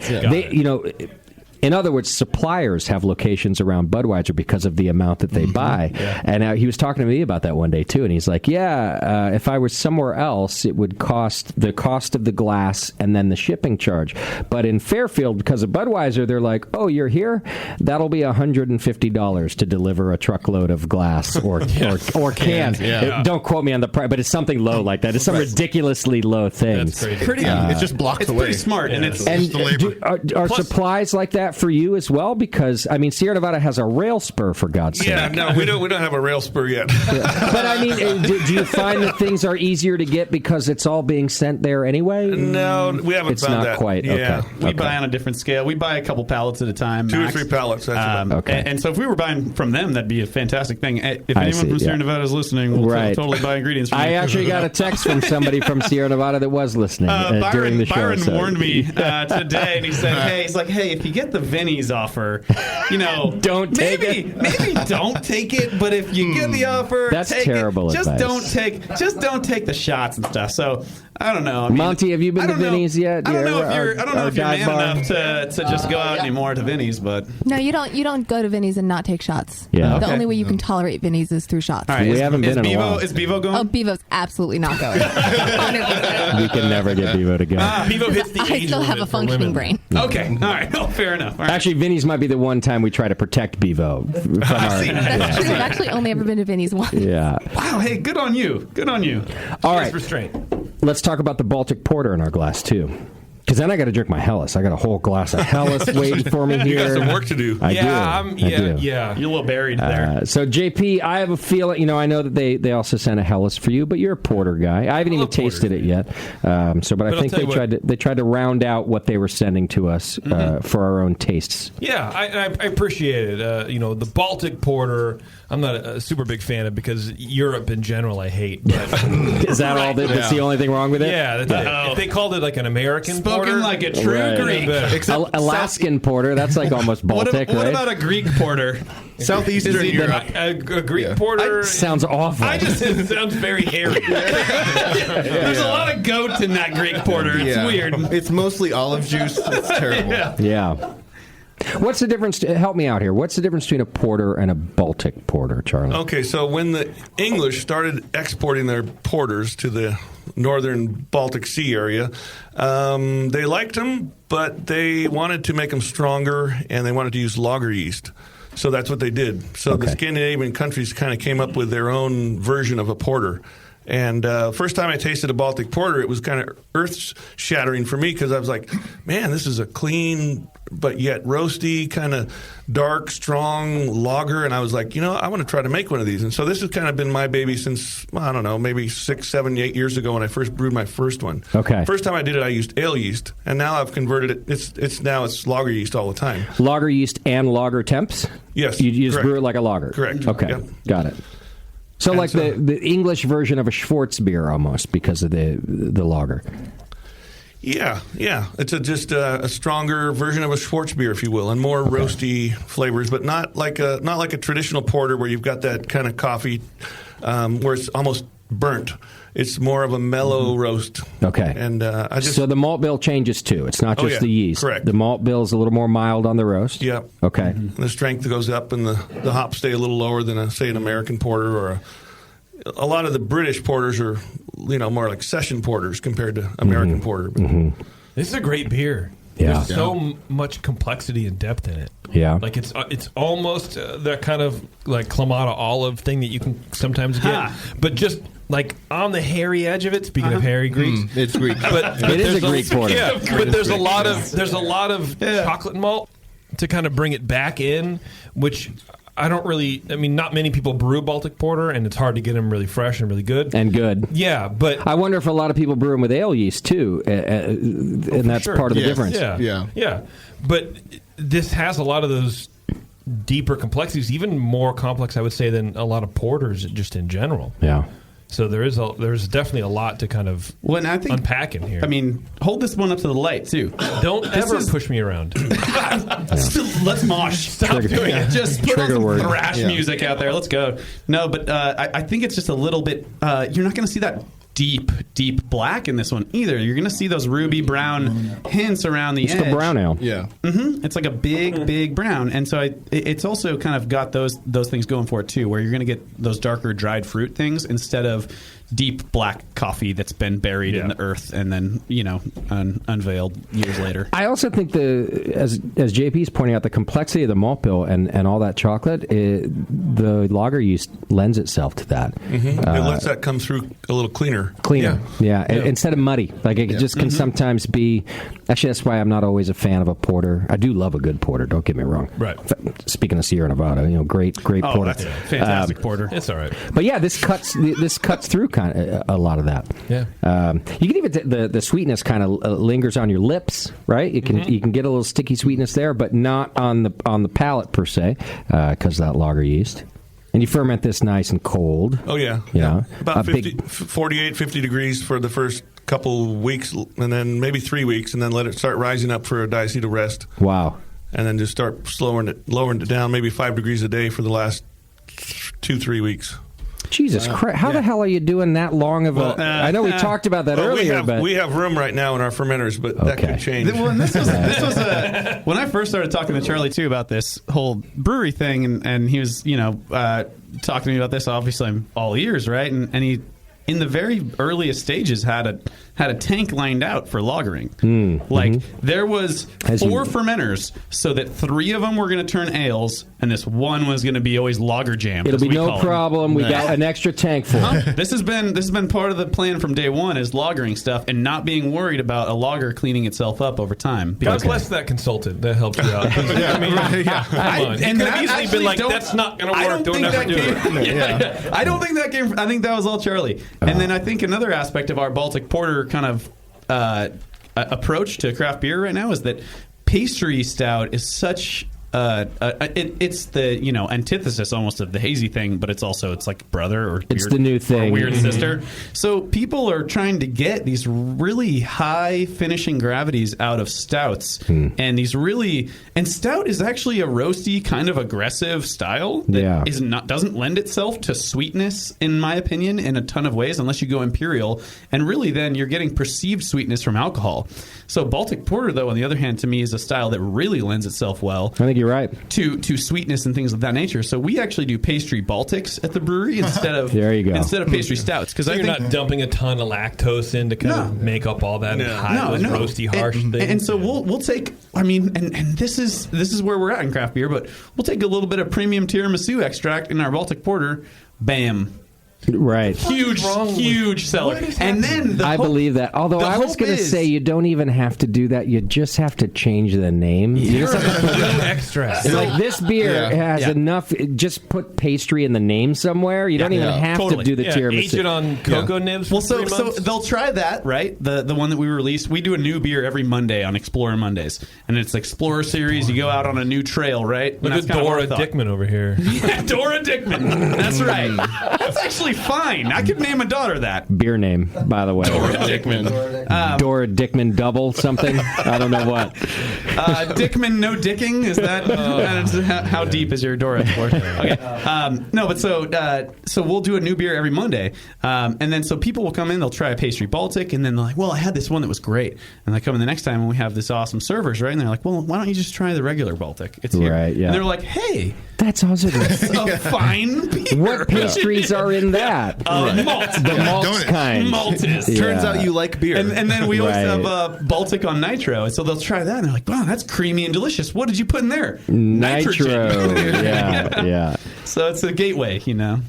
In other words, suppliers have locations around Budweiser because of the amount that they buy. Yeah. And he was talking to me about that one day, too. And he's like, if I was somewhere else, it would cost the cost of the glass and then the shipping charge. But in Fairfield, because of Budweiser, they're like, oh, you're here? That'll be $150 to deliver a truckload of glass or cans. Yeah. Don't quote me on the price, but it's something low like that. It's some ridiculously low thing. That's crazy. It just blocks the way. It's pretty smart. Yeah. And it's the labor. Are supplies like that for you as well? Because I mean, Sierra Nevada has a rail spur, for God's sake. Yeah, no, we don't have a rail spur yet. But I mean, do you find that things are easier to get because it's all being sent there anyway? No, we haven't it's found not that. Quite. Yeah, okay. We buy on a different scale. We buy a couple pallets at a time. 2 or 3 pallets. That's okay. And so if we were buying from them, that'd be a fantastic thing. If anyone from Sierra Nevada is listening, we'll totally buy ingredients from I actually got a text from somebody from Sierra Nevada that was listening during the show. Byron warned me today, and he said, hey, if you get the Vinny's offer, don't take it. Maybe don't take it, but if you get the offer, that's take terrible it. advice. Just don't take the shots and stuff. So I don't know. I mean, Monty, have you been to Vinny's yet? I don't know if you're dive man bar? enough to just go out anymore to Vinny's, but No, you don't. You don't go to Vinny's and not take shots. Yeah. The Okay. only way you can tolerate Vinny's is through shots. all right. We haven't been in a while. Is Bevo going? Oh, Bevo's absolutely not going. We can never get Bevo to go. Bevo hits the I age still have limit a for functioning women. brain. Okay. All right. Oh, fair enough. All right. Actually, Vinny's might be the one time we try to protect Bevo from our. That's true. I've actually only ever been to Vinny's once. Yeah. Wow. Hey, good on you. Good on you. All right. Restraint. Let's talk about the Baltic Porter in our glass too. Because then I got to drink my Helles. I got a whole glass of Helles waiting for me here. You got some work to do. I do. Yeah. You're a little buried there. So JP, I have a feeling. I know that they also sent a Helles for you, but you're a porter guy. I haven't even tasted it yet. But I think they tried to round out what they were sending to us for our own tastes. Yeah, I appreciate it. The Baltic Porter, I'm not a super big fan of because Europe in general I hate. But Is that all? That's the only thing wrong with it? Yeah, that's it. If they called it like an American Spoken porter, like a true Greek. Alaskan porter, that's like almost Baltic, what right? about a Greek porter? Southeastern Europe. A Greek porter sounds awful. It sounds very hairy. There's a lot of goat in that Greek porter. It's weird. It's mostly olive juice. It's terrible. Yeah. What's the difference? Help me out here. What's the difference between a porter and a Baltic porter, Charlie? Okay, so when the English started exporting their porters to the northern Baltic Sea area, they liked them, but they wanted to make them stronger, and they wanted to use lager yeast. So that's what they did. So the Scandinavian countries kind of came up with their own version of a porter. And first time I tasted a Baltic porter, it was kind of earth-shattering for me because I was like, man, this is a clean but yet roasty, kind of dark, strong lager. And I was like, I want to try to make one of these. And so this has kind of been my baby since, I don't know, maybe 6, 7, 8 years ago when I first brewed my first one. Okay. First time I did it, I used ale yeast. And now I've converted it. It's lager yeast all the time. Lager yeast and lager temps? Yes. You just correct. brew it like a lager? Correct. Okay. Yep. Got it. So like the English version of a Schwartz beer almost because of the lager. Yeah. It's just a stronger version of a Schwartz beer, if you will, and more roasty flavors, but not like a traditional porter where you've got that kind of coffee where it's almost burnt. It's more of a mellow roast. Okay. And so the malt bill changes too. It's not just the yeast. Correct. The malt bill is a little more mild on the roast. Yeah. Okay. And the strength goes up, and the hops stay a little lower than say an American porter or a lot of the British porters are more like session porters compared to American porter. This is a great beer. Yeah. There's so much complexity and depth in it. Yeah. Like it's almost that kind of like Clamato olive thing that you can sometimes get, but just like on the hairy edge of it. Speaking of hairy Greeks, it's Greek. but it is a Greek porter. Yeah, but there's a lot of chocolate malt to kind of bring it back in, which not many people brew Baltic Porter, and it's hard to get them really fresh and really good. And good. Yeah, but I wonder if a lot of people brew them with ale yeast, too, and that's part of the difference. Yeah. But this has a lot of those deeper complexities, even more complex, I would say, than a lot of porters just in general. Yeah. So there's definitely a lot to kind of unpack in here. I mean, hold this one up to the light, too. Don't ever push me around. Let's mosh. Stop doing it. Just put on some thrash music out there. Let's go. No, but I think it's just a little bit... you're not going to see that deep black in this one either. You're going to see those ruby brown hints around the edge. It's the brown ale. Yeah. Mm-hmm. It's like a big brown. And so it's also kind of got those things going for it, too, where you're going to get those darker dried fruit things instead of deep black coffee that's been buried in the earth and then, unveiled years later. I also think as JP's pointing out, the complexity of the malt bill and all that chocolate, the lager yeast lends itself to that. Mm-hmm. It lets that come through a little cleaner. Yeah. Instead of muddy. Like it just can sometimes be... Actually, that's why I'm not always a fan of a porter. I do love a good porter, don't get me wrong. Right. Speaking of Sierra Nevada, great porter. That's a fantastic porter. It's all right. But yeah, this cuts through kind of a lot of that. Yeah. You can even the sweetness kind of lingers on your lips, right? You can get a little sticky sweetness there, but not on the palate per se, because of that lager yeast. And you ferment this nice and cold. Oh, yeah. Yeah. About 48, 50 degrees for the first couple weeks, and then maybe 3 weeks, and then let it start rising up for a diacetyl rest. Wow. And then just start lowering it down, maybe 5 degrees a day for the last 2-3 weeks. Jesus Christ! How the hell are you doing that long of a? I know we talked about that earlier, but we have room right now in our fermenters, but that could change. Well, and this was when I first started talking to Charlie too about this whole brewery thing, and he was talking to me about this. Obviously, I'm all ears, right? And he, in the very earliest stages, had a tank lined out for lagering. There was 4 fermenters, so that 3 of them were going to turn ales, and this one was going to be always lager jam. It'll be no problem. We got an extra tank for it. This has been part of the plan from day one, is lagering stuff and not being worried about a lager cleaning itself up over time. God bless that consultant that helps you out. Come on. And you could have easily been like, that's not going to work. Don't ever do it. I don't think that came. I think that was all Charlie. And then I think another aspect of our Baltic Porter kind of approach to craft beer right now is that pastry stout is such it's the antithesis almost of the hazy thing, but it's like brother or it's the new thing, or weird sister. So people are trying to get these really high finishing gravities out of stouts, and stout is actually a roasty kind of aggressive style that doesn't lend itself to sweetness, in my opinion, in a ton of ways, unless you go imperial, and really then you're getting perceived sweetness from alcohol. So Baltic Porter, though, on the other hand, to me is a style that really lends itself well. I think you're right. To sweetness and things of that nature. So we actually do pastry Baltics at the brewery instead of instead of pastry stouts, because you're not dumping a ton of lactose in to kind of make up all that roasty, harsh thing. And so we'll take. I mean, and this is where we're at in craft beer, but we'll take a little bit of premium tiramisu extract in our Baltic Porter. Bam. Right. Huge seller. And then I believe that. Although I was going to say you don't even have to do that. You just have to change the name. You just have to put extra. Like this beer has enough. Just put pastry in the name somewhere. You don't even have to do the tiramisu. Age it on cocoa nibs. Well, so they'll try that, right? The one that we released. We do a new beer every Monday on Explorer Mondays, and it's Explorer series. You go out on a new trail, right? Look at Dora Dickman over here. Yeah, Dora Dickman. That's right. That's actually fine. I could name a daughter that. Beer name, by the way. Dora Dickman. Dora Dickman double something. I don't know what. Dickman no dicking? Is that how deep is your Dora sport? Okay. No, but so we'll do a new beer every Monday, and then so people will come in, they'll try a pastry Baltic, and then they're like, well, I had this one that was great, and they come in the next time and we have this awesome servers, right? And they're like, well, why don't you just try the regular Baltic? It's here. Right, yeah. And they're like, hey, that's awesome. That's a fine beer. What pastries are in that? Malt. The malt kind. Maltese. Yeah. Turns out you like beer. And then we always have Baltic on nitro. And so they'll try that and they're like, wow, that's creamy and delicious. What did you put in there? Nitro. Yeah. So it's a gateway,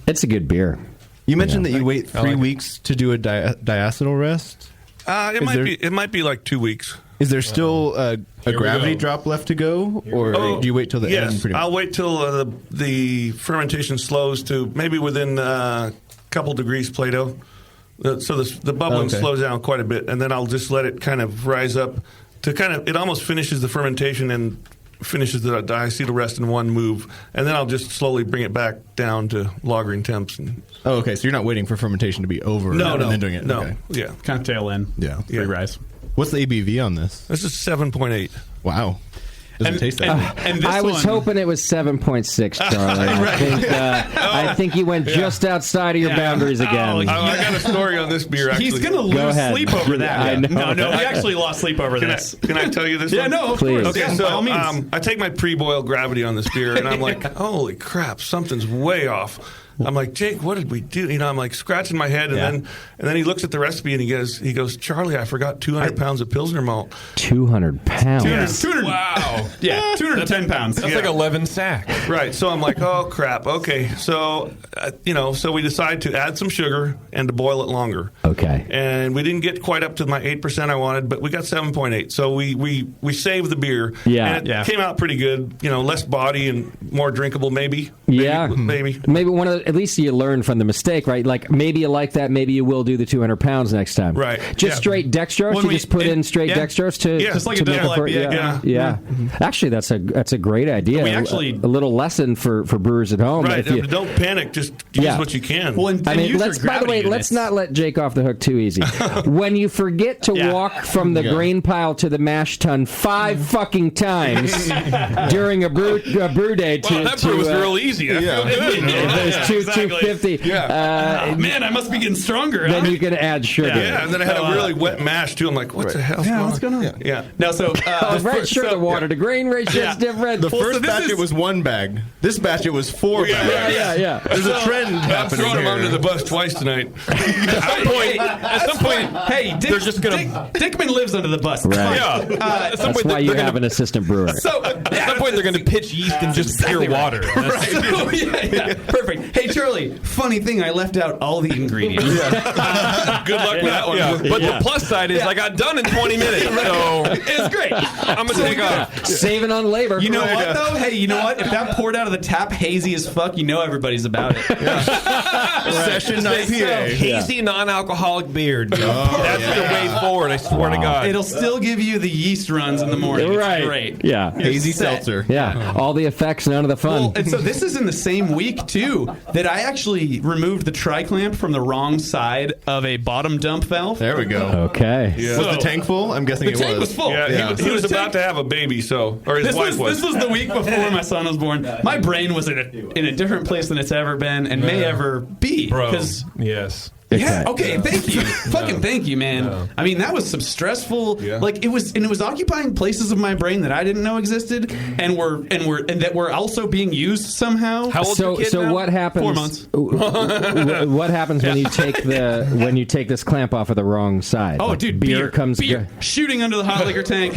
It's a good beer. You mentioned that you wait 3 weeks to do a diacetyl rest. It might be like 2 weeks. Is there still a gravity drop left to go, or do you wait till the end? Pretty much? I'll wait till the fermentation slows to maybe within a couple degrees Plato. So the bubbling slows down quite a bit, and then I'll just let it kind of rise up to it almost finishes the fermentation and finishes the diacetyl rest in one move, and then I'll just slowly bring it back down to lagering temps. Okay, so you're not waiting for fermentation to be over and then doing it? No, okay. Yeah. Kind of tail end. Yeah. Rise. What's the ABV on this? This is 7.8. Wow. Doesn't taste that good. And I was hoping it was 7.6, Charlie. I think you went just outside of your boundaries again. I got a story on this beer, actually. He's going to lose sleep over that. I know. No, we actually lost sleep over this. Can I tell you this Yeah, one? no, of Please. course. Okay, By all means. I take my pre-boil gravity on this beer, and I'm like, holy crap, something's way off. I'm like, Jake, what did we do? I'm like scratching my head, and then he looks at the recipe and he goes, Charlie, I forgot 200 pounds of Pilsner malt. 200 pounds. 200. Wow. Yeah, 210 pounds. That's like 11 sacks. Right. So I'm like, oh crap. Okay. So so we decide to add some sugar and to boil it longer. Okay. And we didn't get quite up to my 8% I wanted, but we got 7.8. So we saved the beer. Yeah. And it came out pretty good. Less body and more drinkable, maybe. Maybe. At least you learn from the mistake, right? Like maybe you like that, maybe you will do the 200 pounds next time. Right. Just straight dextrose. You just put in straight dextrose to just like to a double make it IPA. Yeah. Actually, that's a great idea. We actually a little lesson for brewers at home. Right. Don't panic. Just use what you can. Well, by the way, let's not let Jake off the hook too easy. When you forget to walk from the grain pile to the mash tun 5 fucking times during a brew day, that brew was real easy. I feel good. There's 250. Yeah. Man, I must be getting stronger. Then you can add sugar. Yeah, and then I had a really wet mash too. I'm like, what the hell's what's going on? Yeah. No, so The water to grain ratio is different. The first batch it was 1 bag. This batch it was 4 bags. Yeah. There's a trend I'm happening throwing them here. under the bus twice tonight. At some point, hey, they're just gonna. Dickman lives under the bus. Right. Yeah. That's why you have an assistant brewer. So At some point, they're going to pitch yeast in just pure water. Right. So, yeah. Perfect. Hey, Charlie. Funny thing, I left out all the ingredients. Good luck with that one. Yeah. But the plus side is I got done in 20 minutes. So It's great. I'm going to take off. Saving on labor. You know what, though? Hey, you know what? If that poured out of the tap hazy as fuck, you know everybody's about it. Session IPA. Hazy non-alcoholic beer. That's the way forward, I swear to God. It'll still give you the yeast runs in the morning. Right. It's great. Yeah. Hazy set. seltzer. Yeah. All the effects, none of the fun. Well, and so this is in the same week, too, that I actually removed the tri-clamp from the wrong side of a bottom dump valve. There we go. Okay. Was the tank full? I'm guessing The it tank was full. Yeah, he was about to have a baby, or his wife was. This was the week before my son was born. My brain was in a different place than it's ever been and may ever be. Bro. Yes. Yeah. Okay. Thank you. Fucking thank you, man. No. I mean, that was some stressful. Like it was occupying places of my brain that I didn't know existed, and that were also being used somehow. How old's your kid now? What happens? 4 months. What happens when you take this clamp off of the wrong side? Oh, Like, dude, beer comes shooting under the hot liquor tank,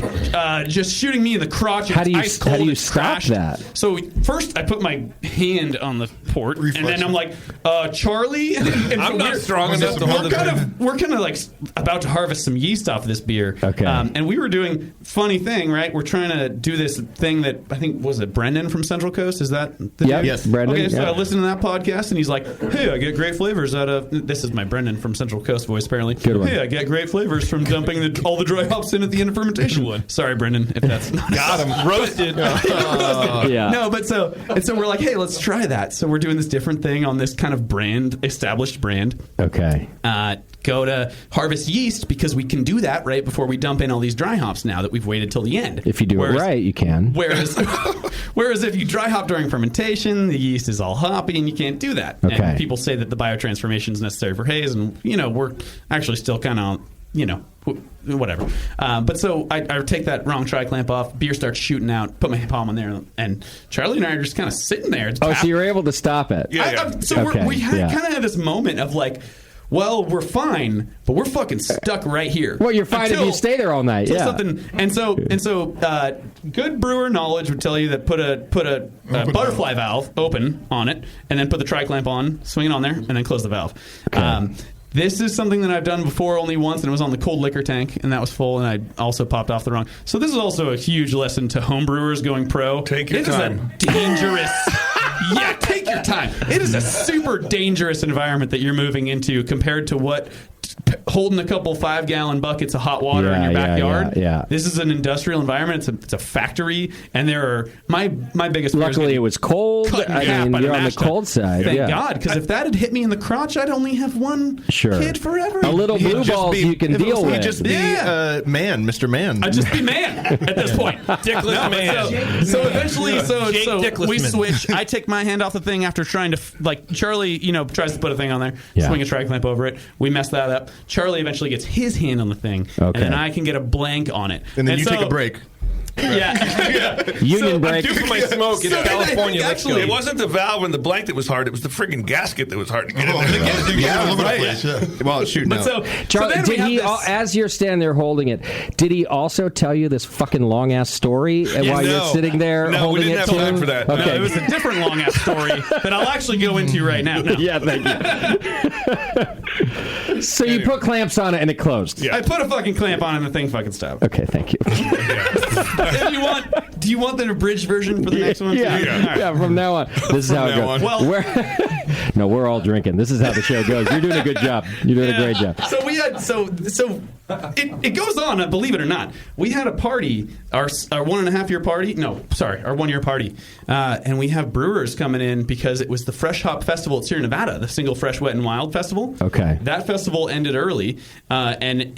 just shooting me in the crotch. How do you ice cold, it's stop crashed. that? So first, I put my hand on the port, and then I'm like, Charlie. And I'm not strong enough to hold We're kind of like about to harvest some yeast off of this beer. Okay. And we were doing funny thing, right? We're trying to do this thing that I think was it Brendan from Central Coast. Is that the dude? Yes, Brendan. Okay, so yeah. I listened to that podcast, and he's like, "Hey, I get great flavors out of this." Is my Brendan from Central Coast voice apparently? Good one. Hey, I get great flavors from dumping all the dry hops in at the end of fermentation. Sorry, Brendan, if that's not got him roasted. Yeah. No, but so we're like, hey, let's try that. So we're doing this different thing on this kind of established brand. Okay. Go to harvest yeast because we can do that right before we dump in all these dry hops now that we've waited till the end. If you do it right, you can. Whereas if you dry hop during fermentation, the yeast is all hoppy and you can't do that. Okay. And people say that the biotransformation is necessary for haze, and we're actually still kind of whatever. But so I take that wrong tri-clamp off, beer starts shooting out, put my palm on there, and Charlie and I are just kind of sitting there. So you're able to stop it. We kind of had this moment of like, well, we're fine, but we're fucking stuck right here. Well, you're fine if you stay there all night. Yeah. Good brewer knowledge would tell you that put a butterfly valve open on it, and then put the tri-clamp on, swing it on there, and then close the valve. Okay. This is something that I've done before only once, and it was on the cold liquor tank, and that was full, and I also popped off the wrong. So this is also a huge lesson to home brewers going pro. Take your time. It is a dangerous... Yeah, take your time. It is a super dangerous environment that you're moving into compared to what holding a couple 5-gallon buckets of hot water in your backyard. Yeah. This is an industrial environment. It's a factory, and there are my biggest. Luckily, it was cold. I mean, you're on the cold side. Thank God, because if that had hit me in the crotch, I'd only have one kid forever. A little blue balls you can deal with. He'd just be man, Mr. Man. I'd just be man at this point. Dickless man. So eventually, Jake we Dicklessman. switch. I take my hand off the thing after trying to Charlie, tries to put a thing on there, swing a tri-clamp over it. We mess that up. Charlie eventually gets his hand on the thing, and then I can get a blank on it. And then you take a break. Yeah. Union break. I'm due for my smoke in California. Actually, it wasn't the valve and the blank that was hard. It was the friggin' gasket that was hard to get in there. Well, it's shooting out. Charlie, did he, as you're standing there holding it, did he also tell you this fucking long ass story while you're sitting there holding it? No, we didn't have time for that. Okay. No, it was a different long ass story that I'll actually go into right now. No. Yeah, thank you. So you put clamps on it and it closed. Yeah. I put a fucking clamp on it and the thing fucking stopped. Okay, thank you. Do you want the abridged version for the next one? Yeah, from now on. This is how it goes. Well, we're all drinking. This is how the show goes. You're doing a good job. You're doing a great job. So we had it goes on. Believe it or not, we had a party. Our 1.5 year party. No, sorry, our 1 year party. And we have brewers coming in because it was the Fresh Hop Festival at Sierra Nevada, the Single Fresh Wet and Wild Festival. Okay, that festival ended early, and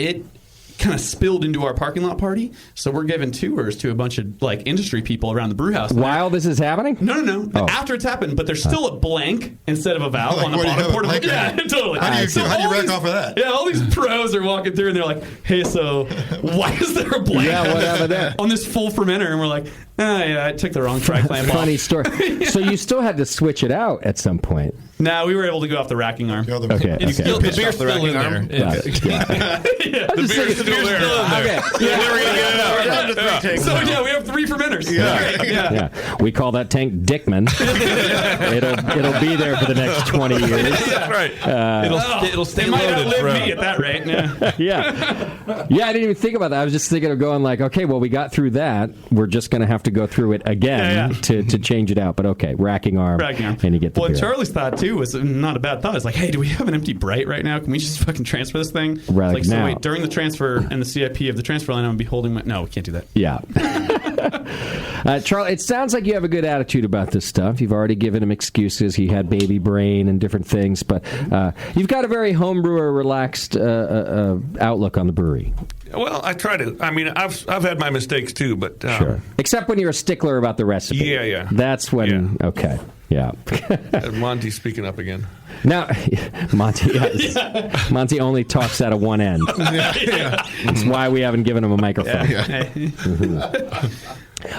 kind of spilled into our parking lot party. So we're giving tours to a bunch of like industry people around the brew house. While this is happening? No. Oh. After it's happened, but there's still a blank instead of a valve on the what do you bottom have a port. blank Yeah, on? totally. How do you rack off of that? Yeah, all these pros are walking through and they're like, "Hey, so why is there a blank Yeah, what happened there? on this full fermenter?" And we're like, yeah, I took the wrong tri clamp off. Funny story. So you still had to switch it out at some point. No, we were able to go off the racking arm. Okay. It's still The beer's still in there. The beer's still there. Okay. We're never going to get it out. We're down to 3 tanks. So yeah, we have 3 fermenters. Yeah. We call that tank Dickman. it'll be there for the next 20 years. That's right. It'll stay They might loaded outlive forever. me at that rate. Yeah. Yeah, I didn't even think about that. I was just thinking of going like, okay, well, we got through that. We're just going to have to go through it again to change it out. But okay, racking arm. And you get the Well, beer. Charlie's thought too was not a bad thought. It's like, hey, do we have an empty Bright right now? Can we just fucking transfer this thing? Right, It's like, now. so wait, during the transfer and the CIP of the transfer line, I'm gonna be holding my. No, we can't do that. Yeah. Charlie, it sounds like you have a good attitude about this stuff. You've already given him excuses. He had baby brain and different things, but you've got a very homebrewer, relaxed outlook on the brewery. Well, I try to. I mean, I've had my mistakes too, but Sure. Except when you're a stickler about the recipe. Yeah. That's when, okay, yeah. Monty's speaking up again. Now, Monty, yes. Monty only talks out of one end. That's why we haven't given him a microphone.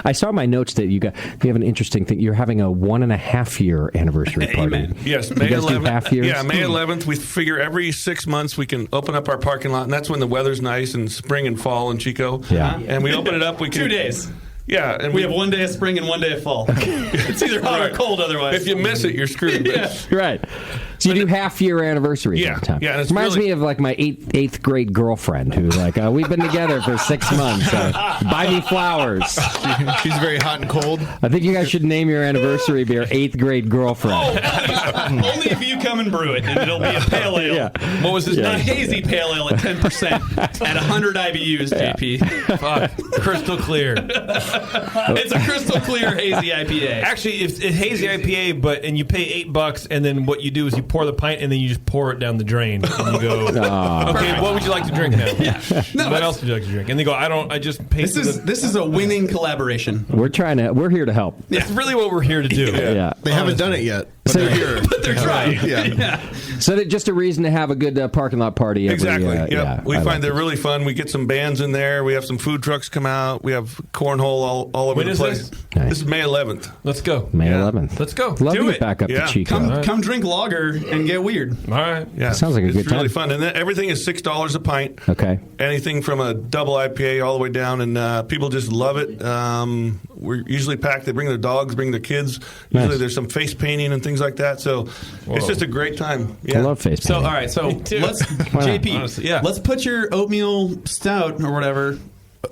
I saw in my notes that you have an interesting thing. You're having a 1.5 year anniversary party. Amen. Yes, May you guys 11th. do half years? Yeah, May 11th. We figure every 6 months we can open up our parking lot, and that's when the weather's nice in spring and fall in Chico. Yeah. And we open it up. We can 2 days. Yeah, and We have 1 day of spring and 1 day of fall. It's either hot or cold otherwise. If you miss it, you're screwed. Right. So you do half year anniversaries all the time. Yeah, and it's reminds really- me of like my eighth grade girlfriend who's like, we've been together for 6 months. Buy me flowers. She's very hot and cold. I think you guys should name your anniversary beer 8th grade girlfriend. Only if you come and brew it, and it'll be a pale ale. Yeah. What was this? Yeah. A hazy pale ale at 10% at 100 IBUs, JP. Fuck. Crystal clear. It's a crystal clear hazy IPA. Actually, it's hazy IPA, and you pay $8, and then what you do is you pour the pint, and then you just pour it down the drain, and you go, okay, what would you like to drink now? What else would you like to drink? And they go, I just paid. This is a winning collaboration. We're here to help. That's really what we're here to do. Yeah. They haven't done it yet. But So- they're here. But they're trying. Yeah. So that just a reason to have a good parking lot party. Every, Exactly. Yep. Yeah, We I find like they're it. really fun. We get some bands in there. We have some food trucks come out. We have cornhole all over When the is place. this? This is May 11th. Let's go. May 11th. Let's go. Love Do to get it. back up Yeah. to Chico. Come drink lager and get weird. All right. Yeah, Sounds like a it's good really time. fun, and then everything is $6 a pint. Okay. Anything from a double IPA all the way down, and people just love it. We're usually packed. They bring their dogs, bring their kids. Usually Nice. there's some face painting and things like that. So it's just a great time. I love face So, all painting. right, so too. let's, Why not? JP, Honestly, yeah. let's put your oatmeal stout or whatever,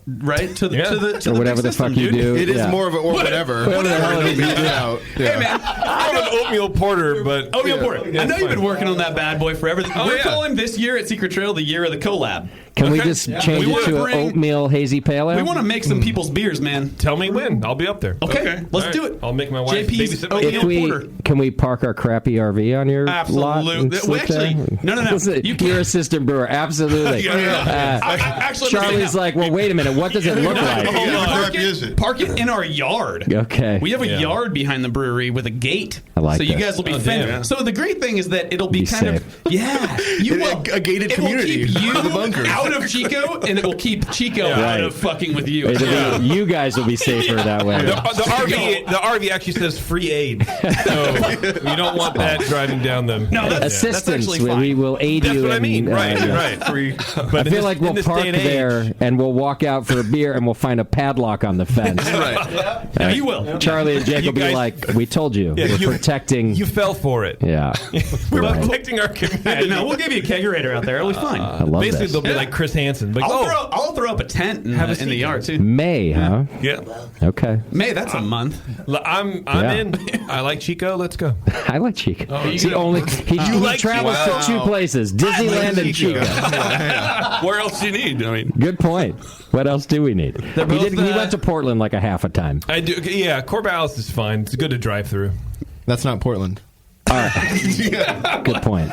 right, to the, Yeah. to the, to Or the whatever big the fuck system, you dude. do. It is Yeah. more of a or whatever. Whatever the hell it is you do. Out. Hey, man. I'm an oatmeal porter, but Oatmeal porter. Yeah, I know it's you've been fine. working on that bad boy forever. We're yeah. calling this year at Secret Trail the year of the collab. Can we Okay. just Yeah. change We it wanna to an bring- oatmeal hazy pale ale? We want to make some people's beers, man. Tell me when. I'll be up there. Okay, let's All do right. it. I'll make my wife JP's babysit my oatmeal kid. porter. Can we park our crappy RV on your lot? Absolutely. and Well, sleep actually, there? no. Listen, You You're can't. assistant brewer. Absolutely. Actually, Charlie's like, well, wait a minute. What does it look like? Hold on. How crappy is it? Park it in our yard. Okay. We have a Yeah. yard behind the brewery with a gate. I like so you this. guys will be Oh, fenced. damn. So the great thing is that it'll be Be kind safe. of you will A gated it will community keep you for the bunkers. out of Chico, and it will keep Chico out Right. of fucking with you. It'll be- you guys will be safer that way. The RV actually says free aid, so you don't want that driving down the. No, that's Assistance. actually fine. We will aid That's you. what I in, mean. Right, yeah. right. Free. I feel like we'll park there and we'll walk out for a beer and we'll find a padlock on the fence. Right. No, you will. Charlie and Jake You will be guys- like, "We told you, Yeah, we're protecting." You fell for it. Yeah, We're Right. protecting our community. No, we'll give you a kegerator out there. It'll be fine. I love Basically, this. they'll be like Chris Hansen. Like, Oh. I'll throw up a tent in, Have a in the seat. yard too. May, huh? Yeah. Okay. May, that's a month. I'm Yeah. in. I like Chico. Let's go. I like Chico. Oh, he only he like travels Chico? to two places: Disneyland and Chico. Where else do you need? I mean, Good point. What else do we need? He both, he went to Portland like a half a time. I do. Yeah, Corvallis is fine. It's good to drive through. That's not Portland. All right. Good point.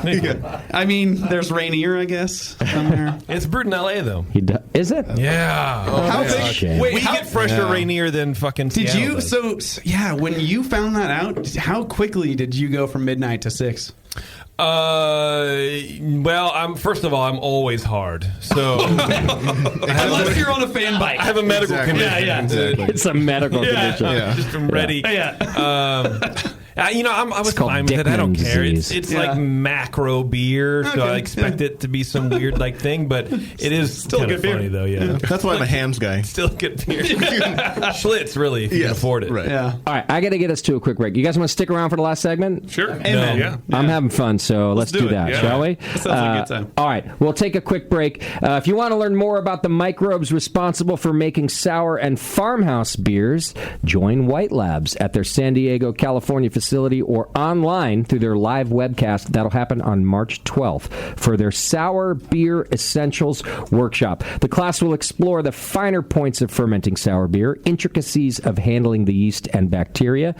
I mean, there's Rainier, I guess, somewhere. It's brewed in L.A., though. Is it? Yeah. How big? Shame. Wait, we get fresher Rainier than fucking Did Seattle you? does. So, yeah, when you found that out, how quickly did you go from midnight to 6? Well, first of all, I'm always hard. So unless you're on a fan bike, I have a medical condition. Yeah, exactly. It's a medical condition. Just I'm ready. I was called fine with it. I don't Dickman care. disease. It's like macro beer, so I expect it to be some weird thing, but it is Still kind good of beer. funny though. Yeah, That's why I'm a hams guy. Still good beer. Schlitz, really, if you can afford it. Right. Yeah. All right, I got to get us to a quick break. You guys want to stick around for the last segment? Sure. Amen. Yeah. I'm having fun, so let's do it. that, Yeah. shall we? That sounds like a good time. All right, we'll take a quick break. If you want to learn more about the microbes responsible for making sour and farmhouse beers, join White Labs at their San Diego, California facility or online through their live webcast. That'll happen on March 12th for their Sour Beer Essentials Workshop. The class will explore the finer points of fermenting sour beer, intricacies of handling the yeast and bacteria,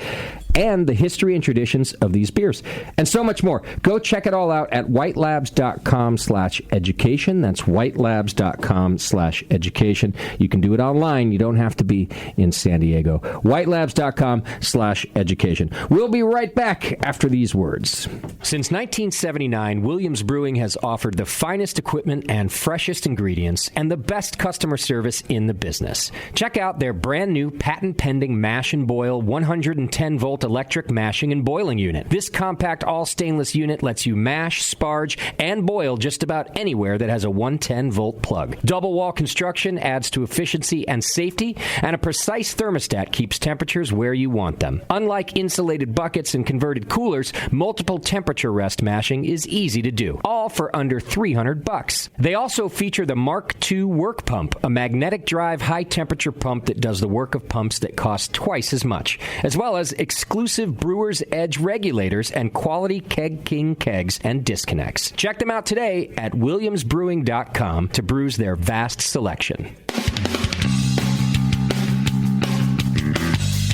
and the history and traditions of these beers, and so much more. Go check it all out at whitelabs.com/education. That's whitelabs.com/education. You can do it online. You don't have to be in San Diego. whitelabs.com/education. We'll be right back after these words. Since 1979, Williams Brewing has offered the finest equipment and freshest ingredients and the best customer service in the business. Check out their brand new patent-pending mash and boil 110-volt electric mashing and boiling unit. This compact all-stainless unit lets you mash, sparge, and boil just about anywhere that has a 110-volt plug. Double-wall construction adds to efficiency and safety, and a precise thermostat keeps temperatures where you want them. Unlike insulated buckets and converted coolers, multiple temperature rest mashing is easy to do, all for under $300. They also feature the Mark II work pump, a magnetic drive high-temperature pump that does the work of pumps that cost twice as much, as well as exclusive Brewer's Edge regulators and quality Keg King kegs and disconnects. Check them out today at williamsbrewing.com to brews their vast selection.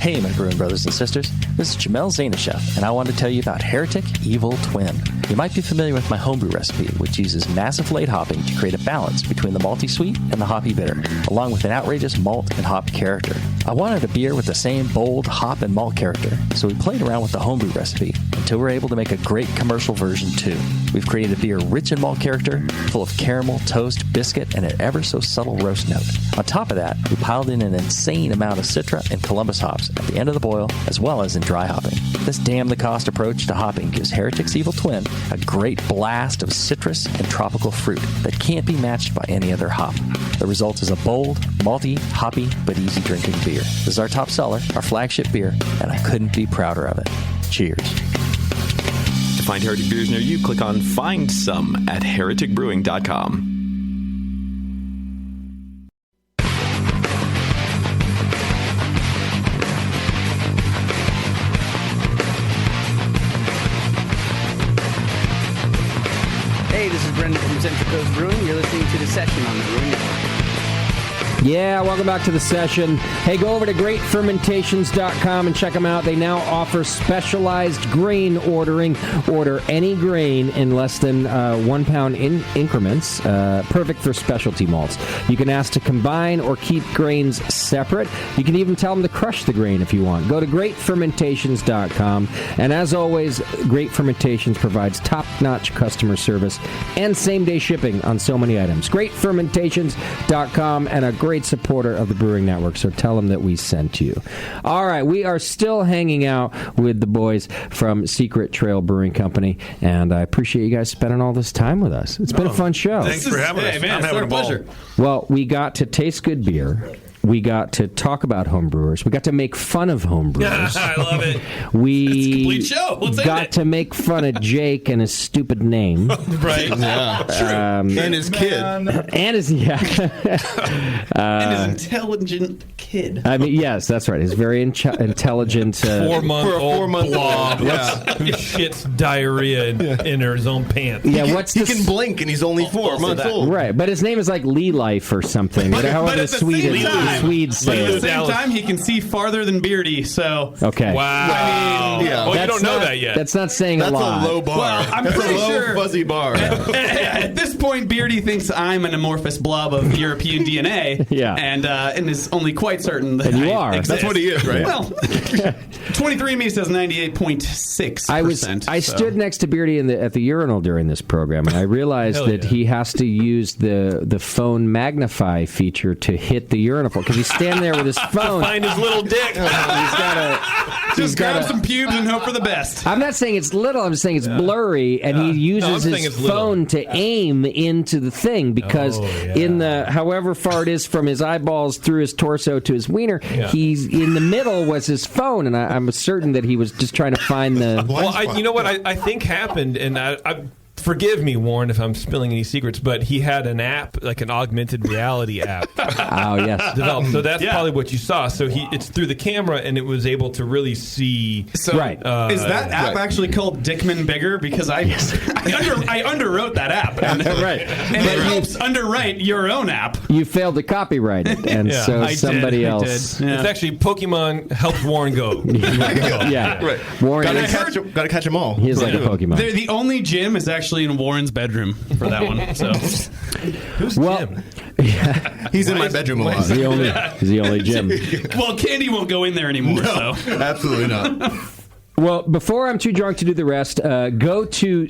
Hey, my brewing brothers and sisters. This is Jamel Zanishev, and I want to tell you about Heretic Evil Twin. You might be familiar with my homebrew recipe, which uses massive late hopping to create a balance between the malty sweet and the hoppy bitter, along with an outrageous malt and hop character. I wanted a beer with the same bold hop and malt character, so we played around with the homebrew recipe until we were able to make a great commercial version too. We've created a beer rich in malt character, full of caramel, toast, biscuit, and an ever so subtle roast note. On top of that, we piled in an insane amount of Citra and Columbus hops at the end of the boil, as well as in dry hopping. This damn-the-cost approach to hopping gives Heretic's Evil Twin a great blast of citrus and tropical fruit that can't be matched by any other hop. The result is a bold, malty, hoppy, but easy-drinking beer. This is our top seller, our flagship beer, and I couldn't be prouder of it. Cheers. To find Heretic beers near you, click on Find Some at hereticbrewing.com. Hey, this is Brendan from Central Coast Brewing. You're listening to The Session on the Brewing Network. Yeah, welcome back to the session. Hey, go over to greatfermentations.com and check them out. They now offer specialized grain ordering. Order any grain in less than 1 pound increments. Perfect for specialty malts. You can ask to combine or keep grains separate. You can even tell them to crush the grain if you want. Go to greatfermentations.com. And as always, Great Fermentations provides top-notch customer service and same-day shipping on so many items. Greatfermentations.com, and a great supporter of the Brewing Network, so tell them that we sent you. All right, we are still hanging out with the boys from Secret Trail Brewing Company, and I appreciate you guys spending all this time with us. It's been a fun show. Thanks for having us. Man, I'm having a ball. pleasure. Well, we got to taste good beer. We got to talk about homebrewers. We got to make fun of homebrewers. I love it. We It's a complete show. Let's end got it. to make fun of Jake and his stupid name. Right. Yeah. And his kid. And his, yeah. And his intelligent kid. I mean, yes, that's right. He's very intelligent. 4-month-old blob Yeah. who shits diarrhea in his own pants. Yeah, what's He the can blink and he's only 4 months old. Right, but his name is like Lee Life or something. But However at the sweet same it is. time, the Swedes say But at it. the same time, he can see farther than Beardy, so... Okay. Wow. I mean, Well, you don't know that yet. That's not saying a lot. That's a low bar. Well, I'm That's pretty a low, sure- fuzzy bar. At this point, Beardy thinks I'm an amorphous blob of European DNA, Yeah. and is only quite certain that And you I are. exist. That's what he is, right? Well, 23andMe says 98.6%. I stood next to Beardy at the urinal during this program, and I realized Hell that yeah. he has to use the phone magnify feature to hit the urinal because he's standing there with his phone. Find his little dick. Just grab some pubes and hope for the best. I'm not saying it's little. I'm saying it's blurry, and he uses I'm saying his it's little. phone to aim into the thing because in the however far it is from his eyeballs through his torso to his wiener, he's in the middle was his phone, and I'm certain that he was just trying to find the. Well, you know what I think happened, and I forgive me, Warren, if I'm spilling any secrets, but he had an app, like an augmented reality app. Oh, yes. Developed. So that's probably what you saw. So it's through the camera, and it was able to really see. So is that app actually called Dickman Bigger? Because I underwrote that app. And, Right. And it helps underwrite your own app. You failed to copyright it, and so somebody else. It's actually Pokemon helps Warren go. Yeah. Right. Warren Gotta catch them all. He is like a Pokemon. The only gym is actually in Warren's bedroom for that one. So who's Jim? He's in my bedroom a lot. He's the only Jim. Well, Candy won't go in there anymore. No, so absolutely not. Well, before I'm too drunk to do the rest, go to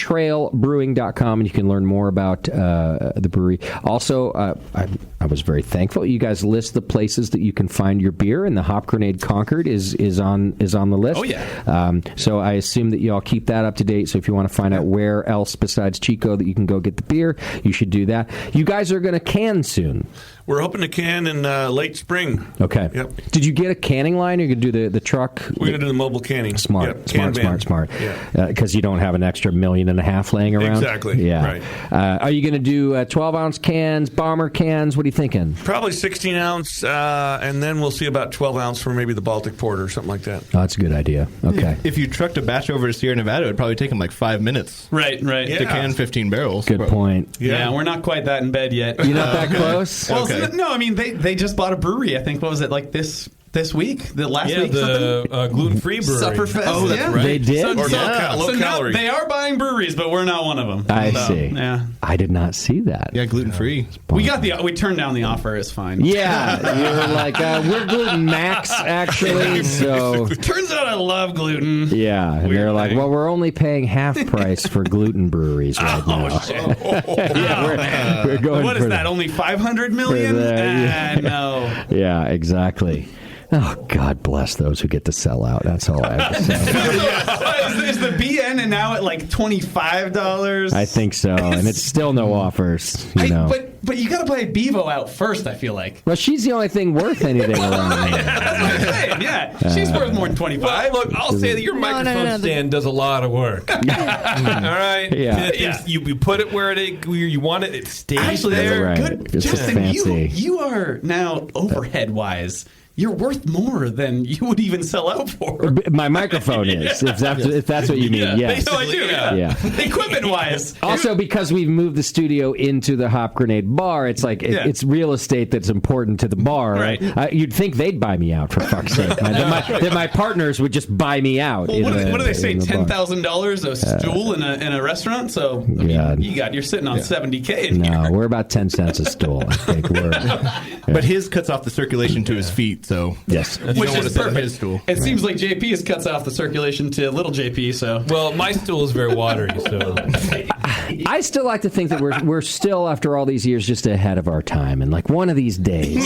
secrettrailbrewing.com and you can learn more about the brewery. Also, I was very thankful you guys list the places that you can find your beer, and the Hop Grenade Concord is on the list. Oh, yeah. So I assume that you all keep that up to date. So if you want to find out where else besides Chico that you can go get the beer, you should do that. You guys are going to can soon. We're hoping to can in late spring. Okay. Yep. Did you get a canning line, or you could do the truck? We're going to do the mobile canning. Smart, Yep. Can van. smart. Yeah. Because you don't have an extra $1.5 million laying around. Exactly. Yeah. Right. Are you going to do 12-ounce cans, bomber cans? What are you thinking? Probably 16-ounce, and then we'll see about 12-ounce for maybe the Baltic Porter or something like that. Oh, that's a good idea. Okay. If you trucked a batch over to Sierra Nevada, it would probably take them like 5 minutes. Right. To can 15 barrels. Good point. Yeah, we're not quite that in bed yet. You're not that close? Well, Okay. no, I mean they just bought a brewery. I think what was it like this week? The last week? the gluten-free brewery. Sufferfest. Oh, that's yeah. right. They did? Or low So now calorie. they are buying breweries, but we're not one of them. I So, see. Yeah. I did not see that. Yeah, gluten free. We turned down the offer. It's fine. Yeah. You were like, we're gluten max, actually. So, Turns out I love gluten. yeah. And they're like, well, we're only paying half price for gluten breweries right now. Yeah, we're going What for is that? Only 500 million? For the- No. Yeah, exactly. Oh, God bless those who get to sell out. That's all I have to say. Is the BN and now at like $25? I think so, and it's still no offers. You know. But you got to play Bevo out first. I feel like. Well, she's the only thing worth anything around here. That's what I'm saying. Yeah, she's worth more than 25. Well, look, I'll say that your microphone stand does a lot of work. All right? Yeah. You put it where you want it, it stays Actually, there. Right. Good. It's Justin, fancy. you are now overhead wise. You're worth more than you would even sell out for. My microphone is, if that's what you mean. Yes. No, I do. Yeah. Equipment wise. Also, because we've moved the studio into the Hop Grenade bar, it's like it's real estate that's important to the bar. Right. You'd think they'd buy me out, for fuck's sake. That my partners would just buy me out. Well, what do they say? in the bar. $10,000 a stool in a restaurant. So I mean, you're sitting on $70K. No, we're about 10 cents a stool. I think But his cuts off the circulation to his feet, so yes, Which is perfect. His stool. It seems like JP cuts off the circulation to little JP. So well, my stool is very watery. So I still like to think that we're still, after all these years, just ahead of our time, and like one of these days,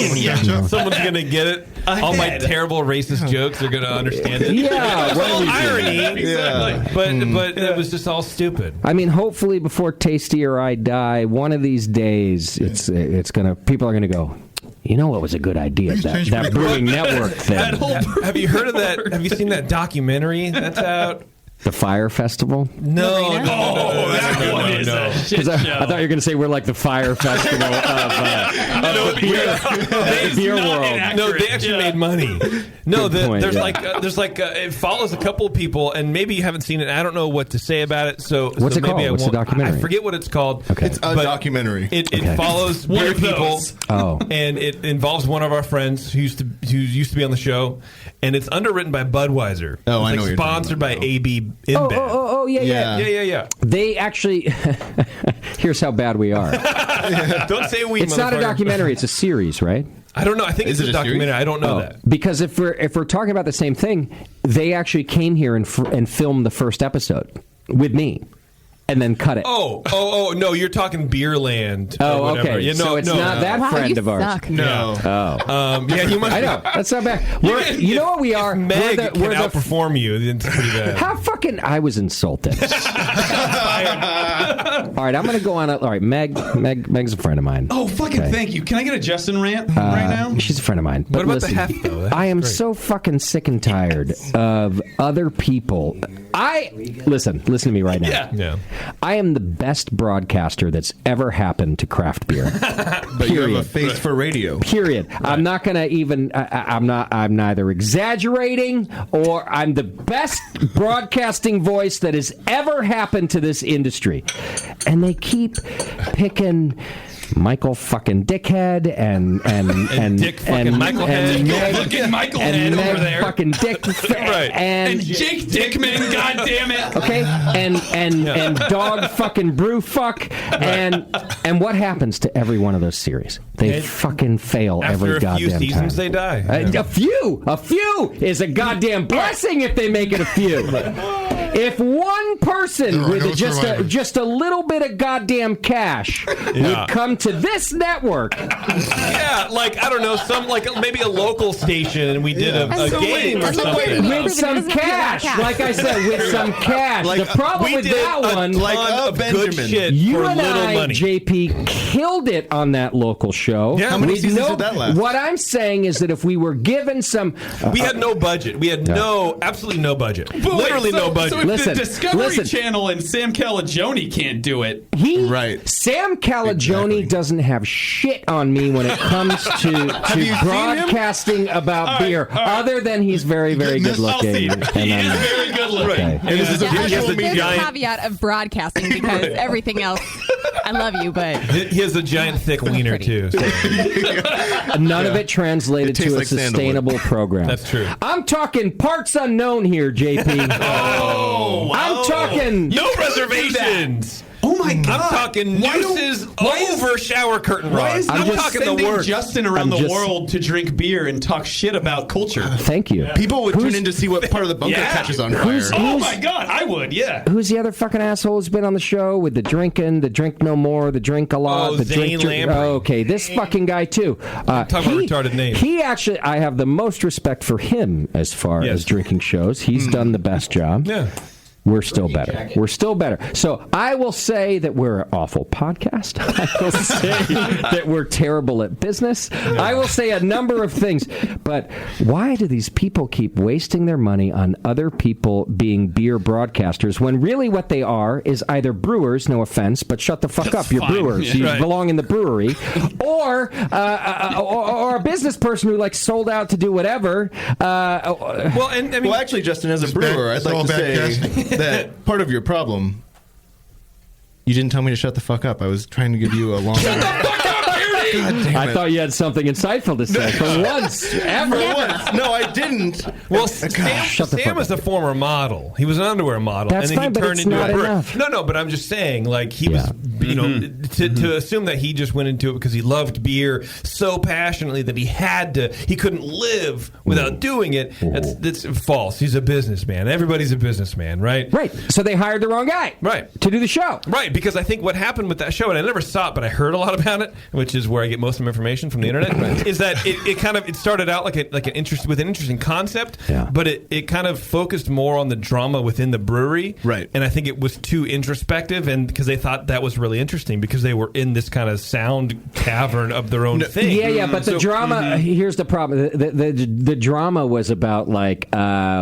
someone's gonna get it. All my terrible racist jokes are gonna understand it. Yeah, it's all well, irony. Exactly. But it was just all stupid. I mean, hopefully, before Tasty or I die, one of these days, people are gonna go, you know what was a good idea? That Brewing Network thing. Have you heard of that? Have you seen that documentary that's out? The Fire Festival? No. Because I thought you were going to say we're like the Fire Festival of the beer world. No, they actually made money. No, Good point, there's yeah. it follows a couple of people, and maybe you haven't seen it. I don't know what to say about it. So What's it maybe called? What's the documentary? I forget what it's called. Okay. It's a documentary. It follows beer people. Oh. And it involves one of our friends who used to be on the show, and it's underwritten by Budweiser. Oh, it's I know what you're sponsored by AB InBev. Yeah. They actually. Here's how bad we are. Don't say we. It's not a documentary. It's a series, right? I don't know. I think it's a documentary. I don't know that. Because if we're talking about the same thing, they actually came here and filmed the first episode with me. And then cut it. Oh, no, you're talking Beerland. Oh, okay. Yeah, so it's not that friend of ours. Suck. No. Oh. Yeah, you must. I know. That's not bad. You know what we are? Meg can outperform you. It's pretty bad. How fucking... I was insulted. All right, I'm going to go on. All right, Meg's a friend of mine. Oh, fucking thank you. Can I get a Justin rant right now? She's a friend of mine. But what about listen, the heft, though? I am so fucking sick and tired of other people. Listen to me right now. Yeah. I am the best broadcaster that's ever happened to craft beer. But you have a face for radio. Period. Right. I'm not going to even. I'm neither exaggerating or I'm the best broadcasting voice that has ever happened to this industry, and they keep picking Michael fucking Dickhead and Dick fucking Michael Head. Fucking Michael Head over there. Fucking Dick. Right. And Jake Dickman, God damn it. Okay. And dog fucking brew fuck. And what happens to every one of those series? They fucking fail every goddamn time. After a few seasons, they die. A few is a goddamn blessing if they make it a few. If one person with just a little bit of goddamn cash would come to this network. Yeah, like, I don't know, maybe a local station, and we did a game or something. With some cash. Like I said, with some cash. The problem with that one, good shit you for and little I, money. JP, killed it on that local show. Yeah, how many seasons did that last? What I'm saying is that if we were given some... we had no budget. We had absolutely no budget. But Literally no budget. So if the Discovery Channel and Sam Calagione can't do it... Sam Calagione doesn't have shit on me when it comes to broadcasting about beer, other than he's very, very good looking. He is very good looking. Okay. And this is There's a caveat of broadcasting because everything else, I love you, but he has a giant thick wiener too. So. None of it translated to a sustainable program. That's true. I'm talking parts unknown here, JP. I'm talking no reservations. Oh my God! I'm talking nooses over shower curtain rods. I'm talking sending the worst. Justin around the world to drink beer and talk shit about culture. Thank you. People would tune in to see what part of the bunker catches on fire. Oh my God, I would. Yeah. Who's the other fucking asshole who's been on the show with the drinking, the drink no more, the drink a lot, the Zane drink? Lambert. Okay, this fucking guy too. Talk about retarded names. He actually, I have the most respect for him as far as drinking shows. He's done the best job. Yeah. We're still better. We're still better. So I will say that we're an awful podcast. I will say that we're terrible at business. I will say a number of things. But why do these people keep wasting their money on other people being beer broadcasters when really what they are is either brewers, no offense, but shut the fuck up, you're brewers. You belong in the brewery. Or a business person who sold out to do whatever. Well, actually, Justin, as a brewer, I'd like to say that part of your problem, you didn't tell me to shut the fuck up. I was trying to give you a long... Shut the fuck up, Beardy! I thought you had something insightful to say for once. Ever. No, I didn't. Well, Sam was a former model. He was an underwear model. That's and then fine, he but turned it's into not a brewer. enough. No, but I'm just saying, he was, to assume that he just went into it because he loved beer so passionately that he couldn't live without doing it. That's false. He's a businessman. Everybody's a businessman, right? Right. So they hired the wrong guy. Right. To do the show. Right, because I think what happened with that show, and I never saw it, but I heard a lot about it, which is where where I get most of my information from the internet, is that it started out like an interesting concept, but it kind of focused more on the drama within the brewery, right? And I think it was too introspective, and because they thought that was really interesting because they were in this kind of sound cavern of their own thing. Yeah, but the drama. Here's the problem: the drama was about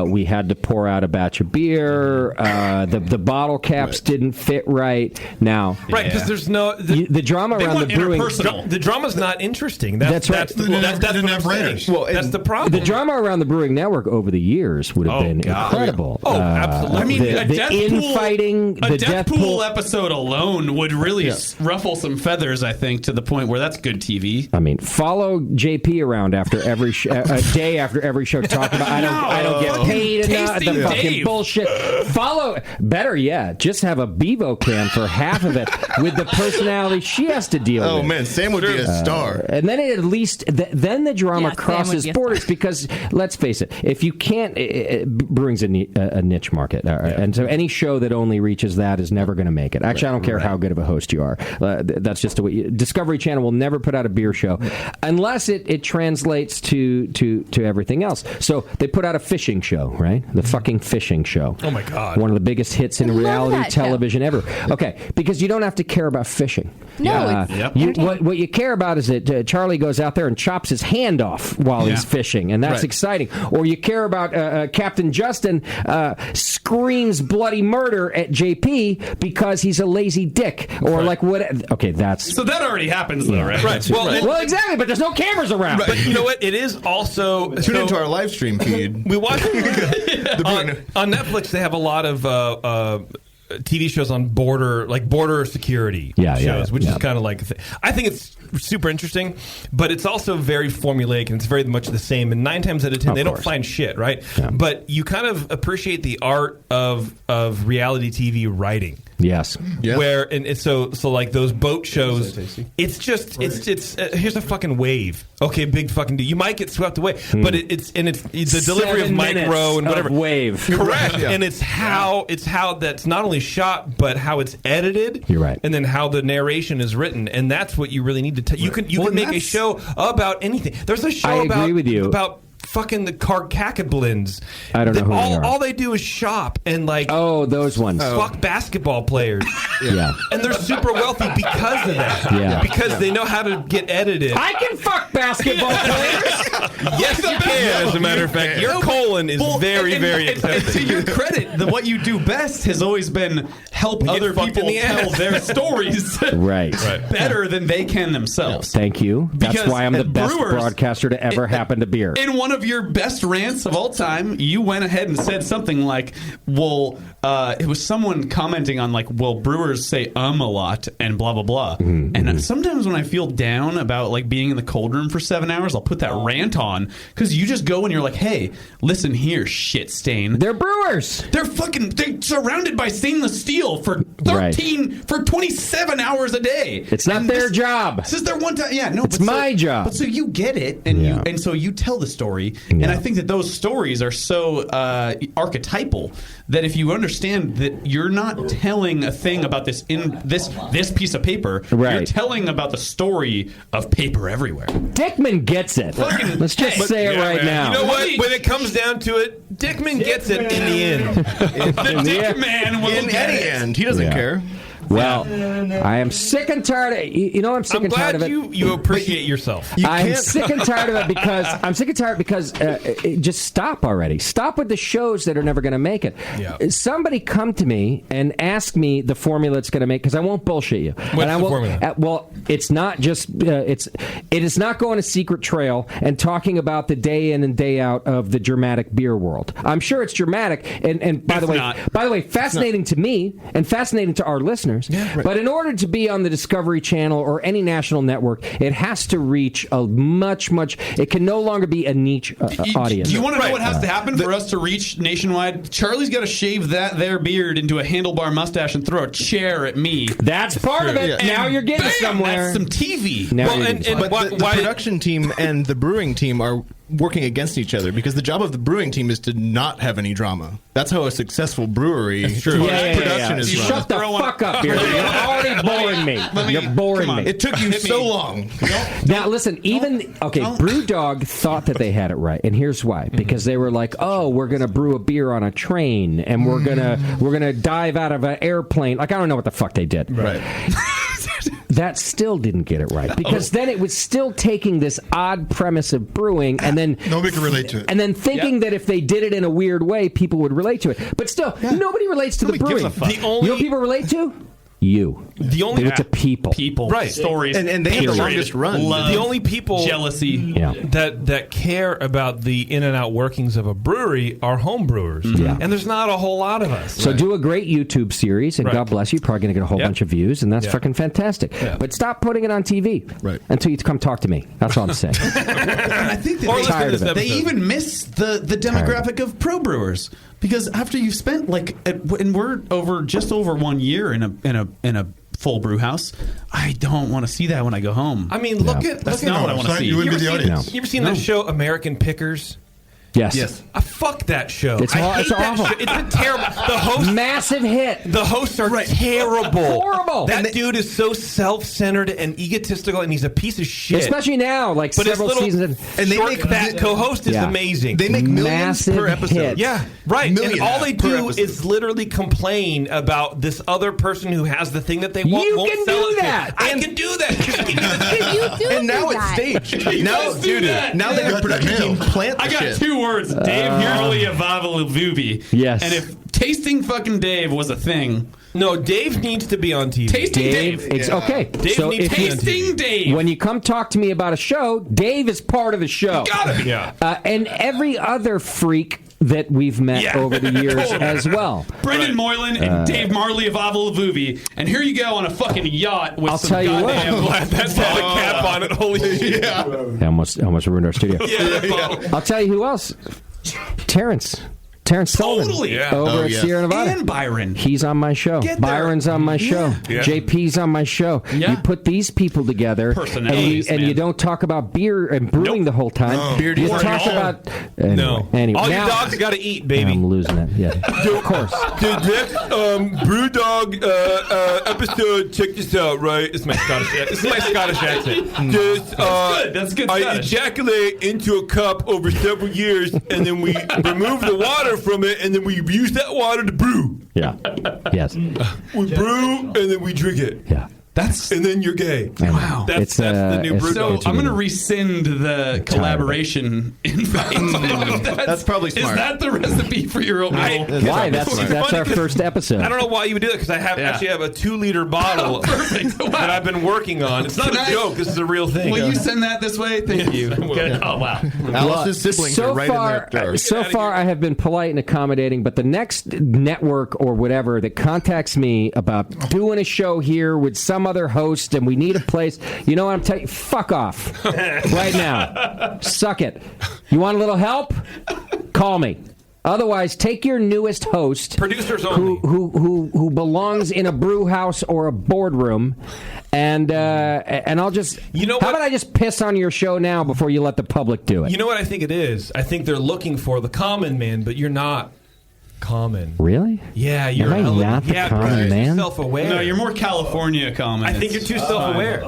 we had to pour out a batch of beer. The bottle caps didn't fit right. Now, because there's no the drama around the brewing. The drama's not interesting. That's right. That's the problem. The drama around the Brewing Network over the years would have been incredible. Oh, absolutely. I mean, the infighting, a the Death Death Pool episode alone would really ruffle some feathers, I think, to the point where that's good TV. I mean, follow JP around after every day after every show talking about I don't get paid enough. The fucking bullshit. Follow. Better yet, just have a Bevo can for half of it with the personality she has to deal with. Oh man, Sam would be a star. And then at least then the drama crosses borders because let's face it, if you can't, brewing's a niche market, and so any show that only reaches that is never going to make it. Actually, I don't care how good of a host you are. That's just the way. Discovery Channel will never put out a beer show unless it translates to everything else. So they put out a fishing show, right? The fucking fishing show. Oh my God! One of the biggest hits in reality television ever. Okay, because you don't have to care about fishing. No, what you care about is that Charlie goes out there and chops his hand off while he's fishing, and that's exciting. Or you care about Captain Justin screams bloody murder at JP because he's a lazy dick, or what? Okay, that's so that already happens though, right? Right. Well, exactly, but there's no cameras around. But you know what? It is also tune into our live stream feed. We watch on Netflix. They have a lot of TV shows on border security shows, which is kind of like I think it's super interesting, but it's also very formulaic and it's very much the same. And 9 times out of 10, they don't find shit, right? Yeah. But you kind of appreciate the art of reality TV writing. Yes. Where and so like those boat shows, it's just it's here's a fucking wave. Okay, big fucking deal. You might get swept away, but it's the delivery of micro and whatever wave. Correct, and it's how that's not only shot but how it's edited. You're right, and then how the narration is written, and that's what you really need to. You can make a show about anything. There's a show about fucking the Carcacablins. I don't know who they are. All they do is shop and those ones. Fuck basketball players. Yeah. And they're super wealthy because of that. Yeah. Because they know how to get edited. I can fuck basketball players. Yes, you can. As a matter of fact, your colon is very and to your credit, what you do best has always been help other people tell their stories better than they can themselves. Thank you. That's why I'm the best broadcaster to ever happen to beer. In one of your best rants of all time, you went ahead and said something like, well, it was someone commenting on well, brewers say a lot and blah, blah, blah. Mm-hmm. And sometimes when I feel down about being in the cold room for 7 hours, I'll put that rant on because you just go and you're like, hey, listen here, shit stain. They're brewers. They're surrounded by stainless steel for 27 hours a day. It's not their job. This is their one time. Yeah, no, it's my job. But so you get it, and so you tell the story, and I think that those stories are so archetypal that if you understand that you're not telling a thing about this piece of paper, you're telling about the story of paper everywhere. Dickman gets it. Let's just say it right now. You know what? When it comes down to it, Dickman gets it in the end. The Dickman will get it. And he doesn't care. Well, I am sick and tired of it. I'm sick and tired of it. You appreciate yourself. I'm sick and tired of it because just stop already. Stop with the shows that are never going to make it. Yeah. Somebody come to me and ask me the formula it's going to make because I won't bullshit you. What's the formula? Well, it's not just it is not going a secret trail and talking about the day in and day out of the dramatic beer world. I'm sure it's dramatic and by the way, fascinating to me and fascinating to our listeners. Yeah, right. But in order to be on the Discovery Channel or any national network, it has to reach a much. It can no longer be a niche audience. Do you want to know what has to happen for us to reach nationwide? Charlie's got to shave their beard into a handlebar mustache and throw a chair at me. That's part of it. Yeah. Now you're getting somewhere. That's some TV. But the production team and the brewing team are working against each other, because the job of the brewing team is to not have any drama. That's how a successful brewery production is run. Shut the fuck up, Beer. You're already boring me. You're boring me. It took you so long. Now listen, BrewDog thought that they had it right, and here's why: because they were like, "Oh, we're gonna brew a beer on a train, and we're gonna dive out of an airplane." Like I don't know what the fuck they did. Right. That still didn't get it right, because then it was still taking this odd premise of brewing, and then nobody can relate to it, and then thinking that if they did it in a weird way, people would relate to it. But still, nobody relates to the brewing. You know what people relate to? You. The only to people. Right. Stories. And they have the longest run. The only people jealousy that care about the in and out workings of a brewery are home brewers. Yeah. And there's not a whole lot of us. So do a great YouTube series, and God bless you, you're probably going to get a whole bunch of views, and that's fucking fantastic. Yeah. But stop putting it on TV until you come talk to me. That's all I'm saying. I think that they even miss the demographic of pro brewers. Because after you've spent and we're just over 1 year in a full brew house, I don't want to see that when I go home. I mean, that's not what I want to see. You ever seen that show American Pickers? Yes. Fuck that show. It's awful. Show. It's a terrible. The host, massive hit. The hosts are terrible. Horrible. That dude is so self-centered and egotistical, and he's a piece of shit. Especially now, like but several seasons. And they make that co-host is amazing. They make millions per episode. Hits. Yeah, right. Millions and all they per do episode. is literally complain about this other person who has the thing that they want. You won't can sell do it to. that. I can do that. You do And now do it's that. staged. Now they have production team plant the I got shit. 2 words. Dave Hurley Avavaluvubi. Yes. And if tasting fucking Dave was a thing. No, Dave needs to be on TV. Tasting Dave. It's okay. Dave so needs if to be on TV. Tasting Dave. When you come talk to me about a show, Dave is part of the show. Gotta be. Yeah. And every other freak that we've met over the years as well. Brendan Moylan and Dave Marley of Avalavuvi. And here you go on a fucking yacht with I'll some tell you goddamn... what. That's had a cap on it. Holy shit. I almost ruined our studio. I'll tell you who else. Terrence Sullivan over at Sierra Nevada. And Byron. He's on my show. Byron's on my show. Yeah. JP's on my show. Yeah. You put these people together, and you don't talk about beer and brewing the whole time. No. Beer you talk about anyway. All now, your dogs got to eat, baby. I'm losing it. Yeah, of course. The next BrewDog episode. Check this out, right? It's my Scottish accent. That's good. I ejaculate into a cup over several years, and then we remove the water from it, and then we use that water to brew. Yeah. Yes. We brew, and then we drink it. Yeah. And then you're gay. Wow. That's the new BrewDog. So I'm going to rescind the collaboration invite. That's probably smart. Is that the recipe for your oatmeal? Why? That's our first episode. I don't know why you would do that, because I actually have a 2-liter bottle that I've been working on. It's not a joke. This is a real thing. Will you send that this way? Thank you. Good. Oh, wow. Alice's siblings are right in that jar. So far, I have been polite and accommodating, but the next network or whatever that contacts me about doing a show here with some other host and we need a place, you know what I'm telling you? Fuck off right now. Suck it. You want a little help? Call me. Otherwise, take your newest host, producers only, who belongs in a brew house or a boardroom, and I'll just. You know, how about I just piss on your show now before you let the public do it? You know what I think it is? I think they're looking for the common man, but you're not common. Really? Yeah, you're Am I not the common man? Self-aware. No, you're more California common. I think you're too self-aware.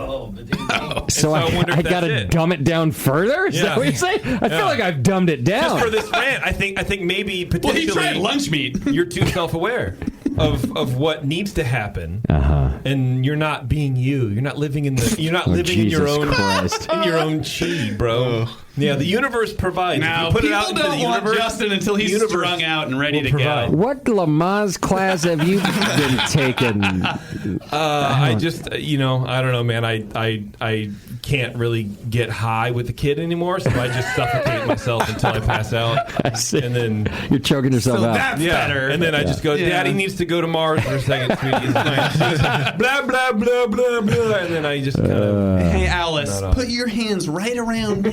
So I got to dumb it down further? Is that what you're saying? I feel like I've dumbed it down. Just for this rant, I think maybe potentially you tried lunch meat. You're too self-aware of what needs to happen, and you're not being you. You're not living in the. You're not living in your own in your own chi, bro. Yeah, the universe provides. Now, put it people out into don't the want universe, Justin until he's strung out and ready to go. What Lamaze class have you been taking? I just, I don't know, man. I can't really get high with the kid anymore, so I just suffocate myself until I pass out. I see. And then you're choking yourself out. That's better. And then I just go, Daddy needs to go to Mars for a second, sweetie. Blah, blah, blah, blah, blah. And then I just kind of... Hey, Alice, put your hands right around.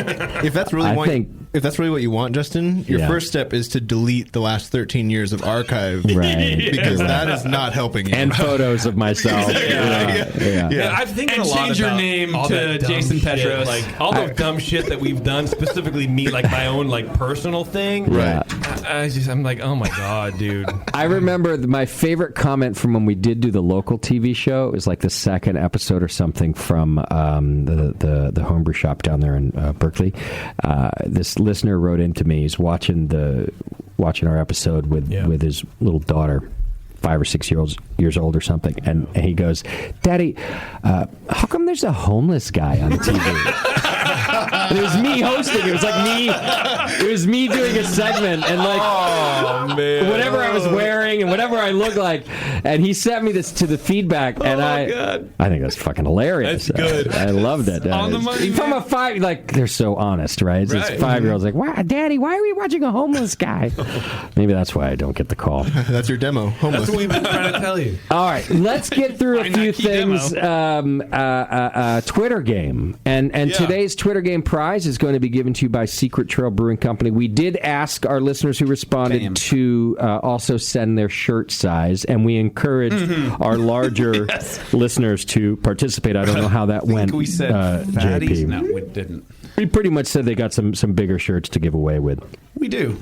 If that's really I think if that's really what you want, Justin, your first step is to delete the last 13 years of archive. Right. Because that is not helping you. And photos of myself. Yeah, I'm thinking And a lot change your about name all to that dumb Jason shit, Petros. like all the dumb shit that we've done, specifically me, like my own like personal thing. Right. I'm like, oh my god, dude. I remember my favorite comment from when we did do the local TV show. It was like the second episode or something from the homebrew shop down there in Berkeley. This listener wrote into me. He's watching our episode with his little daughter, 5 or 6 years old or something, and he goes, "Daddy, how come there's a homeless guy on TV?" And it was me hosting. It was like me. It was me doing a segment, and like whatever I was wearing and whatever I looked like. And he sent me this to the feedback, and I think that's fucking hilarious. That's good. I loved it. On the money, from a 5, like they're so honest, right? It's this 5-year-old's like, "Wow, Daddy, why are we watching a homeless guy?" Maybe that's why I don't get the call. That's your demo. Homeless. That's what we've been trying to tell you. All right, let's get through a few things. Twitter game, and today's Twitter game prize is going to be given to you by Secret Trail Brewing Company. We did ask our listeners who responded to also send their shirt size, and we encourage our larger listeners to participate. I don't know how that went. We said fatties. JP. No, we didn't. We pretty much said they got some bigger shirts to give away with. We do.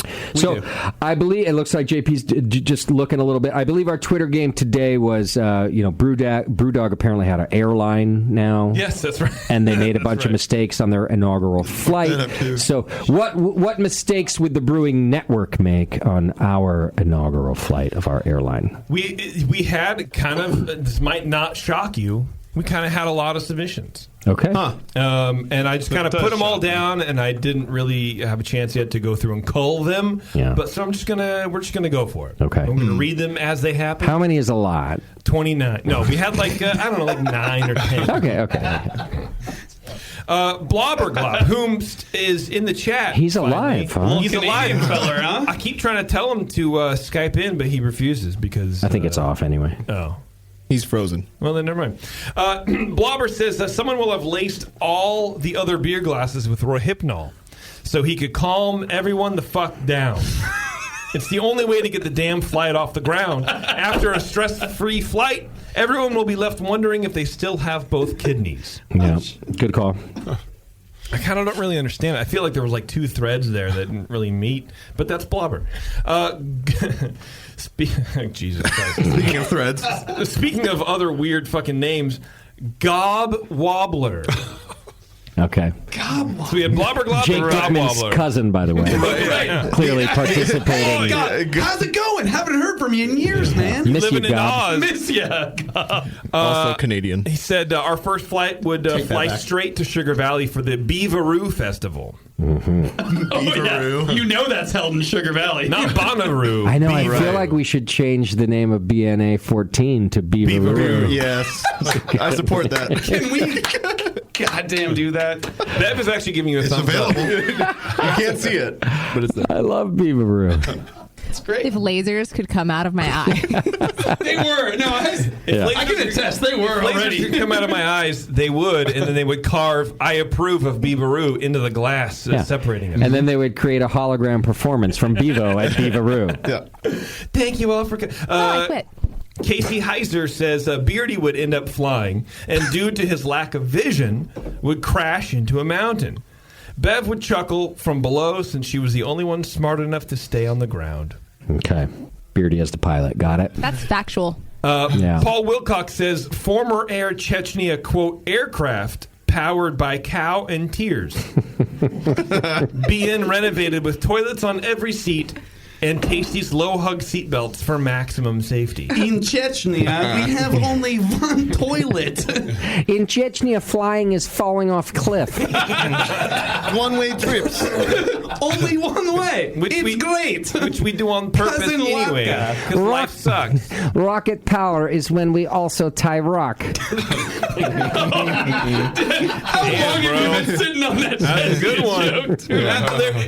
I believe it looks like JP's just looking a little bit. I believe our Twitter game today was, Brewdog apparently had an airline now. Yes, that's right. And they made a bunch of mistakes on their inaugural flight. So what mistakes would the Brewing Network make on our inaugural flight of our airline? We had kind of, this might not shock you, we kind of had a lot of submissions. Okay. And I just kind of put them all down, and I didn't really have a chance yet to go through and cull them. Yeah. But so we're just gonna go for it. Okay. I'm gonna read them as they happen. How many is a lot? 29. No, we had like I don't know, like 9 or 10. Okay. Blobberglob, whom is in the chat. He's alive, huh? He's alive, Canadian feller, huh? I keep trying to tell him to Skype in, but he refuses because I think it's off anyway. Oh. He's frozen. Well, then never mind. Blobber says that someone will have laced all the other beer glasses with Rohypnol so he could calm everyone the fuck down. It's the only way to get the damn flight off the ground. After a stress-free flight, everyone will be left wondering if they still have both kidneys. Yeah, good call. I kind of don't really understand it. I feel like there was like 2 threads there that didn't really meet, but that's Blobber. Jesus Christ. Speaking of threads. Speaking of other weird fucking names, Gob Wobbler. Okay. So we had Blobberglob Jake and Gob Dickman's Wobbler. cousin, by the way. Right. Clearly participating. Oh, God. How's it going? Haven't heard from you in years, man. Miss Living you, in Gob. Oz. Miss ya. God. Also Canadian. He said our first flight would fly straight to Sugar Valley for the Beaveroo Festival. Beaveroo. You know that's held in Sugar Valley. Not Bonnaroo. I know. Beaveroo. I feel like we should change the name of BNA 14 to Beaveroo. Yes. I support that. Can we goddamn do that? Bev is actually giving you a thumbs available. up. You can't see it, but it's there. I love Beaveroo. It's great. If lasers could come out of my eye. They were. No, I can attest. They were If lasers already. could come out of my eyes, they would, and then they would carve "I approve of Beaveroo" into the glass, separating it. And then they would create a hologram performance from Bevo at Beaveroo. Yeah. Thank you all for. I quit. Casey Heiser says Beardy would end up flying, and due to his lack of vision, would crash into a mountain. Bev would chuckle from below since she was the only one smart enough to stay on the ground. Okay. Beardy as the pilot. Got it? That's factual. Paul Wilcox says former Air Chechnya, quote, aircraft powered by cow and tears. Being renovated with toilets on every seat and Tasty's low hug seatbelts for maximum safety. In Chechnya, we have only one toilet. In Chechnya, flying is falling off cliff. One-way trips. Only one way. It's great. Which we do on purpose Cousin anyway. Because life sucks. Rocket power is when we also tie rock. How long have you been sitting on that? That's a good one.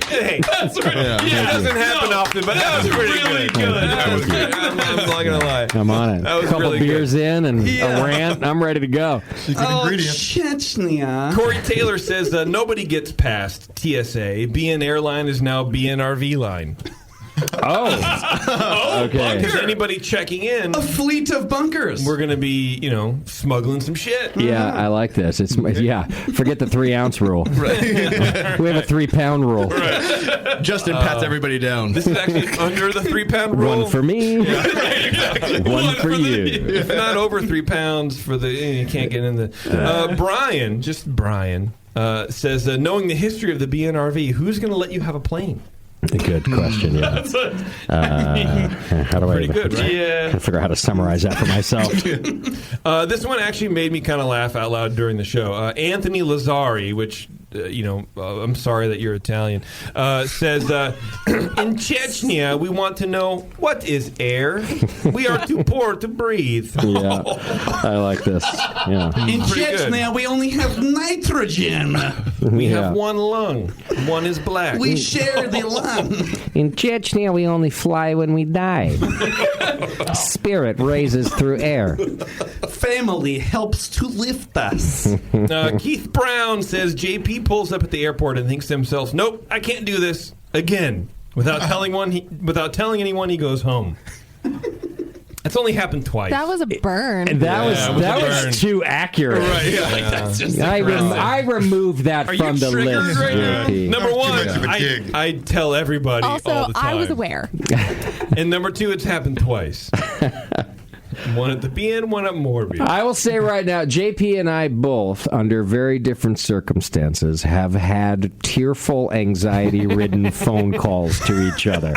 Hey, that's right. It doesn't happen often, but that was pretty really good. That was good. I'm not going to lie. I'm on it. That was a couple really beers good. in and a rant. I'm ready to go. Chechnya. Corey Taylor says nobody gets past TSA. Being airline is now BNRV line. Okay. Because anybody checking in, a fleet of bunkers. We're going to be, smuggling some shit. Yeah, I like this. It's forget the 3-ounce rule. Right. We have a 3-pound rule. Right. Justin pats everybody down. This is actually under the 3-pound rule. One for me. Yeah, exactly. One for you. If not over 3 pounds for the, you can't get in the. Brian says, knowing the history of the BNRV, who's going to let you have a plane? Good question. Yeah. How do Pretty good, right? Yeah. I figure out how to summarize that for myself. This one actually made me kind of laugh out loud during the show. Anthony Lazzari, which I'm sorry that you're Italian, says, in Chechnya, we want to know, what is air? We are too poor to breathe. Yeah, I like this. Yeah. In Chechnya, we only have nitrogen. We have one lung. One is black. We share the lung. In Chechnya, we only fly when we die. Spirit raises through air. Family helps to lift us. Keith Brown says JP pulls up at the airport and thinks to himself, "Nope, I can't do this again." Without telling anyone, he goes home. That's only happened twice. That was a burn. And that was too accurate. Right, yeah. That's just I removed that from the list. Right JP. Number one, I tell everybody Also, all the time. I was aware. And number two, it's happened twice. One at the BN, one at Morby. I will say right now, JP and I both, under very different circumstances, have had tearful, anxiety-ridden phone calls to each other,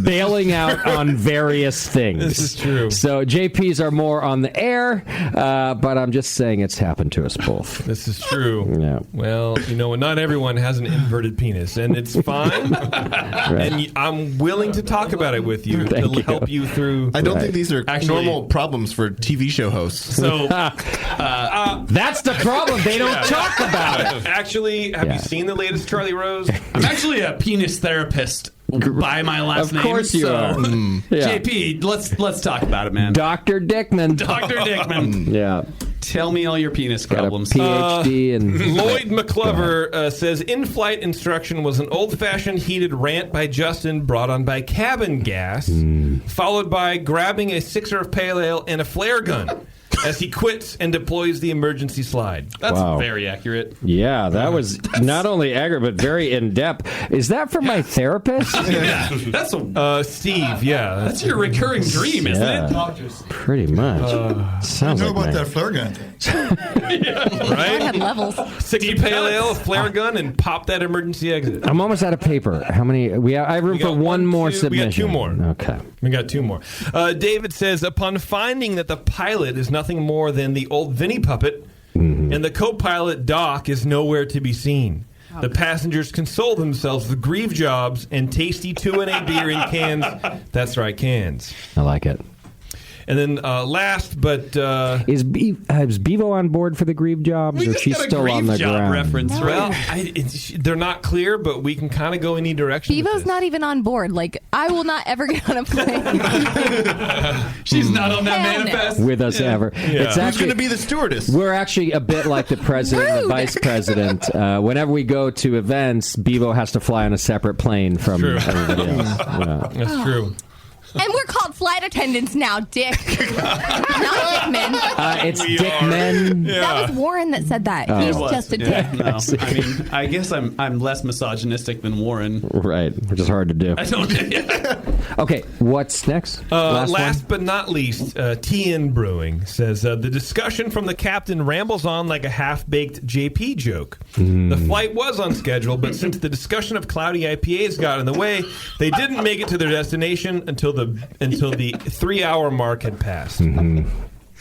bailing out on various things. This is true. So JP's are more on the air, but I'm just saying it's happened to us both. This is true. Yeah. Well, not everyone has an inverted penis, and it's fine. Right. And I'm willing to talk about it with you to help you through. I don't think these are normal problems for TV show hosts. So that's the problem. They don't talk about it. Actually, have you seen the latest Charlie Rose? I'm actually a penis therapist by my last name. Of course you are. Yeah. JP, let's talk about it, man. Dr. Dickman. Dr. Dickman. Yeah. Tell me all your penis problems. PhD and Lloyd McClover says in-flight instruction was an old-fashioned heated rant by Justin brought on by cabin gas, followed by grabbing a 6er of pale ale and a flare gun as he quits and deploys the emergency slide. That's very accurate. Yeah, that was not only accurate, but very in-depth. Is that from my therapist? Yeah, that's Steve, yeah. That's your recurring dream, isn't it? Pretty much. Sounds I know like about my- that flare gun thing. Right? had levels. 6 pale ale, a flare gun, and pop that emergency exit. I'm almost out of paper. How many? I have room for one more submission. We got 2 more. Okay. We got 2 more. David says, upon finding that the pilot is nothing more than the old Vinny puppet, and the co-pilot Doc is nowhere to be seen. The passengers console themselves with grieve jobs and tasty 2-and-A beer in cans. That's right, cans. I like it. And then last, but is Bevo on board for the grieve jobs, or she's still on the ground? Reference, No. well, they're not clear, but we can kind of go in any direction. with Bevo's this. not even on board. Like, I will not ever get on a plane. She's not on that Hell no. manifest With us ever. Yeah. It's Who's actually going to be the stewardess? We're actually a bit like the president and the Rude. vice president. Whenever we go to events, Bevo has to fly on a separate plane from True. everybody else. Yeah. That's true. And we're called flight attendants now, Dick. Not Dickman. It's Dick Men. That was Warren that said that. He's It was. just a dick. Yeah, no. I mean, I guess I'm less misogynistic than Warren. Right, which is hard to do. I don't. Okay, what's next? Last but not least, TN Brewing says, the discussion from the captain rambles on like a half-baked JP joke. The flight was on schedule, but since the discussion of cloudy IPAs got in the way, they didn't make it to their destination until the 3-hour mark had passed.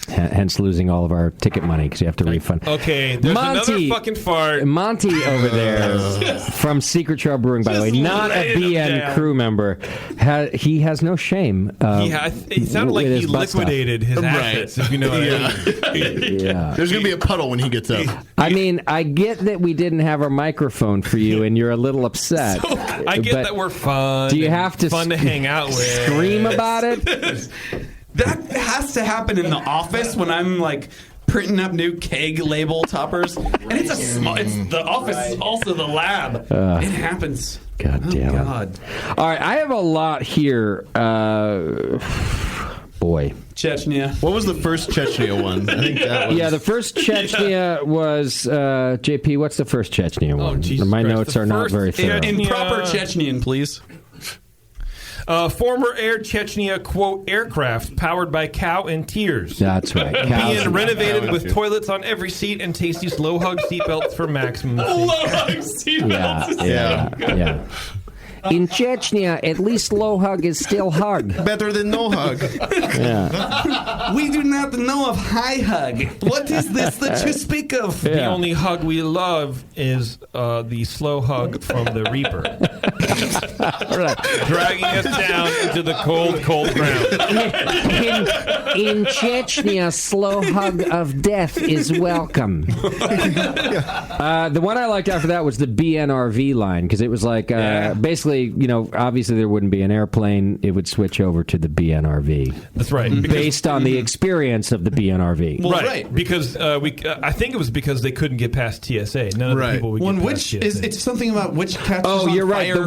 Hence losing all of our ticket money because you have to refund. Okay, there's another fucking fart. Monty over there from Secret Trail Brewing, by the way, not a BN crew member. He has no shame. It sounded like he liquidated his assets, if you know what I mean. Yeah. There's going to be a puddle when he gets up. I mean, I get that we didn't have our microphone for you, and you're a little upset. So, I get but that we're fun. Do you have to fun to hang out with? Scream about it? That has to happen in the office when I'm like printing up new keg label toppers, and it's the office is also the lab. It happens. God damn it. God. All right, I have a lot here. Boy. Chechnya. What was the first Chechnya one? I think that was... Yeah, the first Chechnya was... JP, what's the first Chechnya one? Jesus My Christ. notes The are not first very thorough. In proper Chechnyan, please. Former Air Chechnya, quote, aircraft powered by cow and tears. That's right. Being renovated with toilets on every seat and tasty slow hug seatbelts for maximum safety. Low hug seatbelts. Yeah. In Chechnya, at least low hug is still hug. Better than no hug. Yeah. We do not know of high hug. What is this that you speak of? The only hug we love is the slow hug from the Reaper. Dragging us down into the cold, cold ground. In Chechnya, slow hug of death is welcome. The one I liked after that was the BNRV line, because it was like basically, obviously there wouldn't be an airplane. It would switch over to the BNRV. That's right. Based on the experience of the BNRV. Well, right. Because I think it was because they couldn't get past TSA. None of the people would get past TSA. It's something about which catches on you're right. fire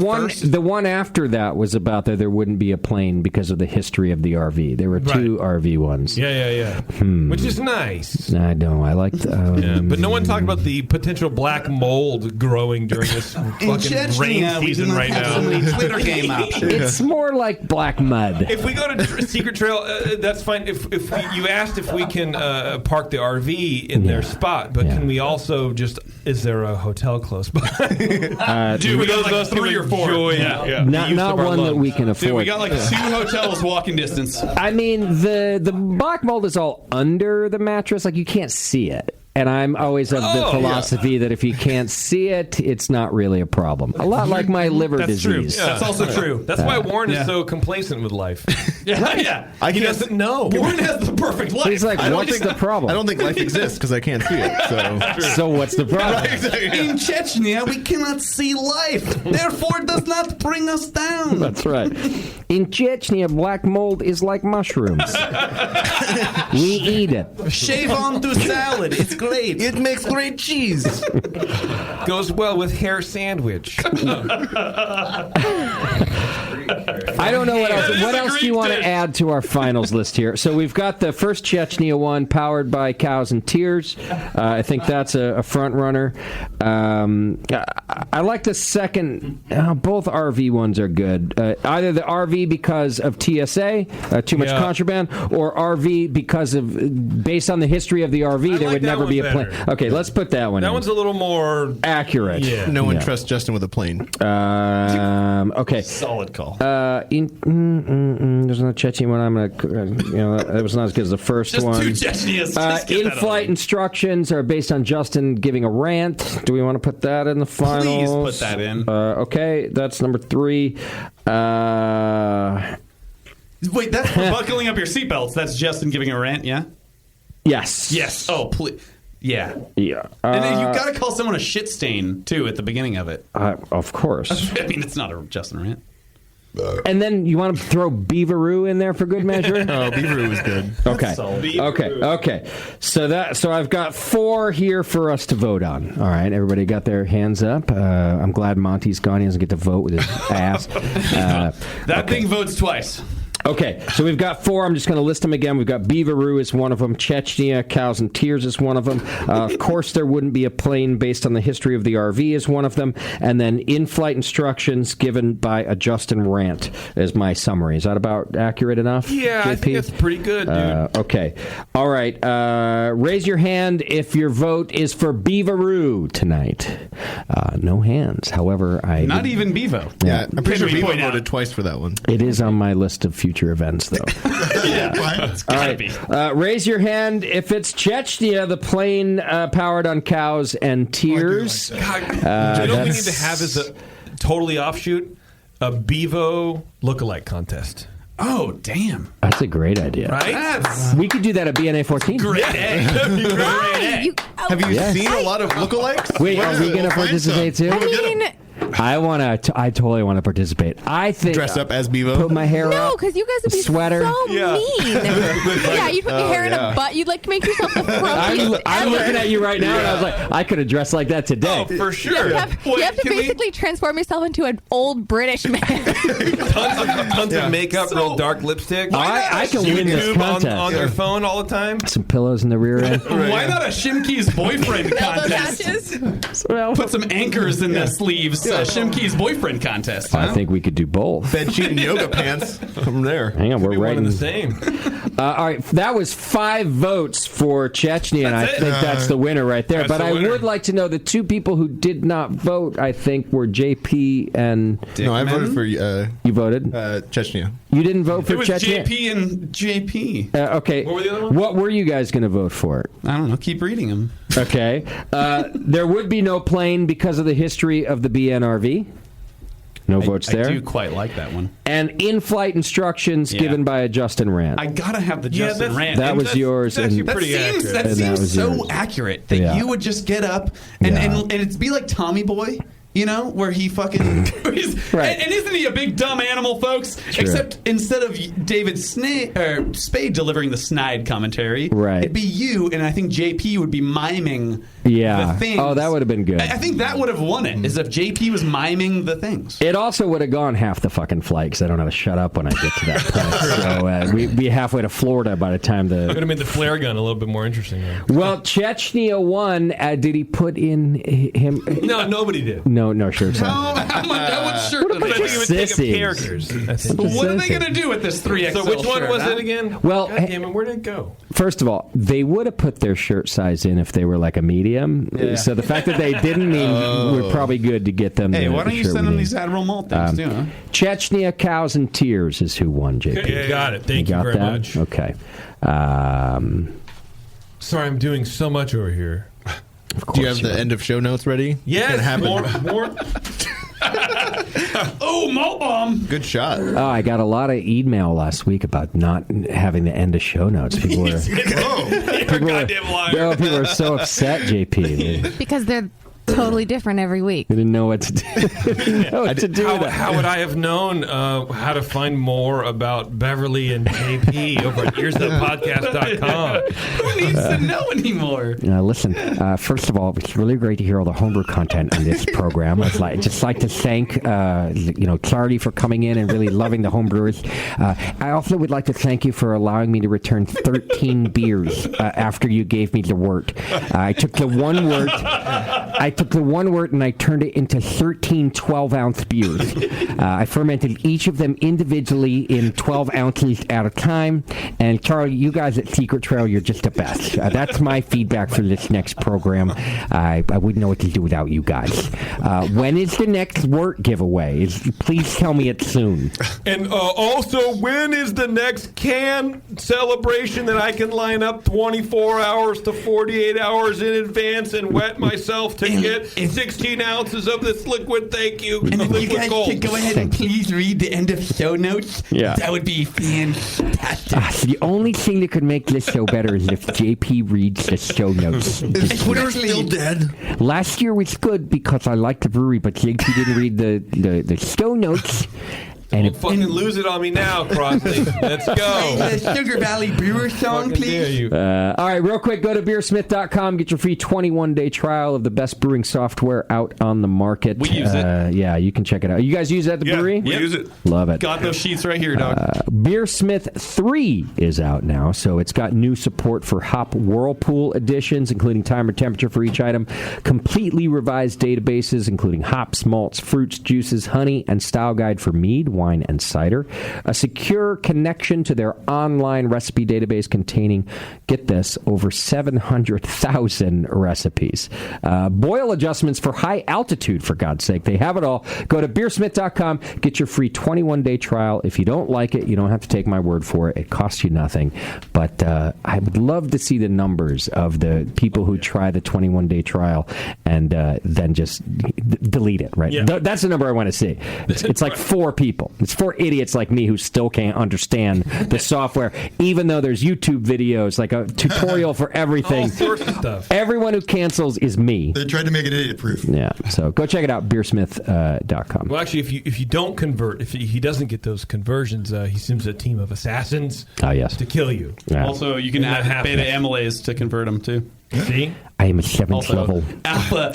The one after that was about there wouldn't be a plane because of the history of the RV. There were two RV ones. Yeah. Which is nice. I know. I liked. But no one talked about the potential black mold growing during this fucking rain season right now. So many Twitter game options. It's more like black mud. If we go to Secret Trail, that's fine. If you asked if we can park the RV in their spot, but can we also just? Is there a hotel close by? Dude, we got like 3 or 4. Not one that we can afford. Dude, we got like 2 hotels walking distance. I mean, the black mold is all under the mattress. Like, you can't see it. And I'm always of the philosophy that if you can't see it, it's not really a problem. A lot like my liver disease. True. Yeah. That's also true. That's why Warren is so complacent with life. He doesn't know. Warren has the perfect life. He's like, what's the problem? I don't think life exists because I can't see it. So what's the problem? In Chechnya, we cannot see life. Therefore, it does not bring us down. That's right. In Chechnya, black mold is like mushrooms. We eat it. Shave onto salad. It's great. It makes great cheese. Goes well with hair sandwich. I don't know what else. What else do you want to add to our finals list here? So we've got the first Chechnya one, powered by cows and tears. I think that's a front runner. I like the second. Both RV ones are good. Either the RV because of TSA, too much contraband, or RV because of based on the history of the RV, there would never be a plane. Okay, let's put that one. That one's a little more accurate. Yeah. No one trusts Justin with a plane. Okay. Solid call. There's another Chechnya one. I'm gonna, that was not as good as the first Just one. 2 Chechenyas. In-flight instructions are based on Justin giving a rant. Do we want to put that in the finals? Please put that in. Okay, that's number 3. Wait, that's for buckling up your seatbelts. That's Justin giving a rant, yeah? Yes. Oh, please. Yeah. Yeah. And then you got to call someone a shit stain, too, at the beginning of it. Of course. I mean, it's not a Justin rant. And then you want to throw Beaveroo in there for good measure? Beaveroo was good. Okay. So I've got 4 here for us to vote on. All right, everybody got their hands up. I'm glad Monty's gone. He doesn't get to vote with his ass. That thing votes twice. Okay, so we've got 4. I'm just going to list them again. We've got Beaveroo is one of them. Chechnya, Cows and Tears is one of them. Of course, there wouldn't be a plane based on the history of the RV is one of them. And then in-flight instructions given by a Justin rant is my summary. Is that about accurate enough? Yeah, JP? I think that's pretty good, dude. Okay. All right. Raise your hand if your vote is for Beaveroo tonight. No hands. However, Not even Bevo. Yeah, I'm pretty sure Bevo voted twice for that one. It is on my list of future events, though. All right. Raise your hand if it's Chechnya, the plane powered on cows and tears. God, you know what we need to have is a totally offshoot, a Bevo lookalike contest. Oh, damn. That's a great idea. Right? We could do that at BNA 14. Great day. Have you seen a lot of lookalikes? Wait, are we going to participate too? I mean, I totally want to participate. I think dress up as Bevo. Put my hair No, up. because you guys would be Sweater. so mean. Yeah, you'd put your hair in a butt. You'd like make yourself the frothiest I'm ever. looking at you right now, and I was like, I could have dressed like that today. Oh, for sure. You have to basically transform yourself into an old British man. Tons of makeup, real dark lipstick. I can win this YouTube contest. on their phone all the time. Some pillows in the rear end. Why not a Shimkey's boyfriend contest? Put some anchors in the sleeves. Shimkey's boyfriend contest. I think we could do both. Bed sheet and yoga pants from there. Hang on, we're writing the same. All right, that was 5 votes for Chechnya, and I think that's the winner right there. But I would like to know the 2 people who did not vote. I think were JP and. No, I voted for. You voted Chechnya. You didn't vote for It was Chechnya. JP and JP. Okay. What were the other ones? What were you guys going to vote for? I don't know. Keep reading them. Okay. There would be no plane because of the history of the BNRV. No votes there. I do quite like that one. And in-flight instructions given by a Justin Rand. I gotta have the Justin Rand. That was yours. That and seems so yours. accurate that you would just get up and it'd be like Tommy Boy. You know, where he fucking... and isn't he a big dumb animal, folks? Sure. Except instead of David Spade delivering the snide commentary, it'd be you, and I think JP would be miming the things. Oh, that would have been good. I think that would have won it, is if JP was miming the things. It also would have gone half the fucking flight because I don't know how to shut up when I get to that point. So we'd be halfway to Florida by the time the... Would have made the flare gun a little bit more interesting. Well, Chechnya won. Did he put in him... No, nobody did. No shirts on. What shirt What a bunch I think of it would take up sissies. characters. I think. What are they going to do with this 3XL So which one shirt, was huh? it again? Well, God damn it, where did it go? First of all, they would have put their shirt size in if they were like a medium. Yeah. So the fact that they didn't mean we're probably good to get them. Hey, why the don't you shirt send we them need. these Admiral Malt things, too, huh? Chechnya, Cows and Tears is who won, JP. Okay, got it. Thank you got very that? much. Okay. Sorry, I'm doing so much over here. Do you have the end of show notes ready? Yes, It's gonna happen. more. Oh, malt bomb! Good shot. Oh, I got a lot of email last week about not having the end of show notes. People were, people are so upset, JP. Because they're totally different every week. They didn't know what to do. How would I have known how to find more about Beverly and JP over at earsupodcast.com? Who needs to know anymore? Listen, first of all, it's really great to hear all the homebrew content on this program. I'd just like to thank Clardy for coming in and really loving the homebrewers. I also would like to thank you for allowing me to return 13 beers after you gave me the wort. I took the one wort and I turned it into 13 12-ounce beers. I fermented each of them individually in 12 ounces at a time. And Charlie, you guys at Secret Trail, you're just the best. That's my feedback for this next program. I wouldn't know what to do without you guys. When is the next wort giveaway? Please tell me it soon. And also, when is the next can celebration that I can line up 24 hours to 48 hours in advance and wet myself to get 16 ounces of this liquid? Thank you. And if you Liquid guys gold. could go ahead and please read the end of show notes, that would be fantastic. The only thing that could make this show better is if JP reads the show notes. Is Twitter still dead? Last year was good because I liked the brewery, but JP didn't read the show notes. And Don't fucking lose it on me now, Crosby. Let's go. The Sugar Valley Brewer song, please. All right, real quick, go to beersmith.com, get your free 21-day trial of the best brewing software out on the market. We use it. Yeah, you can check it out. You guys use it at the brewery? We use it. Love it. Got those sheets right here, dog. Beersmith 3 is out now, so it's got new support for Hop Whirlpool editions, including time or temperature for each item, completely revised databases, including hops, malts, fruits, juices, honey, and style guide for mead, wine, and cider, a secure connection to their online recipe database containing, get this, over 700,000 recipes. Boil adjustments for high altitude, for God's sake. They have it all. Go to beersmith.com, get your free 21-day trial. If you don't like it, you don't have to take my word for it. It costs you nothing. But I would love to see the numbers of the people who try the 21-day trial and then just delete it, right? Yeah. That's the number I want to see. It's like 4 people. difficult. It's for idiots like me who still can't understand the software, even though there's YouTube videos, like a tutorial for everything. All sorts of stuff. Everyone who cancels is me. They tried to make it idiot-proof. Yeah, so go check it out, beersmith.com. Well, actually, if you don't convert, if he doesn't get those conversions, he sends a team of assassins to kill you. Yeah. Also, you can add beta amylase to convert them, too. See? I am a 7th level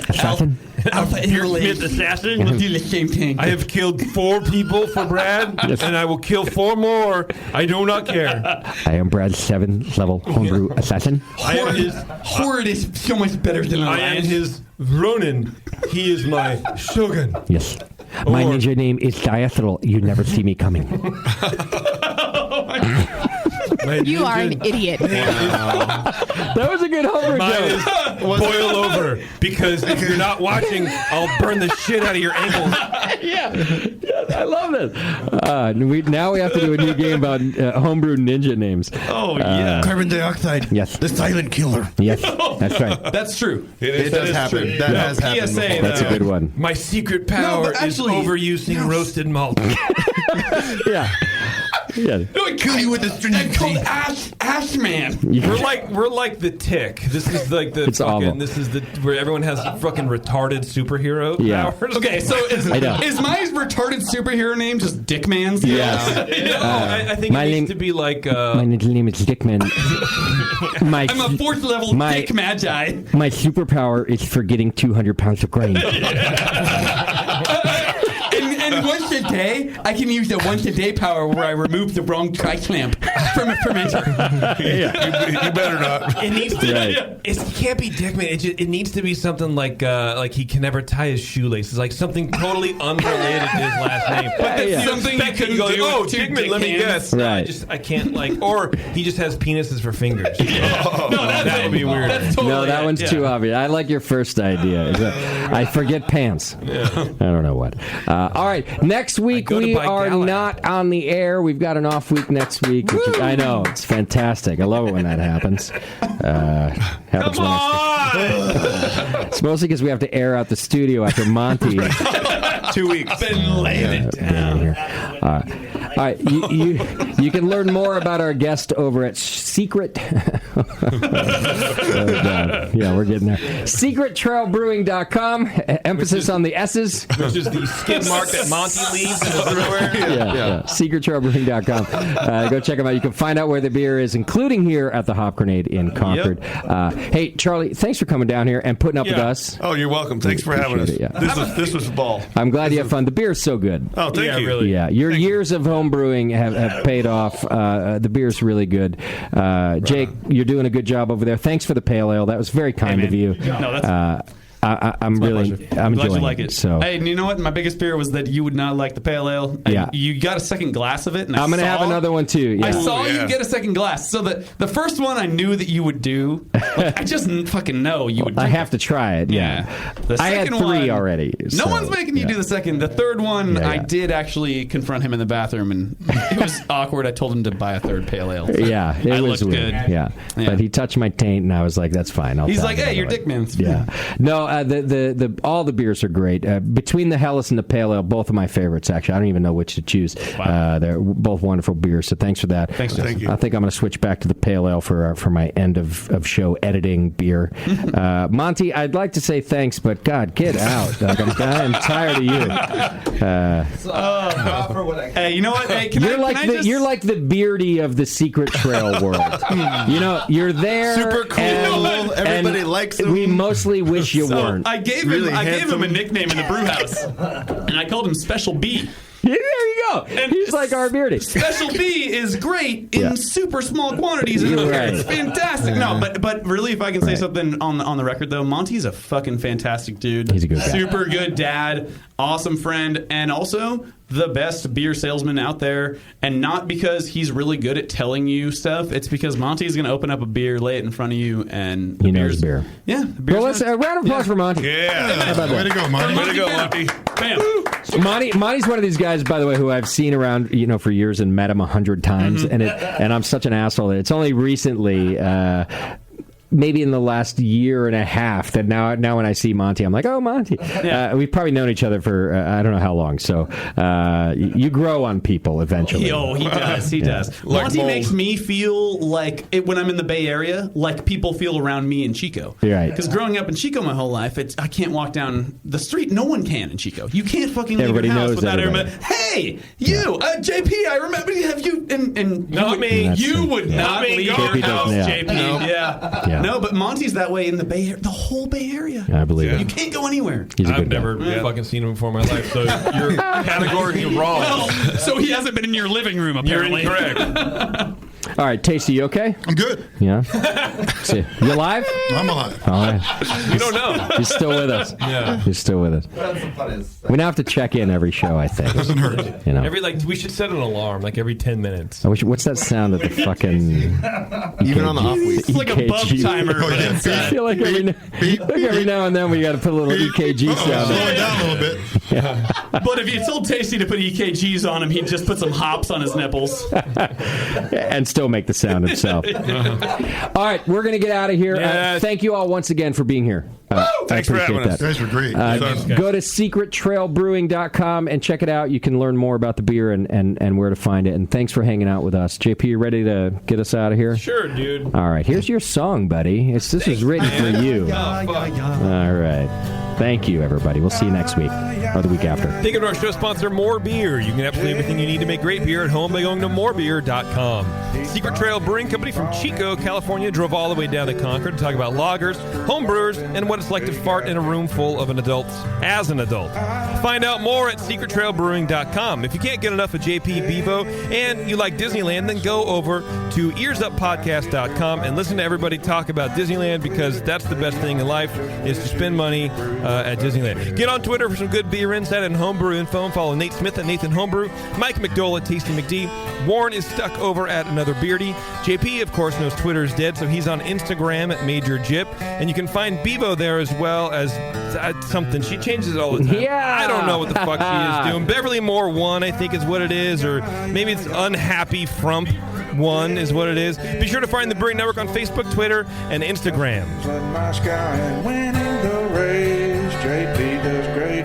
assassin. Alpha Smith assassin will do the same thing. I have killed 4 people for Brad, and I will kill 4 more. I do not care. I am Brad's 7th level homebrew assassin. Horde is so much better than I am his Ronin. He is my shogun. Yes. My ninja name is Diethyl. You never see me coming. You are an idiot. That was a good homebrew joke. Boil over, because if you're not watching, I'll burn the shit out of your ankles. Yeah, I love this. Now we have to do a new game about homebrew ninja names. Oh, yeah. Carbon dioxide. Yes. The silent killer. Yes, that's right. That's true. It does happen. True. That has happened. PSA, That's a good one. My secret power is overusing roasted malt. Yeah. Yeah. No, I kill you with a stringent called Ash Man. We're like the Tick. This is like the It's awful. fucking. This is the where everyone has fucking retarded superhero powers. Okay, so is my retarded superhero name just Dickman's? Yes. I think it needs to be like. My ninja name is Dickman. I'm a 4th level Dick Magi. My superpower is for getting 200 pounds of grain. And once a day, I can use the once a day power where I remove the wrong tri-clamp from a fermenter. You better not. It needs to. It can't be Dickman. It needs to be something like he can never tie his shoelaces, like something totally unrelated to his last name. But something you couldn't do. Oh, with 2 Dickman. dick Let me hands. guess. Right. I can't like. Or he just has penises for fingers. That would be weird. That's totally No, that one's too obvious. I like your first idea. I forget pants. I don't know what. All right. Next week we are not on the air. We've got an off week next week. I know. It's fantastic. I love it when that happens. Happens Come on! It's mostly because we have to air out the studio after Monty. 2 weeks. Been laying it down. Here. All right. You can learn more about our guest over at Secret. Yeah, we're getting there. SecretTrailBrewing.com. Emphasis on the S's. Which is the skid mark that Monty leaves in his underwear. Yeah. SecretTrailBrewing.com. Go check them out. You can find out where the beer is, including here at the Hop Grenade in Concord. Hey, Charlie, thanks for coming down here and putting up with us. Oh, you're welcome. Thanks for having us. This was a ball. I'm glad you had fun. The beer's so good. Oh, thank you. Really. Yeah, your years of home brewing have paid off. The beer's really good. Jake, you're doing a good job over there. Thanks for the pale ale. That was very kind of you. No, that's I'm really I'm glad enjoying you like it. So, hey, you know what? My biggest fear was that you would not like the pale ale. Yeah. You got a second glass of it, and I'm going to have another one too. Yeah. I saw you get a second glass. So the first one I knew that you would do. Like, I just fucking know you would. I have to try it. Yeah. The I had second 3 one, already. No one's making you do the second. The third one, Yeah. I did actually confront him in the bathroom, and it was awkward. I told him to buy a third pale ale. Yeah, it was looked weird. good. Yeah. But he touched my taint, and I was like, "That's fine." He's tell like, him "Hey, another you're one." dick man." Yeah. No, the all the beers are great. Between the Hellas and the Pale Ale, both of my favorites, actually. I don't even know which to choose. Wow. They're both wonderful beers, so thanks for that. Thanks, thank you. I think I'm going to switch back to the Pale Ale for my end of show editing beer. Monty, I'd like to say thanks, but God, get out. I'm tired of you. Hey, you know what? Hey, You're like the Beardy of the Secret Trail world. You know, you're there. Super cool. Everybody likes him. We mostly wish you weren't. I gave him a nickname in the brew house, and I called him Special B. Yeah, there you go. And He's like our Beardy. Special B is great in super small quantities. You're right. It's fantastic. No, but really, if I can say something on the record, though, Monty's a fucking fantastic dude. He's a good guy. Super good dad, awesome friend, and also the best beer salesman out there. And not because he's really good at telling you stuff. It's because Monty's going to open up a beer, lay it in front of you, and He knows beer. Yeah. Well, let's a round of applause for Monty. Yeah. How about Way that? to go, Monty. Way to go, Monty. Bam. Monty's one of these guys, by the way, who I've seen around, for years and met him 100 times, and I'm such an asshole. It's only recently. maybe in the last year and a half that now when I see Monty, I'm like, oh, Monty. We've probably known each other for I don't know how long. So you grow on people eventually. Oh, he does. He does. Like Monty mold. makes me feel like when I'm in the Bay Area, like people feel around me in Chico. Right. Because growing up in Chico my whole life, I can't walk down the street. No one can in Chico. You can't fucking leave Everybody your house knows without everybody. everybody. Hey, you, JP, I remember. Have you? And Not me. You would not leave your JP house, doesn't, JP. Yeah. No, but Monty's that way in the Bay Area, the whole Bay Area. I believe it. You can't go anywhere. He's a I've good guy. never fucking seen him before in my life, so you're categorically wrong. Well, so he hasn't been in your living room, apparently. You're incorrect. All right, Tasty, you okay? I'm good. Yeah. So, you alive? I'm alive. All right. You don't know. He's still with us. Yeah. He's still with us. We now have to check in every show, I think. Doesn't hurt. You know. We should set an alarm every 10 minutes. What's that sound of the fucking Even on the off weeks. It's like a bug timer, but it's I feel like every now and then we got to put a little EKG sound. Slow it down a little bit. But if you told Tasty to put EKGs on him, he'd just put some hops on his nipples. And still make the sound himself. All right, we're going to get out of here. Yes. Thanks you all once again for being here. Thanks for having us. You guys were great. Go to secrettrailbrewing.com and check it out. You can learn more about the beer and where to find it. And thanks for hanging out with us. JP, you ready to get us out of here? Sure, dude. All right, here's your song, buddy. This was written for you. All right. Thank you, everybody. We'll see you next week or the week after. Think of our show sponsor, More Beer. You can get absolutely everything you need to make great beer at home by going to morebeer.com. Secret Trail Brewing Company from Chico, California, drove all the way down to Concord to talk about lagers, home brewers, and what it's like to fart in a room full of adults as an adult. Find out more at secrettrailbrewing.com. If you can't get enough of JP Bevo and you like Disneyland, then go over to earsuppodcast.com and listen to everybody talk about Disneyland, because that's the best thing in life, is to spend money at Disneyland. Get on Twitter for some good beer insight and homebrew info. Follow Nate Smith at Nathan Homebrew, Mike McDowell at Tasty McD. Warren is stuck over at Another Beardy. JP, of course, knows Twitter is dead, so he's on Instagram at Major Jip. And you can find Bevo there as well as something. She changes it all the time. Yeah. I don't know what the fuck she is doing. Beverly Moore 1, I think, is what it is. Or maybe it's Unhappy Frump 1 is what it is. Be sure to find the Brewing Network on Facebook, Twitter, and Instagram. JP does great.